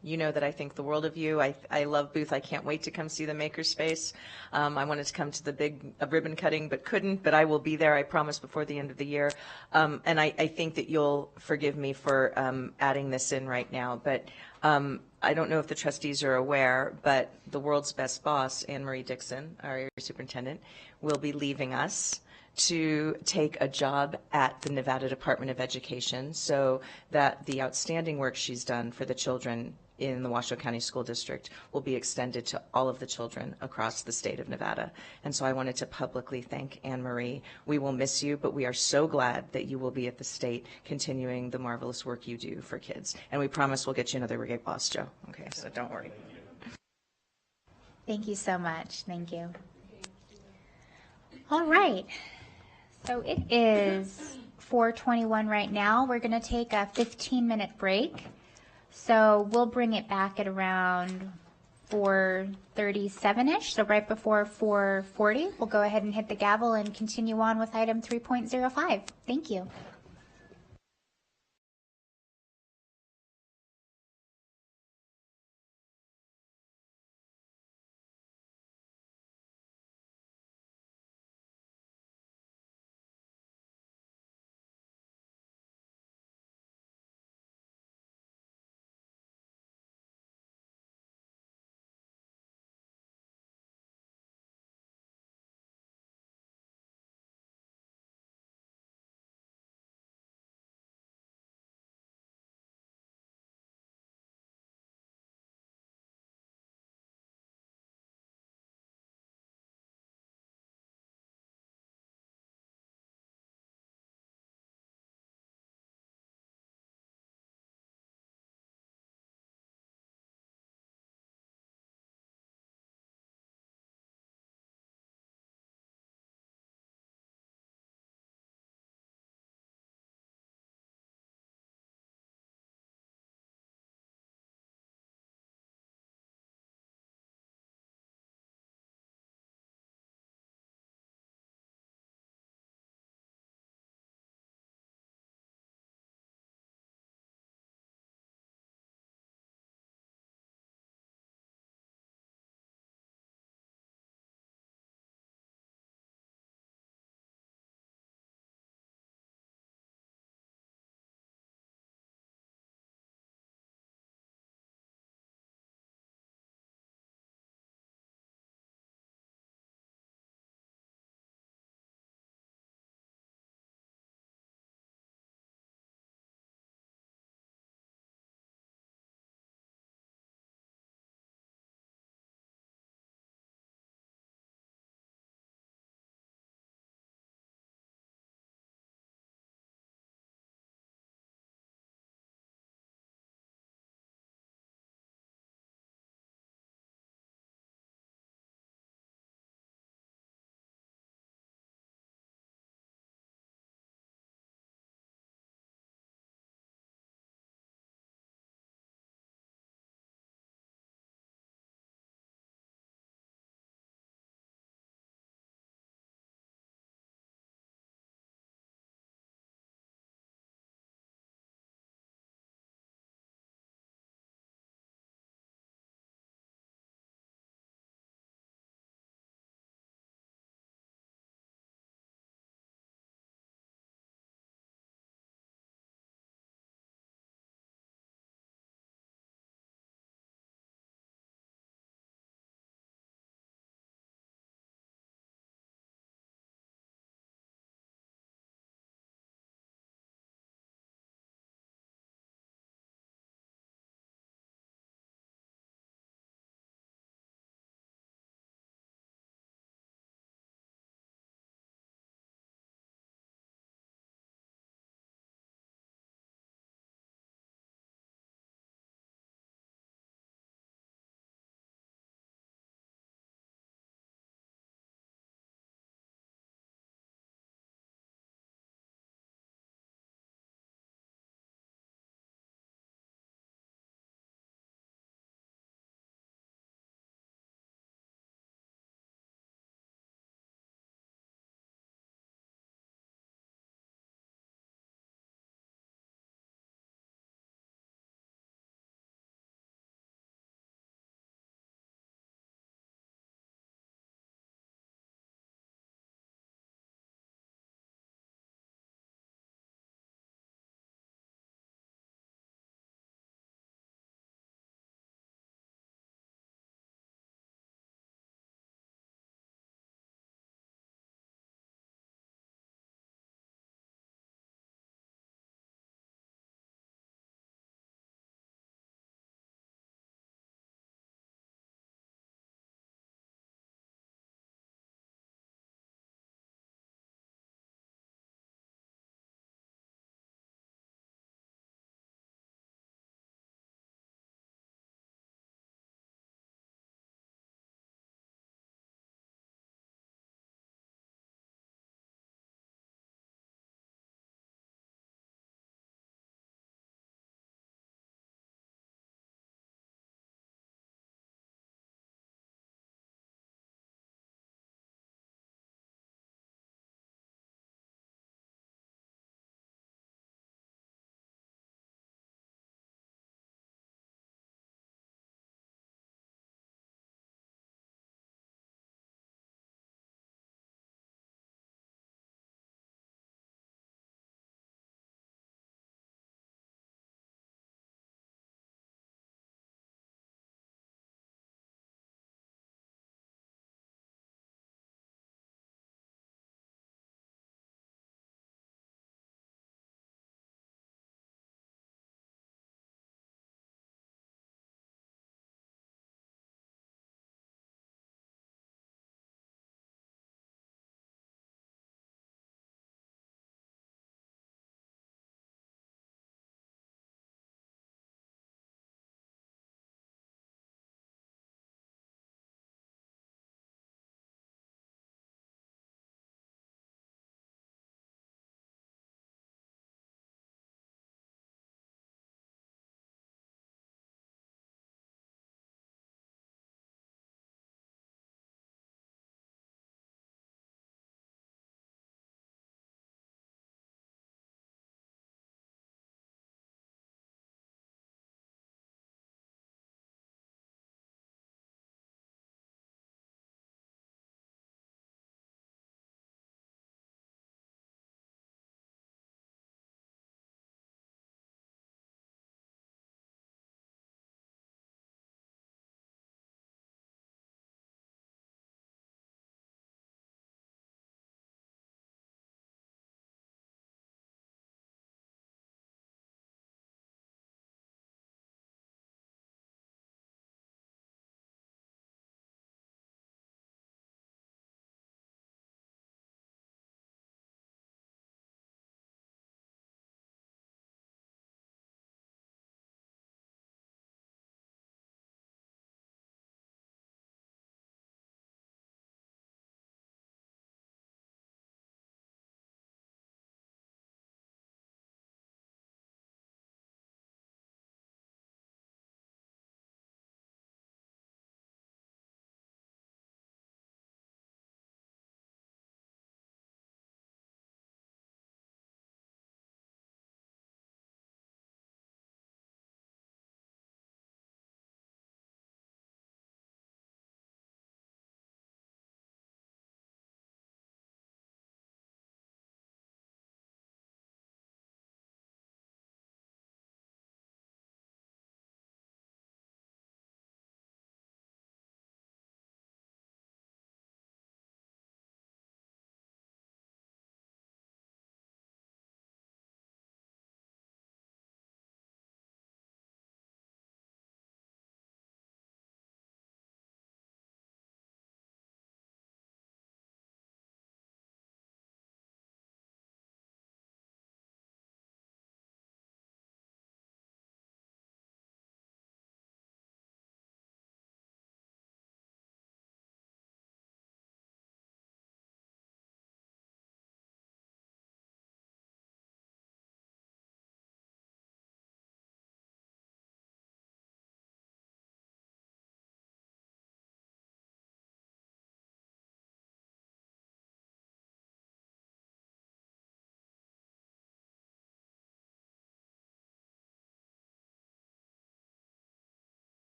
You know that I think the world of you. I love Booth. I can't wait to come see the makerspace. I wanted to come to the big ribbon cutting, but couldn't. But I will be there, I promise, before the end of the year. And I think that you'll forgive me for adding this in right now. But I don't know if the trustees are aware, but the world's best boss, Anne Marie Dixon, our area superintendent, will be leaving us to take a job at the Nevada Department of Education, so that the outstanding work she's done for the children in the Washoe County School District will be extended to all of the children across the state of Nevada. And so I wanted to publicly thank Anne Marie. We will miss you, but we are so glad that you will be at the state continuing the marvelous work you do for kids. And we promise we'll get you another Great Boss, Joe. Okay, so don't worry. Thank you so much. Thank you. All right. So it is 4:21 right now. We're going to take a 15-minute break. So we'll bring it back at around 4:37-ish. So right before 4:40, we'll go ahead and hit the gavel and continue on with item 3.05. Thank you.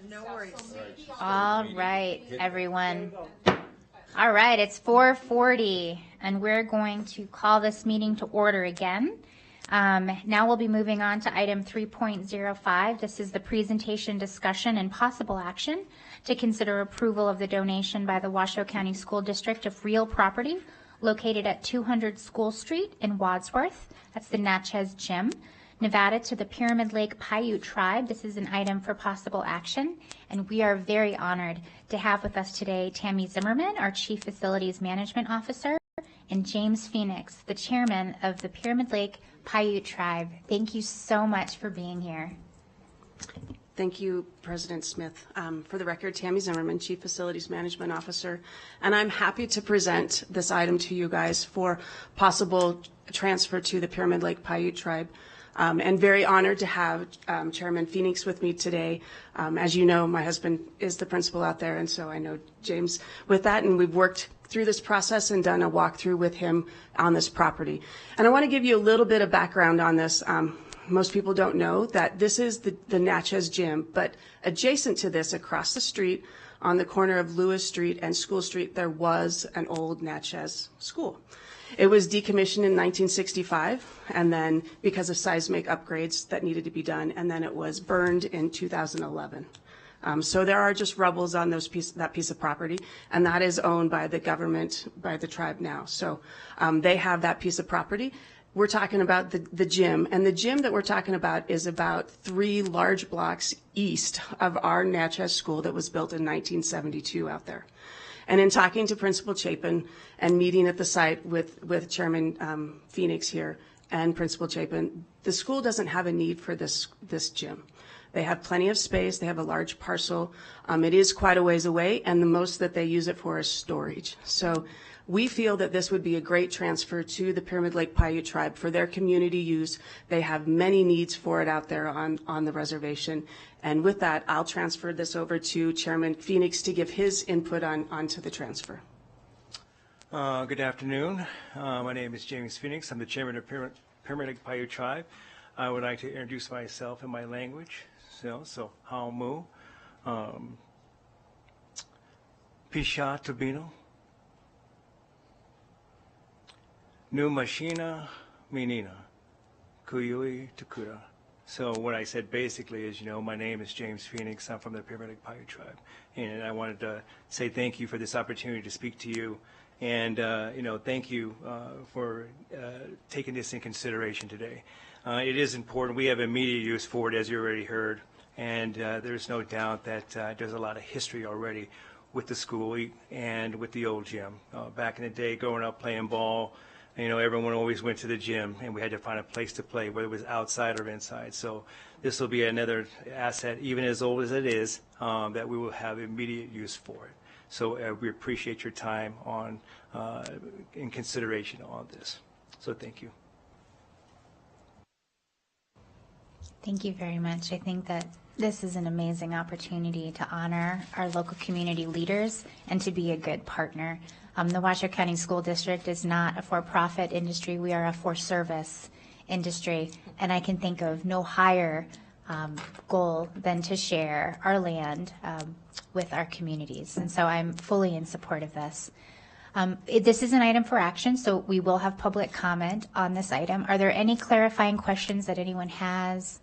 No worries. All right, everyone. All right, it's 4:40, and we're going to call this meeting to order again. Now we'll be moving on to item 3.05. This is the presentation, discussion, and possible action to consider approval of the donation by the Washoe County School District of real property located at 200 School Street in Wadsworth. That's the Natchez Gym, Nevada, to the Pyramid Lake Paiute Tribe. This is an item for possible action, and we are very honored to have with us today Tammy Zimmerman, our Chief Facilities Management Officer, and James Phoenix, the Chairman of the Pyramid Lake Paiute Tribe. Thank you so much for being here. Thank you, President Smith. For the record, Tammy Zimmerman, Chief Facilities Management Officer, and I'm happy to present this item to you guys for possible transfer to the Pyramid Lake Paiute Tribe. And very honored to have Chairman Phoenix with me today. As you know, my husband is the principal out there, and so I know James with that, and we've worked through this process and done a walkthrough with him on this property. And I want to give you a little bit of background on this. Most people don't know that this is the Natchez Gym, but adjacent to this, across the street, on the corner of Lewis Street and School Street, there was an old Natchez school. It was decommissioned in 1965, and then because of seismic upgrades that needed to be done, and then it was burned in 2011. So there are just rubbles on that piece of property, and that is owned by the government, by the tribe now. So they have that piece of property. We're talking about the gym, and the gym that we're talking about is about 3 large blocks east of our Natchez school that was built in 1972 out there. And in talking to Principal Chapin and meeting at the site with Chairman Phoenix here and Principal Chapin, the school doesn't have a need for this gym. They have plenty of space. They have a large parcel. It is quite a ways away, and the most that they use it for is storage. So we feel that this would be a great transfer to the Pyramid Lake Paiute Tribe for their community use. They have many needs for it out there on the reservation. And with that, I'll transfer this over to Chairman Phoenix to give his input onto the transfer. Good afternoon. My name is James Phoenix. I'm the Chairman of Pyramid Lake Paiute Tribe. I would like to introduce myself in my language. So Haumu, Pisha Tubino, Nu Mashina Menina, Kuyui Tukura. So what I said basically is, my name is James Phoenix. I'm from the Pyramid Lake Paiute Tribe. And I wanted to say thank you for this opportunity to speak to you. And, thank you for taking this in consideration today. It is important. We have immediate use for it, as you already heard. And there's no doubt that there's a lot of history already with the school and with the old gym. Back in the day, growing up playing ball, everyone always went to the gym, and we had to find a place to play, whether it was outside or inside. So this will be another asset, even as old as it is, that we will have immediate use for it. So we appreciate your time in consideration on this. So thank you. Thank you very much. I think that this is an amazing opportunity to honor our local community leaders and to be a good partner. The Washoe County School District is not a for-profit industry. We are a for-service industry, and I can think of no higher goal than to share our land with our communities. And so I'm fully in support of this. This is an item for action, so we will have public comment on this item. Are there any clarifying questions that anyone has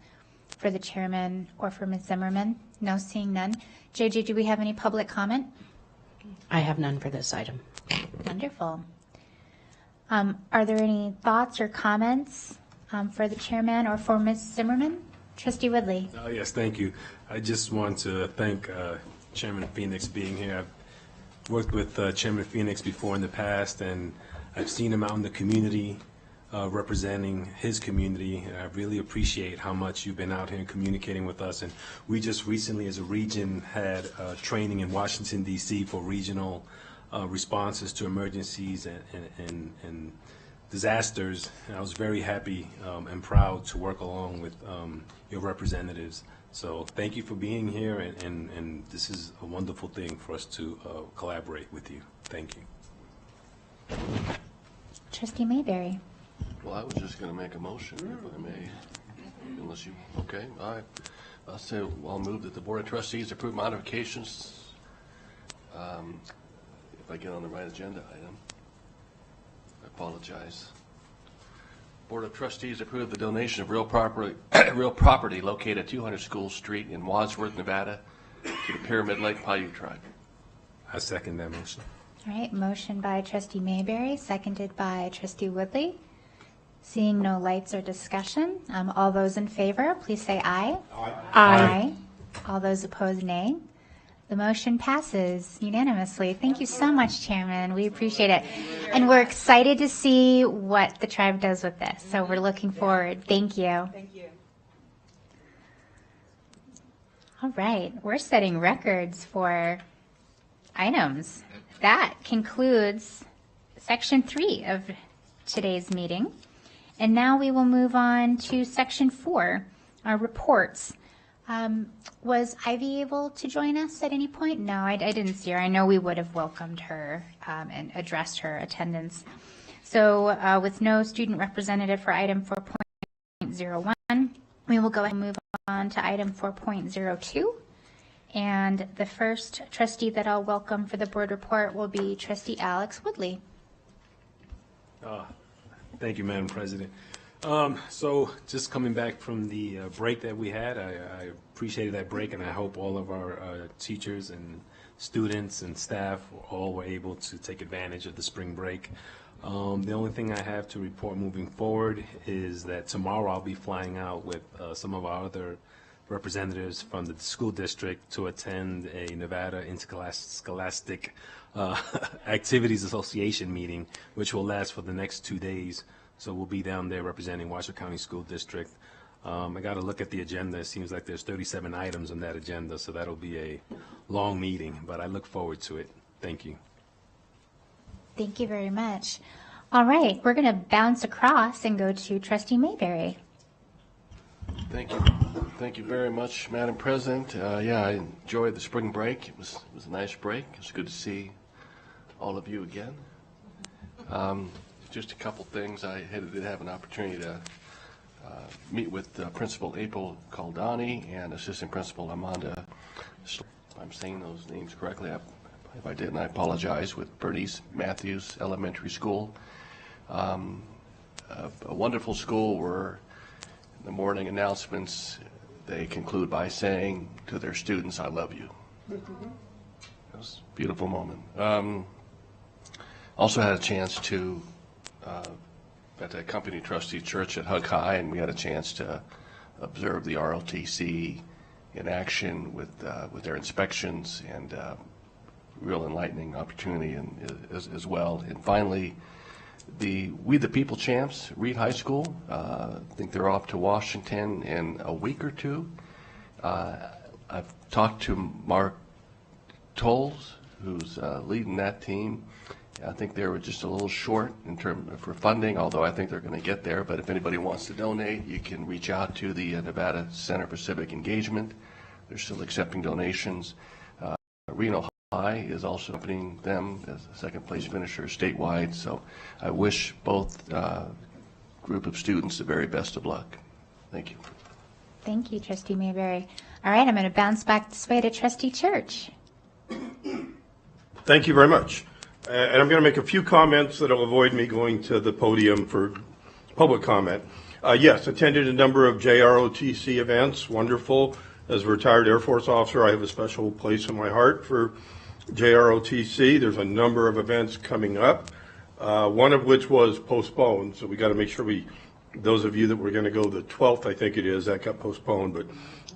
for the chairman or for Ms. Zimmerman? No, seeing none. JJ, do we have any public comment? I have none for this item. Wonderful. Are there any thoughts or comments for the chairman or for Ms. Zimmerman? Trustee Woodley. Yes, thank you. I just want to thank Chairman Phoenix being here. I've worked with Chairman Phoenix before in the past, and I've seen him out in the community representing his community. And I really appreciate how much you've been out here and communicating with us. And we just recently, as a region, had training in Washington, D.C. for regional responses to emergencies and disasters. And I was very happy and proud to work along with your representatives. So thank you for being here, and this is a wonderful thing for us to collaborate with you. Thank you. Trustee Mayberry. Well, I was just going to make a motion, if I may. Unless you, okay, all right. I'll move that the Board of Trustees approve modifications. If I get on the right agenda item, I apologize. Board of Trustees approve the donation of real property located at 200 School Street in Wadsworth, Nevada, to the Pyramid Lake Paiute Tribe. I second that motion. All right, motion by Trustee Mayberry, seconded by Trustee Woodley. Seeing no lights or discussion, all those in favor, please say aye. Aye. Aye. All those opposed, nay. The motion passes unanimously. Thank you so much, Chairman. We appreciate it. And we're excited to see what the tribe does with this. So we're looking forward. Thank you. Thank you. All right, we're setting records for items. That concludes Section 3 of today's meeting. And now we will move on to Section 4, our reports. Was Ivy able to join us at any point? No, I didn't see her. I know we would have welcomed her and addressed her attendance. So with no student representative for item 4.01, we will go ahead and move on to item 4.02. And the first trustee that I'll welcome for the board report will be Trustee Alex Woodley. Thank you, Madam President. So just coming back from the break that we had, I appreciated that break, and I hope all of our teachers and students and staff all were able to take advantage of the spring break. The only thing I have to report moving forward is that tomorrow I'll be flying out with some of our other representatives from the school district to attend a Nevada Interscholastic Activities Association meeting, which will last for the next 2 days. So we'll be down there representing Washoe County School District. I got to look at the agenda. It seems like there's 37 items on that agenda, so that'll be a long meeting, but I look forward to it. Thank you. Thank you very much. All right, we're going to bounce across and go to Trustee Mayberry. Thank you. Thank you very much, Madam President. Yeah, I enjoyed the spring break. It was a nice break. It's good to see all of you again. Just a couple things. I did have an opportunity to meet with Principal April Caldani and Assistant Principal Amanda. If I'm saying those names correctly. If I didn't, I apologize. With Bernice Matthews Elementary School, a wonderful school where in the morning announcements they conclude by saying to their students, "I love you." It was a beautiful moment. Also had a chance to got to accompany Trustee Church at Hug High, and we had a chance to observe the ROTC in action with their inspections, and real enlightening opportunity as well. And finally, We the People champs, Reed High School. I think they're off to Washington in a week or two. I've talked to Mark Tolles, who's leading that team. I think they were just a little short in terms for funding, although I think they're going to get there. But if anybody wants to donate, you can reach out to the Nevada Center for Civic Engagement. They're still accepting donations. Reno High is also accompanying them as a second place finisher statewide. So I wish both group of students the very best of luck. Thank you. Thank you, Trustee Mayberry. All right, I'm going to bounce back this way to Trustee Church. Thank you very much. And I'm going to make a few comments that will avoid me going to the podium for public comment. Yes, attended a number of JROTC events. Wonderful. As a retired Air Force officer, I have a special place in my heart for JROTC. There's a number of events coming up, one of which was postponed. So we got to make sure those of you that were going to go the 12th, I think it is, that got postponed. But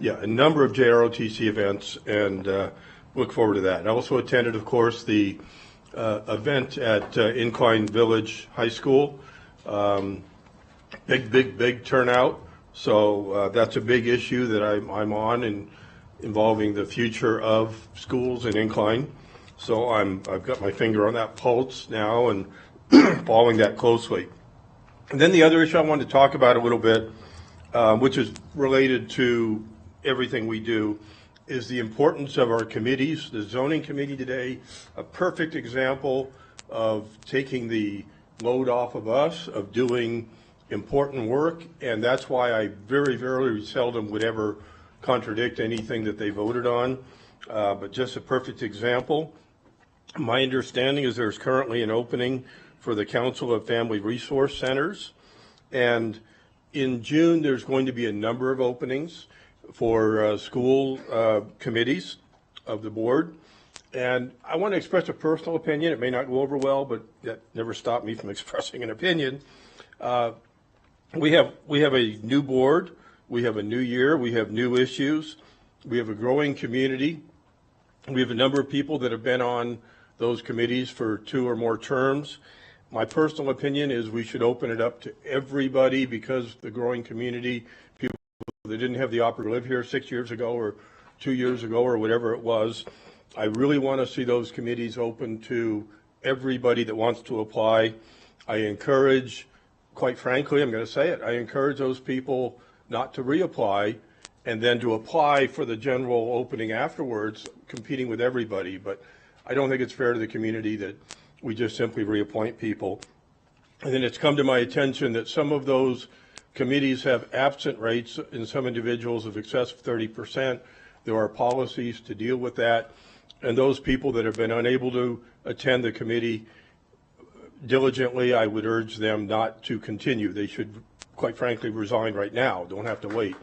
yeah, a number of JROTC events, and look forward to that. I also attended, of course, the event at Incline Village High School. Big turnout. So that's a big issue that I'm on, and involving the future of schools in Incline. So I've got my finger on that pulse now and following that closely. And then the other issue I wanted to talk about a little bit, which is related to everything we do, is the importance of our committees. The zoning committee today, a perfect example of taking the load off of us, of doing important work, and that's why I very, very seldom would ever contradict anything that they voted on. But just a perfect example, my understanding is there's currently an opening for the Council of Family Resource Centers, and in June there's going to be a number of openings for school committees of the board. And I want to express a personal opinion. It may not go over well, but that never stopped me from expressing an opinion. We have a new board, we have a new year, we have new issues, we have a growing community, we have a number of people that have been on those committees for 2 or more terms. My personal opinion is we should open it up to everybody, because the growing community, people that didn't have the opportunity to live here 6 years ago or 2 years ago or whatever it was, I really want to see those committees open to everybody that wants to apply. I encourage, quite frankly, I'm going to say it, I encourage those people not to reapply and then to apply for the general opening afterwards, competing with everybody. But I don't think it's fair to the community that we just simply reappoint people. And then it's come to my attention that some of those committees have absent rates in some individuals of excess of 30%. There are policies to deal with that. And those people that have been unable to attend the committee diligently, I would urge them not to continue. They should, quite frankly, resign right now. Don't have to wait.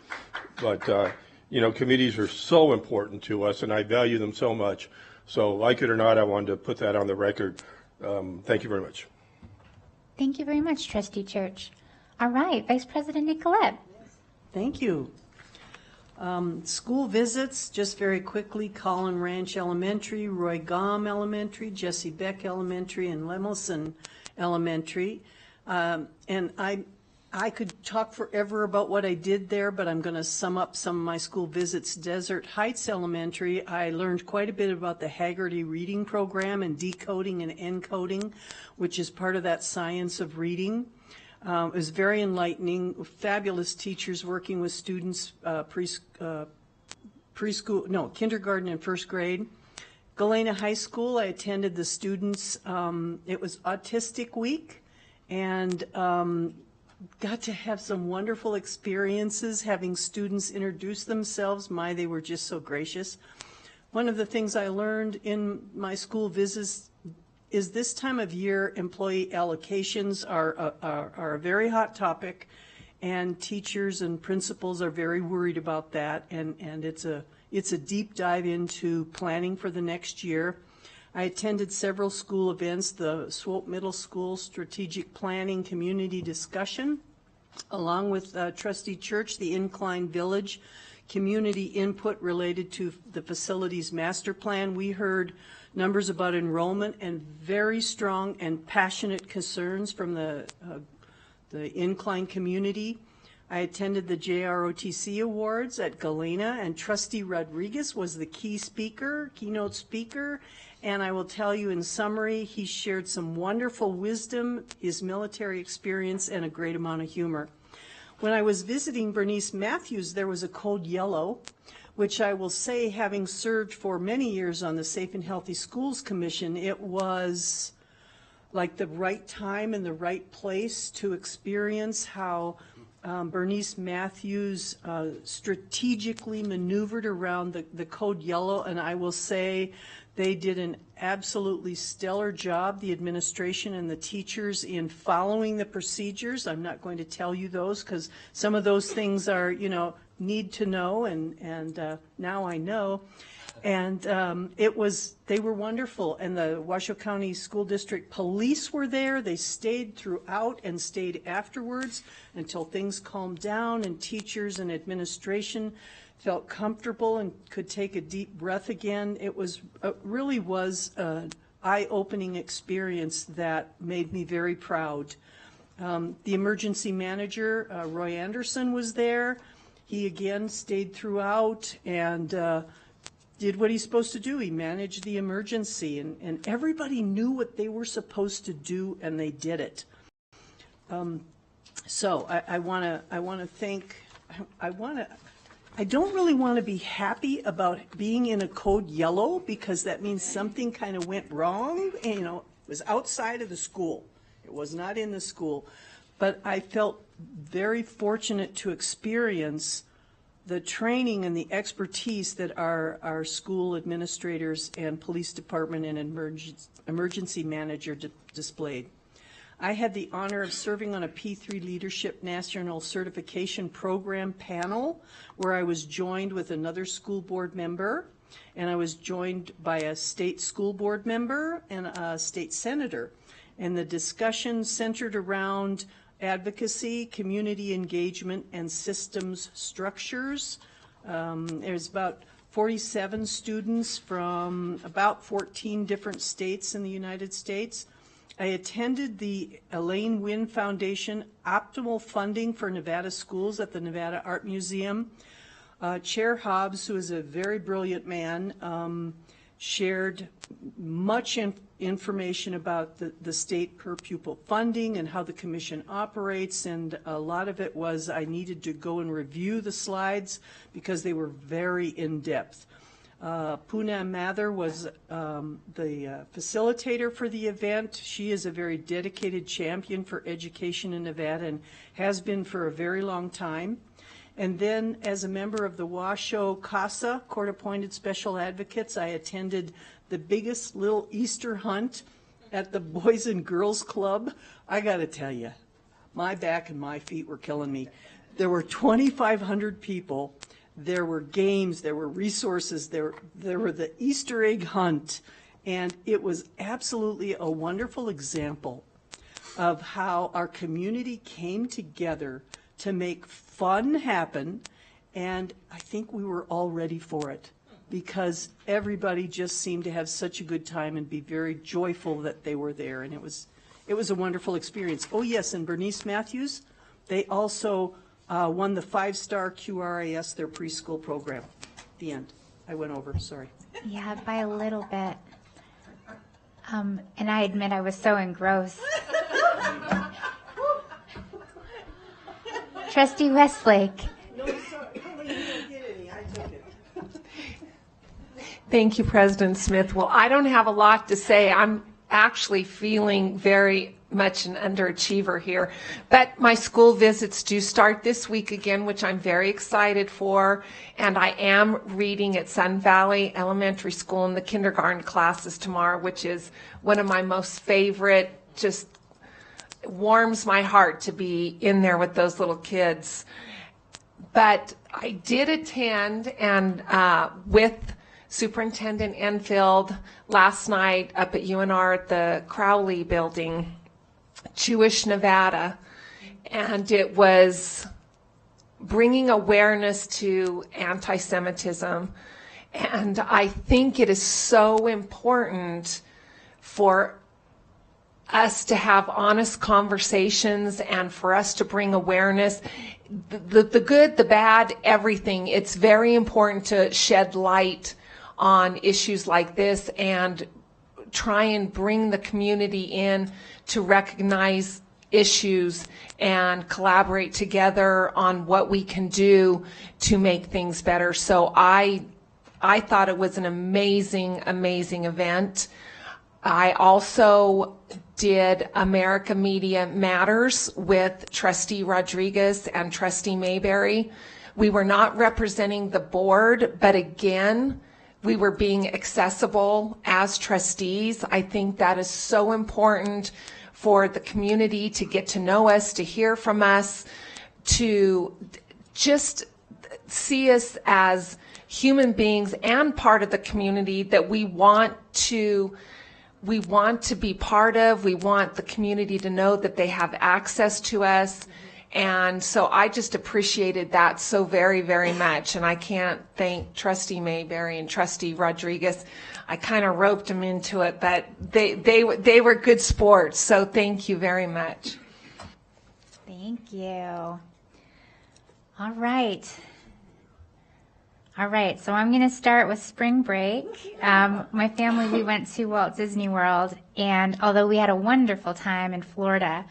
But, you know, committees are so important to us, and I value them so much. So, like it or not, I wanted to put that on the record. Thank you very much. Thank you very much, Trustee Church. All right, Vice President Nicolette. Thank you. School visits, just very quickly, Collin Ranch Elementary, Roy Gaum Elementary, Jesse Beck Elementary, and Lemelson Elementary. And I could talk forever about what I did there, but I'm going to sum up some of my school visits. Desert Heights Elementary, I learned quite a bit about the Haggerty reading program and decoding and encoding, which is part of that science of reading. It was very enlightening, fabulous teachers working with students, kindergarten and first grade. Galena High School, I attended the students, it was Autistic Week, and got to have some wonderful experiences having students introduce themselves. They were just so gracious. One of the things I learned in my school visits is this time of year, employee allocations are a very hot topic, and teachers and principals are very worried about that, and it's a deep dive into planning for the next year. I attended several school events, the Swope Middle School Strategic Planning Community Discussion, along with Trustee Church, the Incline Village community input related to the facilities master plan. We heard numbers about enrollment and very strong and passionate concerns from the Incline community. I attended the JROTC Awards at Galena, and Trustee Rodriguez was the keynote speaker, and I will tell you in summary, he shared some wonderful wisdom, his military experience, and a great amount of humor. When I was visiting Bernice Matthews, there was a code yellow, which I will say, having served for many years on the Safe and Healthy Schools Commission, it was like the right time and the right place to experience how Bernice Matthews strategically maneuvered around the code yellow, and I will say they did an absolutely stellar job, the administration and the teachers, in following the procedures. I'm not going to tell you those because some of those things are, need to know, and now I know. And they were wonderful. And the Washoe County School District Police were there. They stayed throughout and stayed afterwards until things calmed down and teachers and administration felt comfortable and could take a deep breath again. It really was an eye-opening experience that made me very proud. The emergency manager, Roy Anderson, was there. He again stayed throughout and did what he's supposed to do. He managed the emergency, and everybody knew what they were supposed to do, and they did it. So I don't really want to be happy about being in a code yellow, because that means something kind of went wrong. It was outside of the school. It was not in the school. But I felt very fortunate to experience the training and the expertise that our school administrators and police department and emergency manager displayed. I had the honor of serving on a P3 Leadership National Certification Program panel where I was joined with another school board member, and I was joined by a state school board member and a state senator. And the discussion centered around advocacy, community engagement, and systems structures. There's about 47 students from about 14 different states in the United States. I attended the Elaine Wynn Foundation Optimal Funding for Nevada Schools at the Nevada Art Museum. Chair Hobbs, who is a very brilliant man, shared much information about the state per pupil funding and how the commission operates, and a lot of it was I needed to go and review the slides because they were very in-depth. Poonam Mather was the facilitator for the event. She is a very dedicated champion for education in Nevada and has been for a very long time. And then as a member of the Washoe CASA, Court-Appointed Special Advocates, I attended the biggest little Easter hunt at the Boys and Girls Club. I got to tell you, my back and my feet were killing me. There were 2,500 people. There were games, there were resources, there were the Easter egg hunt, and it was absolutely a wonderful example of how our community came together to make fun happen, and I think we were all ready for it because everybody just seemed to have such a good time and be very joyful that they were there, and it was a wonderful experience. Oh yes, and Bernice Matthews, they also won the 5-star QRIS, their preschool program. The end. I went over, sorry. Yeah, by a little bit. And I admit I was so engrossed. Trustee Westlake. No, sorry. You didn't get any. I took it. Thank you, President Smith. Well, I don't have a lot to say. I'm actually feeling very much an underachiever here. But my school visits do start this week again, which I'm very excited for. And I am reading at Sun Valley Elementary School in the kindergarten classes tomorrow, which is one of my most favorite, just warms my heart to be in there with those little kids. But I did attend and with Superintendent Enfield last night up at UNR at the Crowley Building, Jewish Nevada, and it was bringing awareness to anti-Semitism. And I think it is so important for us to have honest conversations and for us to bring awareness, the good, the bad, everything. It's very important to shed light on issues like this and try and bring the community in to recognize issues and collaborate together on what we can do to make things better. So I thought it was an amazing, amazing event. I also did America Media Matters with Trustee Rodriguez and Trustee Mayberry. We were not representing the board, but again, we were being accessible as trustees. I think that is so important for the community to get to know us, to hear from us, to just see us as human beings and part of the community that we want to be part of. We want the community to know that they have access to us. And so I just appreciated that so very, very much. And I can't thank Trustee Mayberry and Trustee Rodriguez. I kind of roped them into it, but they were good sports. So thank you very much. Thank you. All right. So I'm going to start with spring break. My family, we went to Walt Disney World, and although we had a wonderful time in Florida,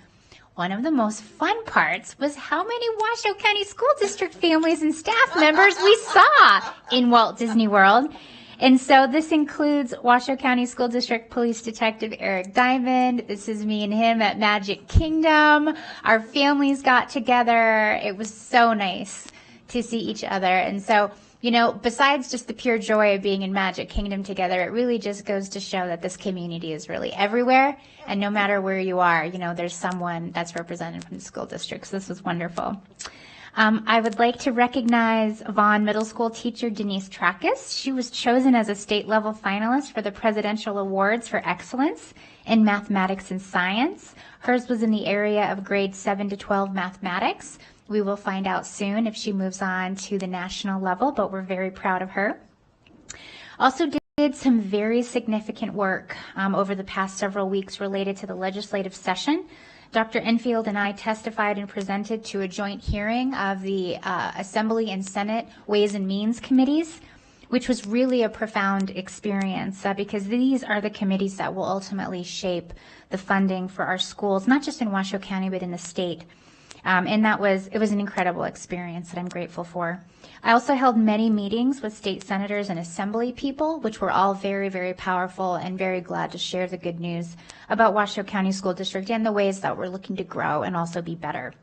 one of the most fun parts was how many Washoe County School District families and staff members we saw in Walt Disney World. And so this includes Washoe County School District Police Detective Eric Diamond. This is me and him at Magic Kingdom. Our families got together. It was so nice to see each other. And so, you know, besides just the pure joy of being in Magic Kingdom together, it really just goes to show that this community is really everywhere. And no matter where you are, you know, there's someone that's represented from the school district. So this was wonderful. I would like to recognize Vaughn Middle School teacher Denise Trackus. She was chosen as a state level finalist for the Presidential Awards for Excellence in Mathematics and Science. Hers was in the area of grades 7 to 12 mathematics. We will find out soon if she moves on to the national level, but we're very proud of her. Also did some very significant work over the past several weeks related to the legislative session. Dr. Enfield and I testified and presented to a joint hearing of the Assembly and Senate Ways and Means Committees, which was really a profound experience because these are the committees that will ultimately shape the funding for our schools, not just in Washoe County, but in the state. And it was an incredible experience that I'm grateful for. I also held many meetings with state senators and assembly people, which were all very, very powerful, and very glad to share the good news about Washoe County School District and the ways that we're looking to grow and also be better.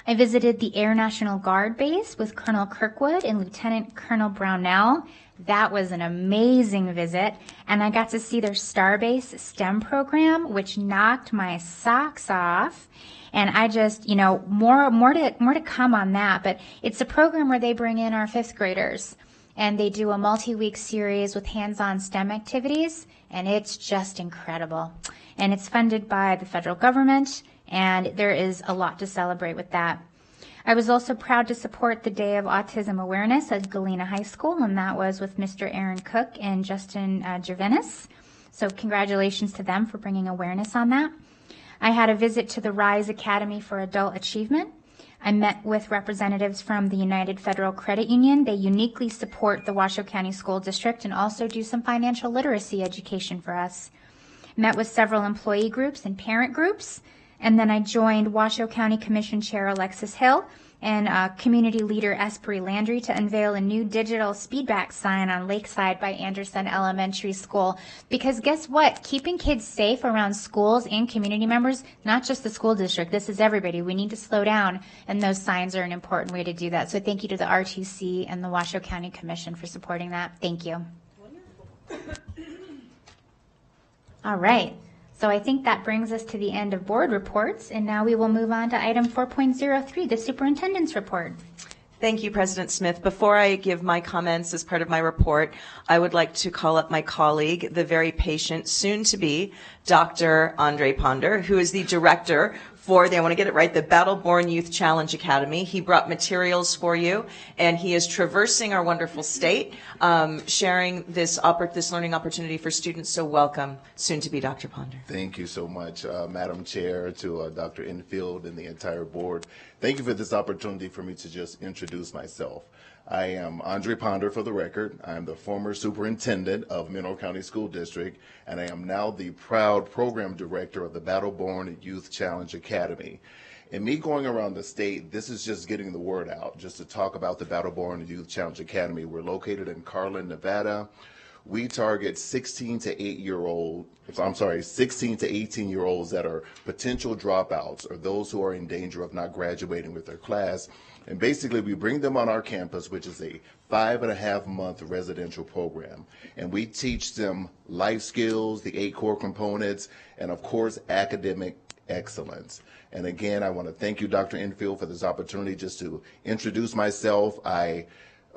I visited the Air National Guard base with Colonel Kirkwood and Lieutenant Colonel Brownell. That was an amazing visit, and I got to see their Starbase STEM program, which knocked my socks off. And I just, you know, more to come on that. But it's a program where they bring in our 5th graders, and they do a multi-week series with hands-on STEM activities, and it's just incredible. And it's funded by the federal government, and there is a lot to celebrate with that. I was also proud to support the Day of Autism Awareness at Galena High School, and that was with Mr. Aaron Cook and Justin Gervinis. So congratulations to them for bringing awareness on that. I had a visit to the RISE Academy for Adult Achievement. I met with representatives from the United Federal Credit Union. They uniquely support the Washoe County School District and also do some financial literacy education for us. Met with several employee groups and parent groups. And then I joined Washoe County Commission Chair Alexis Hill and community leader Esprit Landry to unveil a new digital speedback sign on Lakeside by Anderson Elementary School. Because guess what? Keeping kids safe around schools and community members, not just the school district, this is everybody. We need to slow down, and those signs are an important way to do that. So thank you to the RTC and the Washoe County Commission for supporting that. Thank you. All right. So I think that brings us to the end of board reports, and now we will move on to item 4.03, the superintendent's report. Thank you, President Smith. Before I give my comments as part of my report, I would like to call up my colleague, the very patient, soon-to-be Dr. Andre Ponder, who is the director for I want to get it right, the Battleborn Youth Challenge Academy. He brought materials for you, and he is traversing our wonderful state, sharing this learning opportunity for students. So welcome, soon-to-be Dr. Ponder. Thank you so much, Madam Chair, to Dr. Enfield and the entire board. Thank you for this opportunity for me to just introduce myself. I am Andre Ponder, for the record. I am the former superintendent of Mineral County School District, and I am now the proud program director of the Battleborn Youth Challenge Academy. And me going around the state, this is just getting the word out, just to talk about the Battleborn Youth Challenge Academy. We're located in Carlin, Nevada. We target 16 to 18-year-olds that are potential dropouts or those who are in danger of not graduating with their class. And basically, we bring them on our campus, which is a 5.5-month residential program. And we teach them life skills, the 8 core components, and of course, academic excellence. And again, I want to thank you, Dr. Enfield, for this opportunity just to introduce myself. I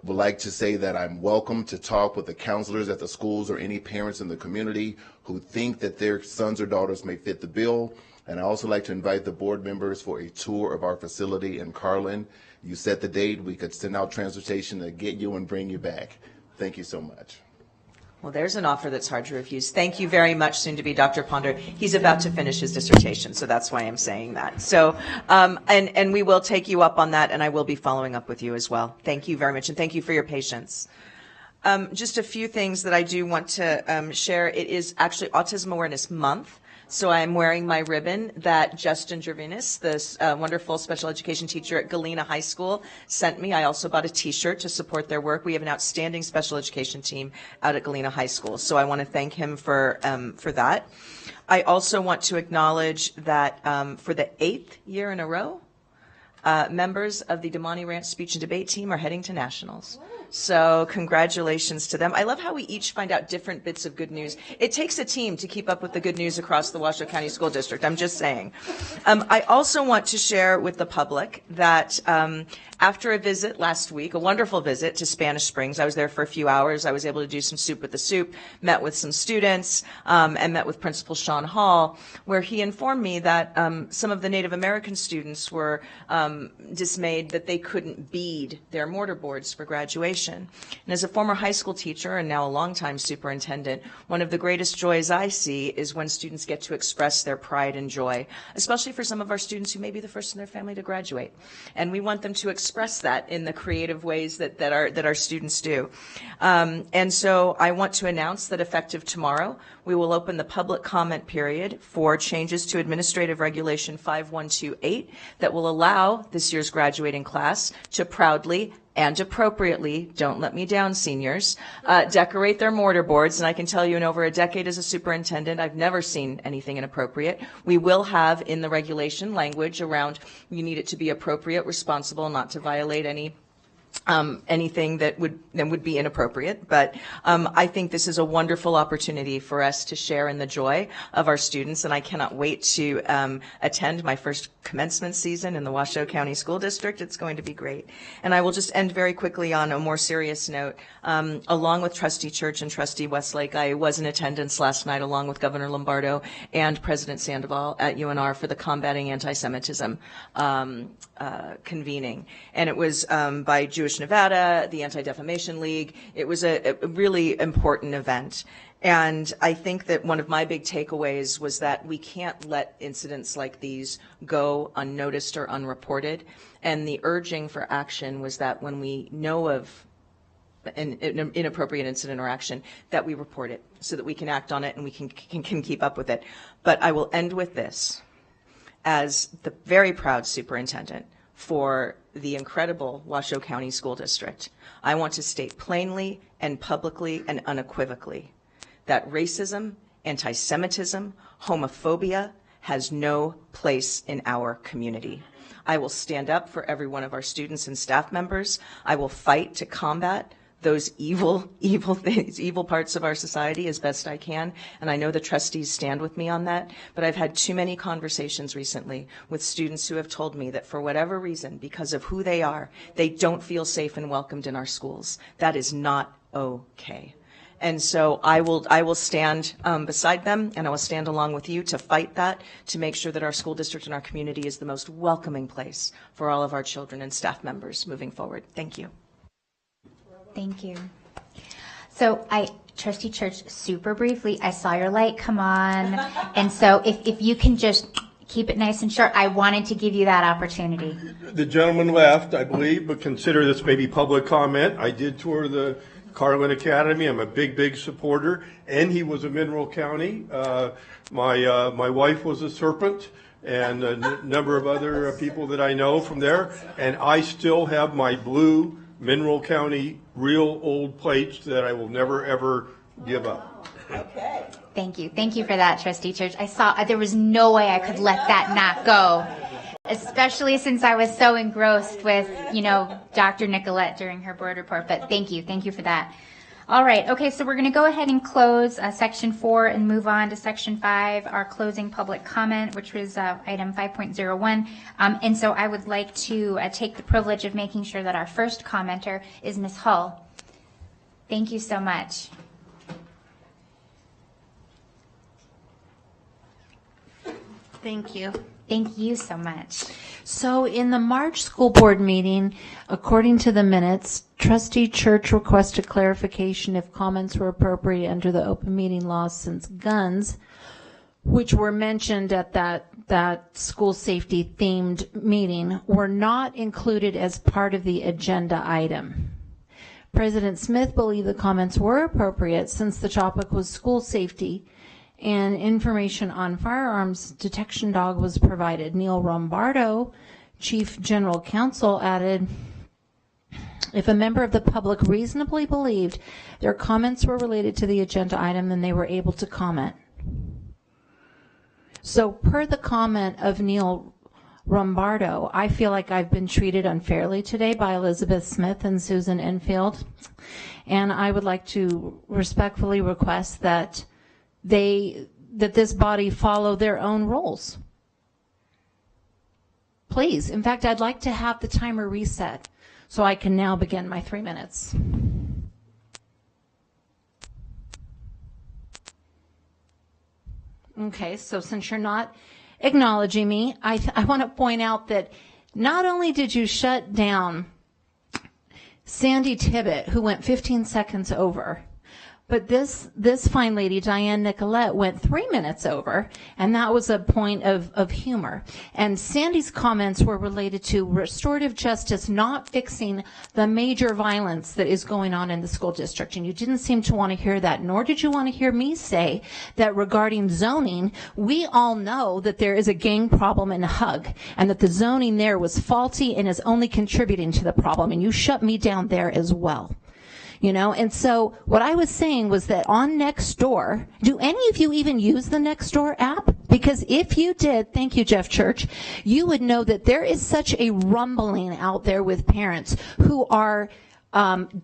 would like to say that I'm welcome to talk with the counselors at the schools or any parents in the community who think that their sons or daughters may fit the bill. And I also like to invite the board members for a tour of our facility in Carlin. You set the date, we could send out transportation to get you and bring you back. Thank you so much. Well, there's an offer that's hard to refuse. Thank you very much, soon-to-be Dr. Ponder. He's about to finish his dissertation, so that's why I'm saying that. So, and we will take you up on that, and I will be following up with you as well. Thank you very much, and thank you for your patience. Just a few things that I do want to share. It is actually Autism Awareness Month. So I'm wearing my ribbon that Justin Gervinus, this wonderful special education teacher at Galena High School, sent me. I also bought a t-shirt to support their work. We have an outstanding special education team out at Galena High School. So I want to thank him for that. I also want to acknowledge that for the 8th year in a row, members of the Damani Ranch Speech and Debate team are heading to nationals. So congratulations to them. I love how we each find out different bits of good news. It takes a team to keep up with the good news across the Washoe County School District. I'm just saying. I also want to share with the public that after a visit last week, a wonderful visit to Spanish Springs, I was there for a few hours. I was able to do some soup with the soup, met with some students, and met with Principal Sean Hall, where he informed me that some of the Native American students were dismayed that they couldn't bead their mortarboards for graduation. And as a former high school teacher and now a longtime superintendent, one of the greatest joys I see is when students get to express their pride and joy, especially for some of our students who may be the first in their family to graduate. And we want them to express that in the creative ways that our students do. And so I want to announce that effective tomorrow, we will open the public comment period for changes to Administrative Regulation 5128 that will allow this year's graduating class to proudly and appropriately, don't let me down, seniors, decorate their mortarboards. And I can tell you in over a decade as a superintendent, I've never seen anything inappropriate. We will have in the regulation language around you need it to be appropriate, responsible, not to violate anything that would be inappropriate. But I think this is a wonderful opportunity for us to share in the joy of our students, and I cannot wait to attend my first commencement season in the Washoe County School District. It's going to be great. And I will just end very quickly on a more serious note. Along with Trustee Church and Trustee Westlake, I was in attendance last night along with Governor Lombardo and President Sandoval at UNR for the Combating Anti-Semitism convening. And it was by Jewish Nevada, the Anti-Defamation League. It was a really important event. And I think that one of my big takeaways was that we can't let incidents like these go unnoticed or unreported. And the urging for action was that when we know of an inappropriate incident or action, that we report it so that we can act on it and we can keep up with it. But I will end with this. As the very proud superintendent for the incredible Washoe County School District, I want to state plainly and publicly and unequivocally that racism, anti-Semitism, homophobia has no place in our community. I will stand up for every one of our students and staff members. I will fight to combat those evil things, evil parts of our society as best I can. And I know the trustees stand with me on that. But I've had too many conversations recently with students who have told me that for whatever reason, because of who they are, they don't feel safe and welcomed in our schools. That is not okay. And so I will stand beside them, and I will stand along with you to fight that, to make sure that our school district and our community is the most welcoming place for all of our children and staff members moving forward. Thank you. Thank you. So Trustee Church, super briefly, I saw your light come on. And so if you can just keep it nice and short, I wanted to give you that opportunity. The gentleman left, I believe, but consider this maybe public comment. I did tour the Carlin Academy. I'm a big supporter. And he was a Mineral County. My wife was a Serpent, and a number of other people that I know from there. And I still have my blue Mineral County real old plates that I will never ever give up. Okay. Thank you. Thank you for that, Trustee Church. I saw there was no way I could let that not go, especially since I was so engrossed with, Dr. Nicolette during her board report. But thank you. Thank you for that. All right. Okay. So we're going to go ahead and close Section 4 and move on to Section 5, our closing public comment, which was item 5.01. And so I would like to take the privilege of making sure that our first commenter is Ms. Hull. Thank you so much. Thank you. Thank you so much. So in the March school board meeting, according to the minutes, Trustee Church requested clarification if comments were appropriate under the open meeting law since guns, which were mentioned at that school safety themed meeting, were not included as part of the agenda item. President Smith believed the comments were appropriate since the topic was school safety and information on firearms detection dog was provided. Neil Rombardo, Chief General Counsel, added, if a member of the public reasonably believed their comments were related to the agenda item, then they were able to comment. So per the comment of Neil Rombardo, I feel like I've been treated unfairly today by Elizabeth Smith and Susan Enfield, and I would like to respectfully request that this body follow their own rules. Please. In fact, I'd like to have the timer reset so I can now begin my 3 minutes. Okay, so since you're not acknowledging me, I want to point out that not only did you shut down Sandy Tibbett, who went 15 seconds over, but this fine lady, Diane Nicolette, went 3 minutes over, and that was a point of humor. And Sandy's comments were related to restorative justice not fixing the major violence that is going on in the school district. And you didn't seem to want to hear that, nor did you want to hear me say that regarding zoning, we all know that there is a gang problem in Hug, and that the zoning there was faulty and is only contributing to the problem. And you shut me down there as well. You know, and so what I was saying was that on Nextdoor, do any of you even use the Nextdoor app? Because if you did, thank you, Jeff Church, you would know that there is such a rumbling out there with parents who are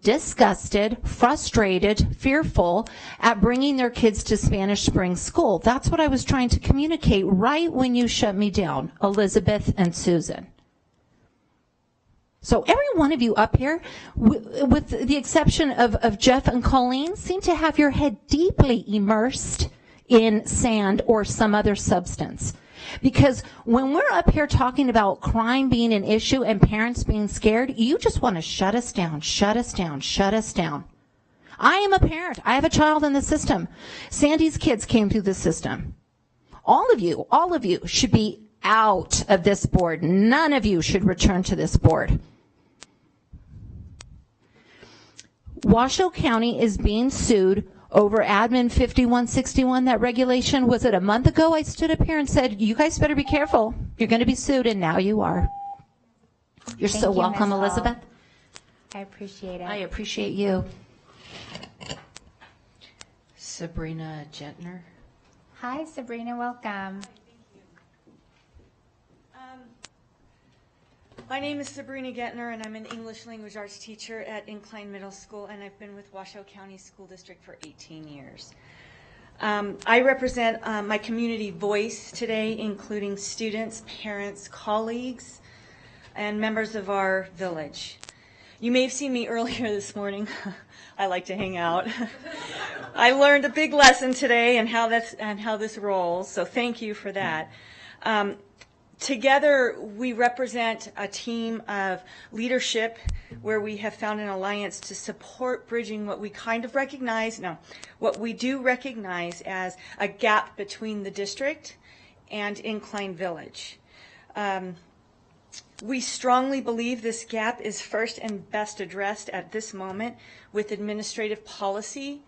disgusted, frustrated, fearful at bringing their kids to Spanish Spring School. That's what I was trying to communicate right when you shut me down, Elizabeth and Susan. So every one of you up here, with the exception of Jeff and Colleen, seem to have your head deeply immersed in sand or some other substance. Because when we're up here talking about crime being an issue and parents being scared, you just want to shut us down, shut us down, shut us down. I am a parent. I have a child in the system. Sandy's kids came through the system. All of you should be out of this board. None of you should return to this board. Washoe County is being sued over Admin 5161. That regulation, was it a month ago? I stood up here and said, you guys better be careful. You're going to be sued, and now you are. You're Thank so you, welcome, Ms. Hall. Elizabeth. I appreciate it. I appreciate you. Sabrina Gentner. Hi, Sabrina. Welcome. My name is Sabrina Gettner, and I'm an English language arts teacher at Incline Middle School, and I've been with Washoe County School District for 18 years. I represent my community voice today, including students, parents, colleagues, and members of our village. You may have seen me earlier this morning. I like to hang out. I learned a big lesson today and how this rolls, so thank you for that. Together, we represent a team of leadership where we have found an alliance to support bridging what we what we do recognize as a gap between the district and Incline Village. We strongly believe this gap is first and best addressed at this moment with administrative policy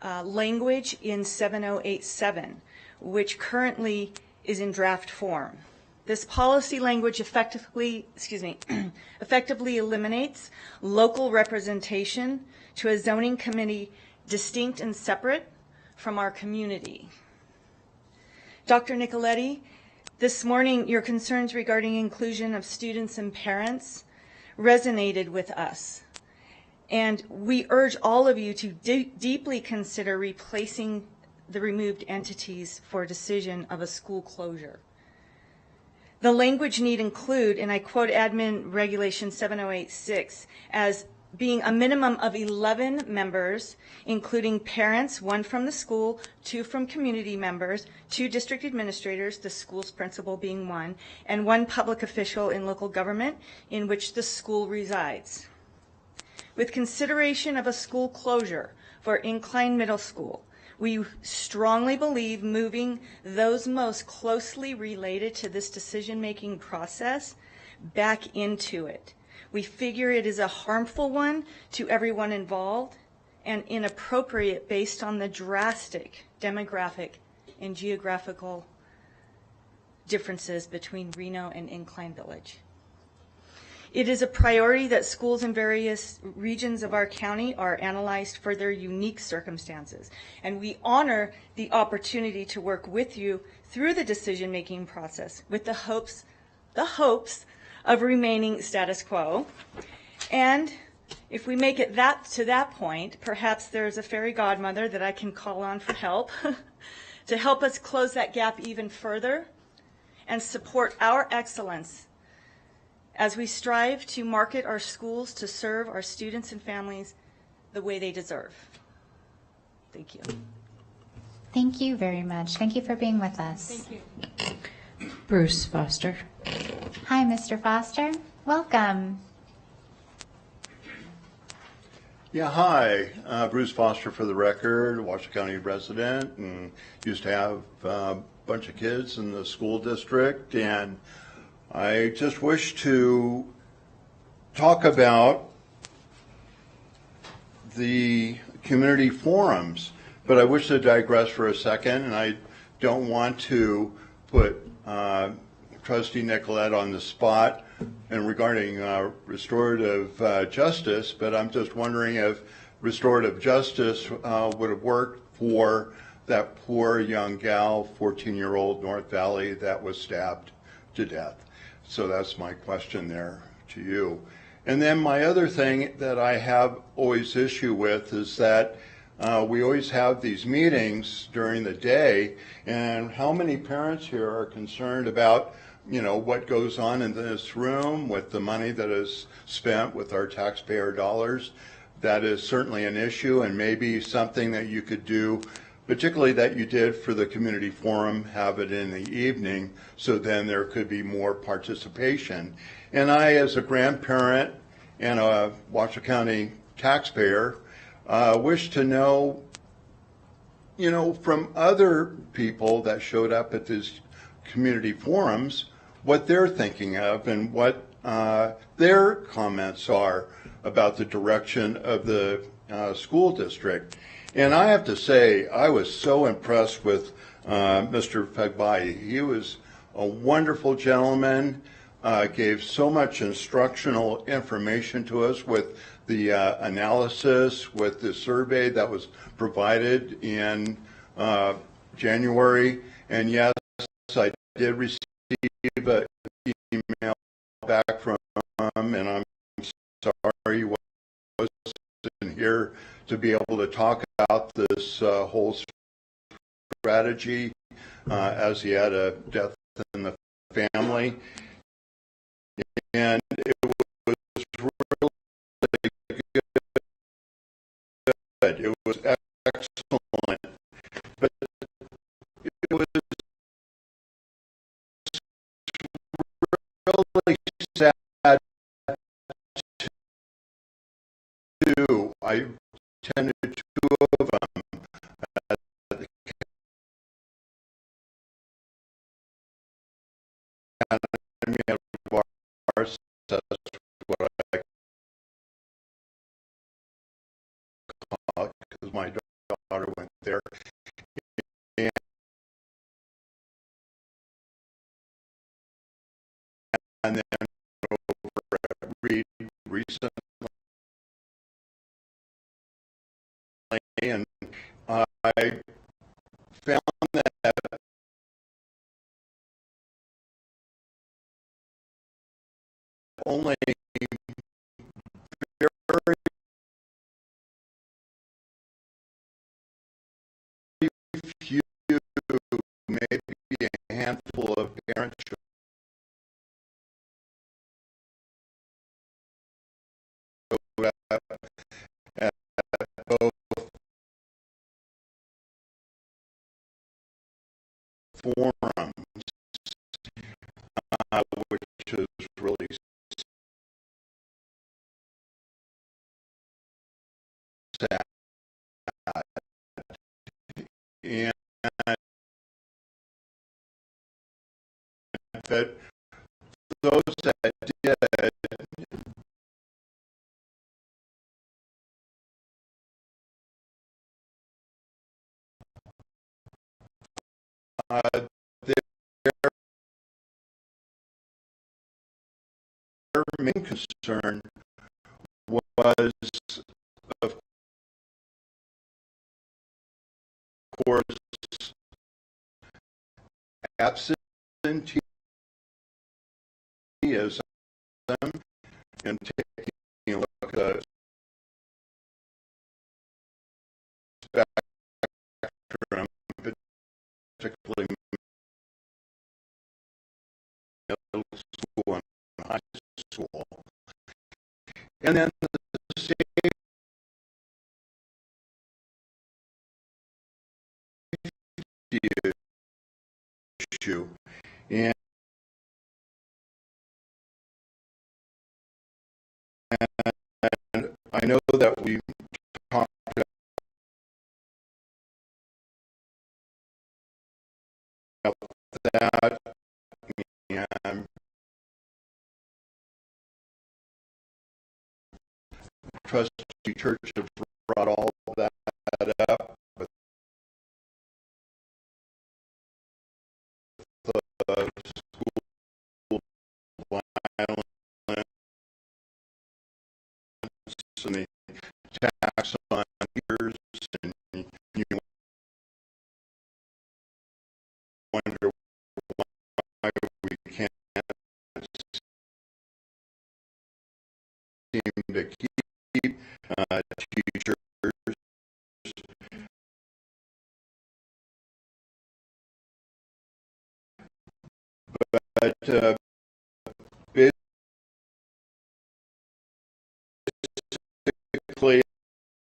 language in 7087, which currently is in draft form. This policy language effectively eliminates local representation to a zoning committee distinct and separate from our community. Dr. Nicoletti, this morning your concerns regarding inclusion of students and parents resonated with us. And we urge all of you to deeply consider replacing the removed entities for a decision of a school closure. The language need include, and I quote Admin Regulation 7086, as being a minimum of 11 members, including parents, 1 from the school, 2 from community members, 2 district administrators, the school's principal being 1, and 1 public official in local government in which the school resides. With consideration of a school closure for Incline Middle School, we strongly believe moving those most closely related to this decision-making process back into it. We figure it is a harmful one to everyone involved and inappropriate based on the drastic demographic in geographical differences between Reno and Incline Village. It is a priority that schools in various regions of our county are analyzed for their unique circumstances, and we honor the opportunity to work with you through the decision-making process with the hopes of remaining status quo. And if we make it to that point, perhaps there's a fairy godmother that I can call on for help to help us close that gap even further and support our excellence as we strive to market our schools to serve our students and families the way they deserve. Thank you. Thank you very much. Thank you for being with us. Thank you. Bruce Foster. Hi, Mr. Foster. Welcome. Yeah, hi. Bruce Foster for the record, Washington County resident, and used to have a bunch of kids in the school district, and I just wish to talk about the community forums, but I wish to digress for a second, and I don't want to put Trustee Nicolette on the spot and regarding restorative justice, but I'm just wondering if restorative justice would have worked for that poor young gal, 14-year-old North Valley, that was stabbed to death. So that's my question there to you. And then my other thing that I have always issue with is that we always have these meetings during the day, and how many parents here are concerned about, you know, what goes on in this room with the money that is spent with our taxpayer dollars? That is certainly an issue, and maybe something that you could do, particularly that you did for the community forum, have it in the evening, so then there could be more participation. And I, as a grandparent and a Washoe County taxpayer, wish to know, you know, from other people that showed up at these community forums, what they're thinking of and what their comments are about the direction of the school district. And I have to say, I was so impressed with Mr. Fegbai. He was a wonderful gentleman, gave so much instructional information to us with the analysis, with the survey that was provided in January. And yes, I did receive an email back from him, and I'm sorry he wasn't here to be able to talk about this whole strategy as he had a death in the family. And it was really good. It was excellent. But it was really sad too. I attended two of them at the Academy of Arts. That's what I call it, because my daughter went there. And then over at Reed recently, and I found that only very few, maybe a handful of parents showed up at both forums, which is really sad. And that those that did their main concern was, of course, absenteeism and taking a look at the spectrum, particularly middle school and high school. And then the safety issue. And I know that we talked about that, and Trustee Church have brought all that up with the school violence and the tax on years, and you wonder why we can't seem to keep teachers. But basically,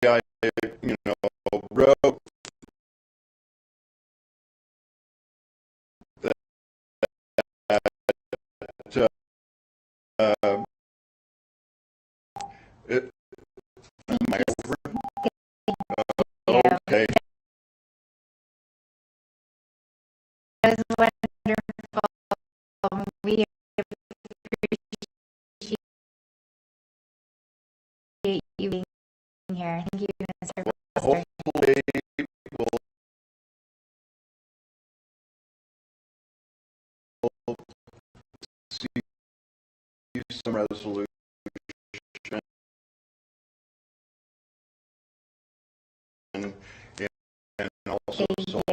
I wrote that am I over? Okay. That was wonderful. We appreciate you being here. Thank you, Mr. Foster. Hopefully, we'll see some resolution and also solve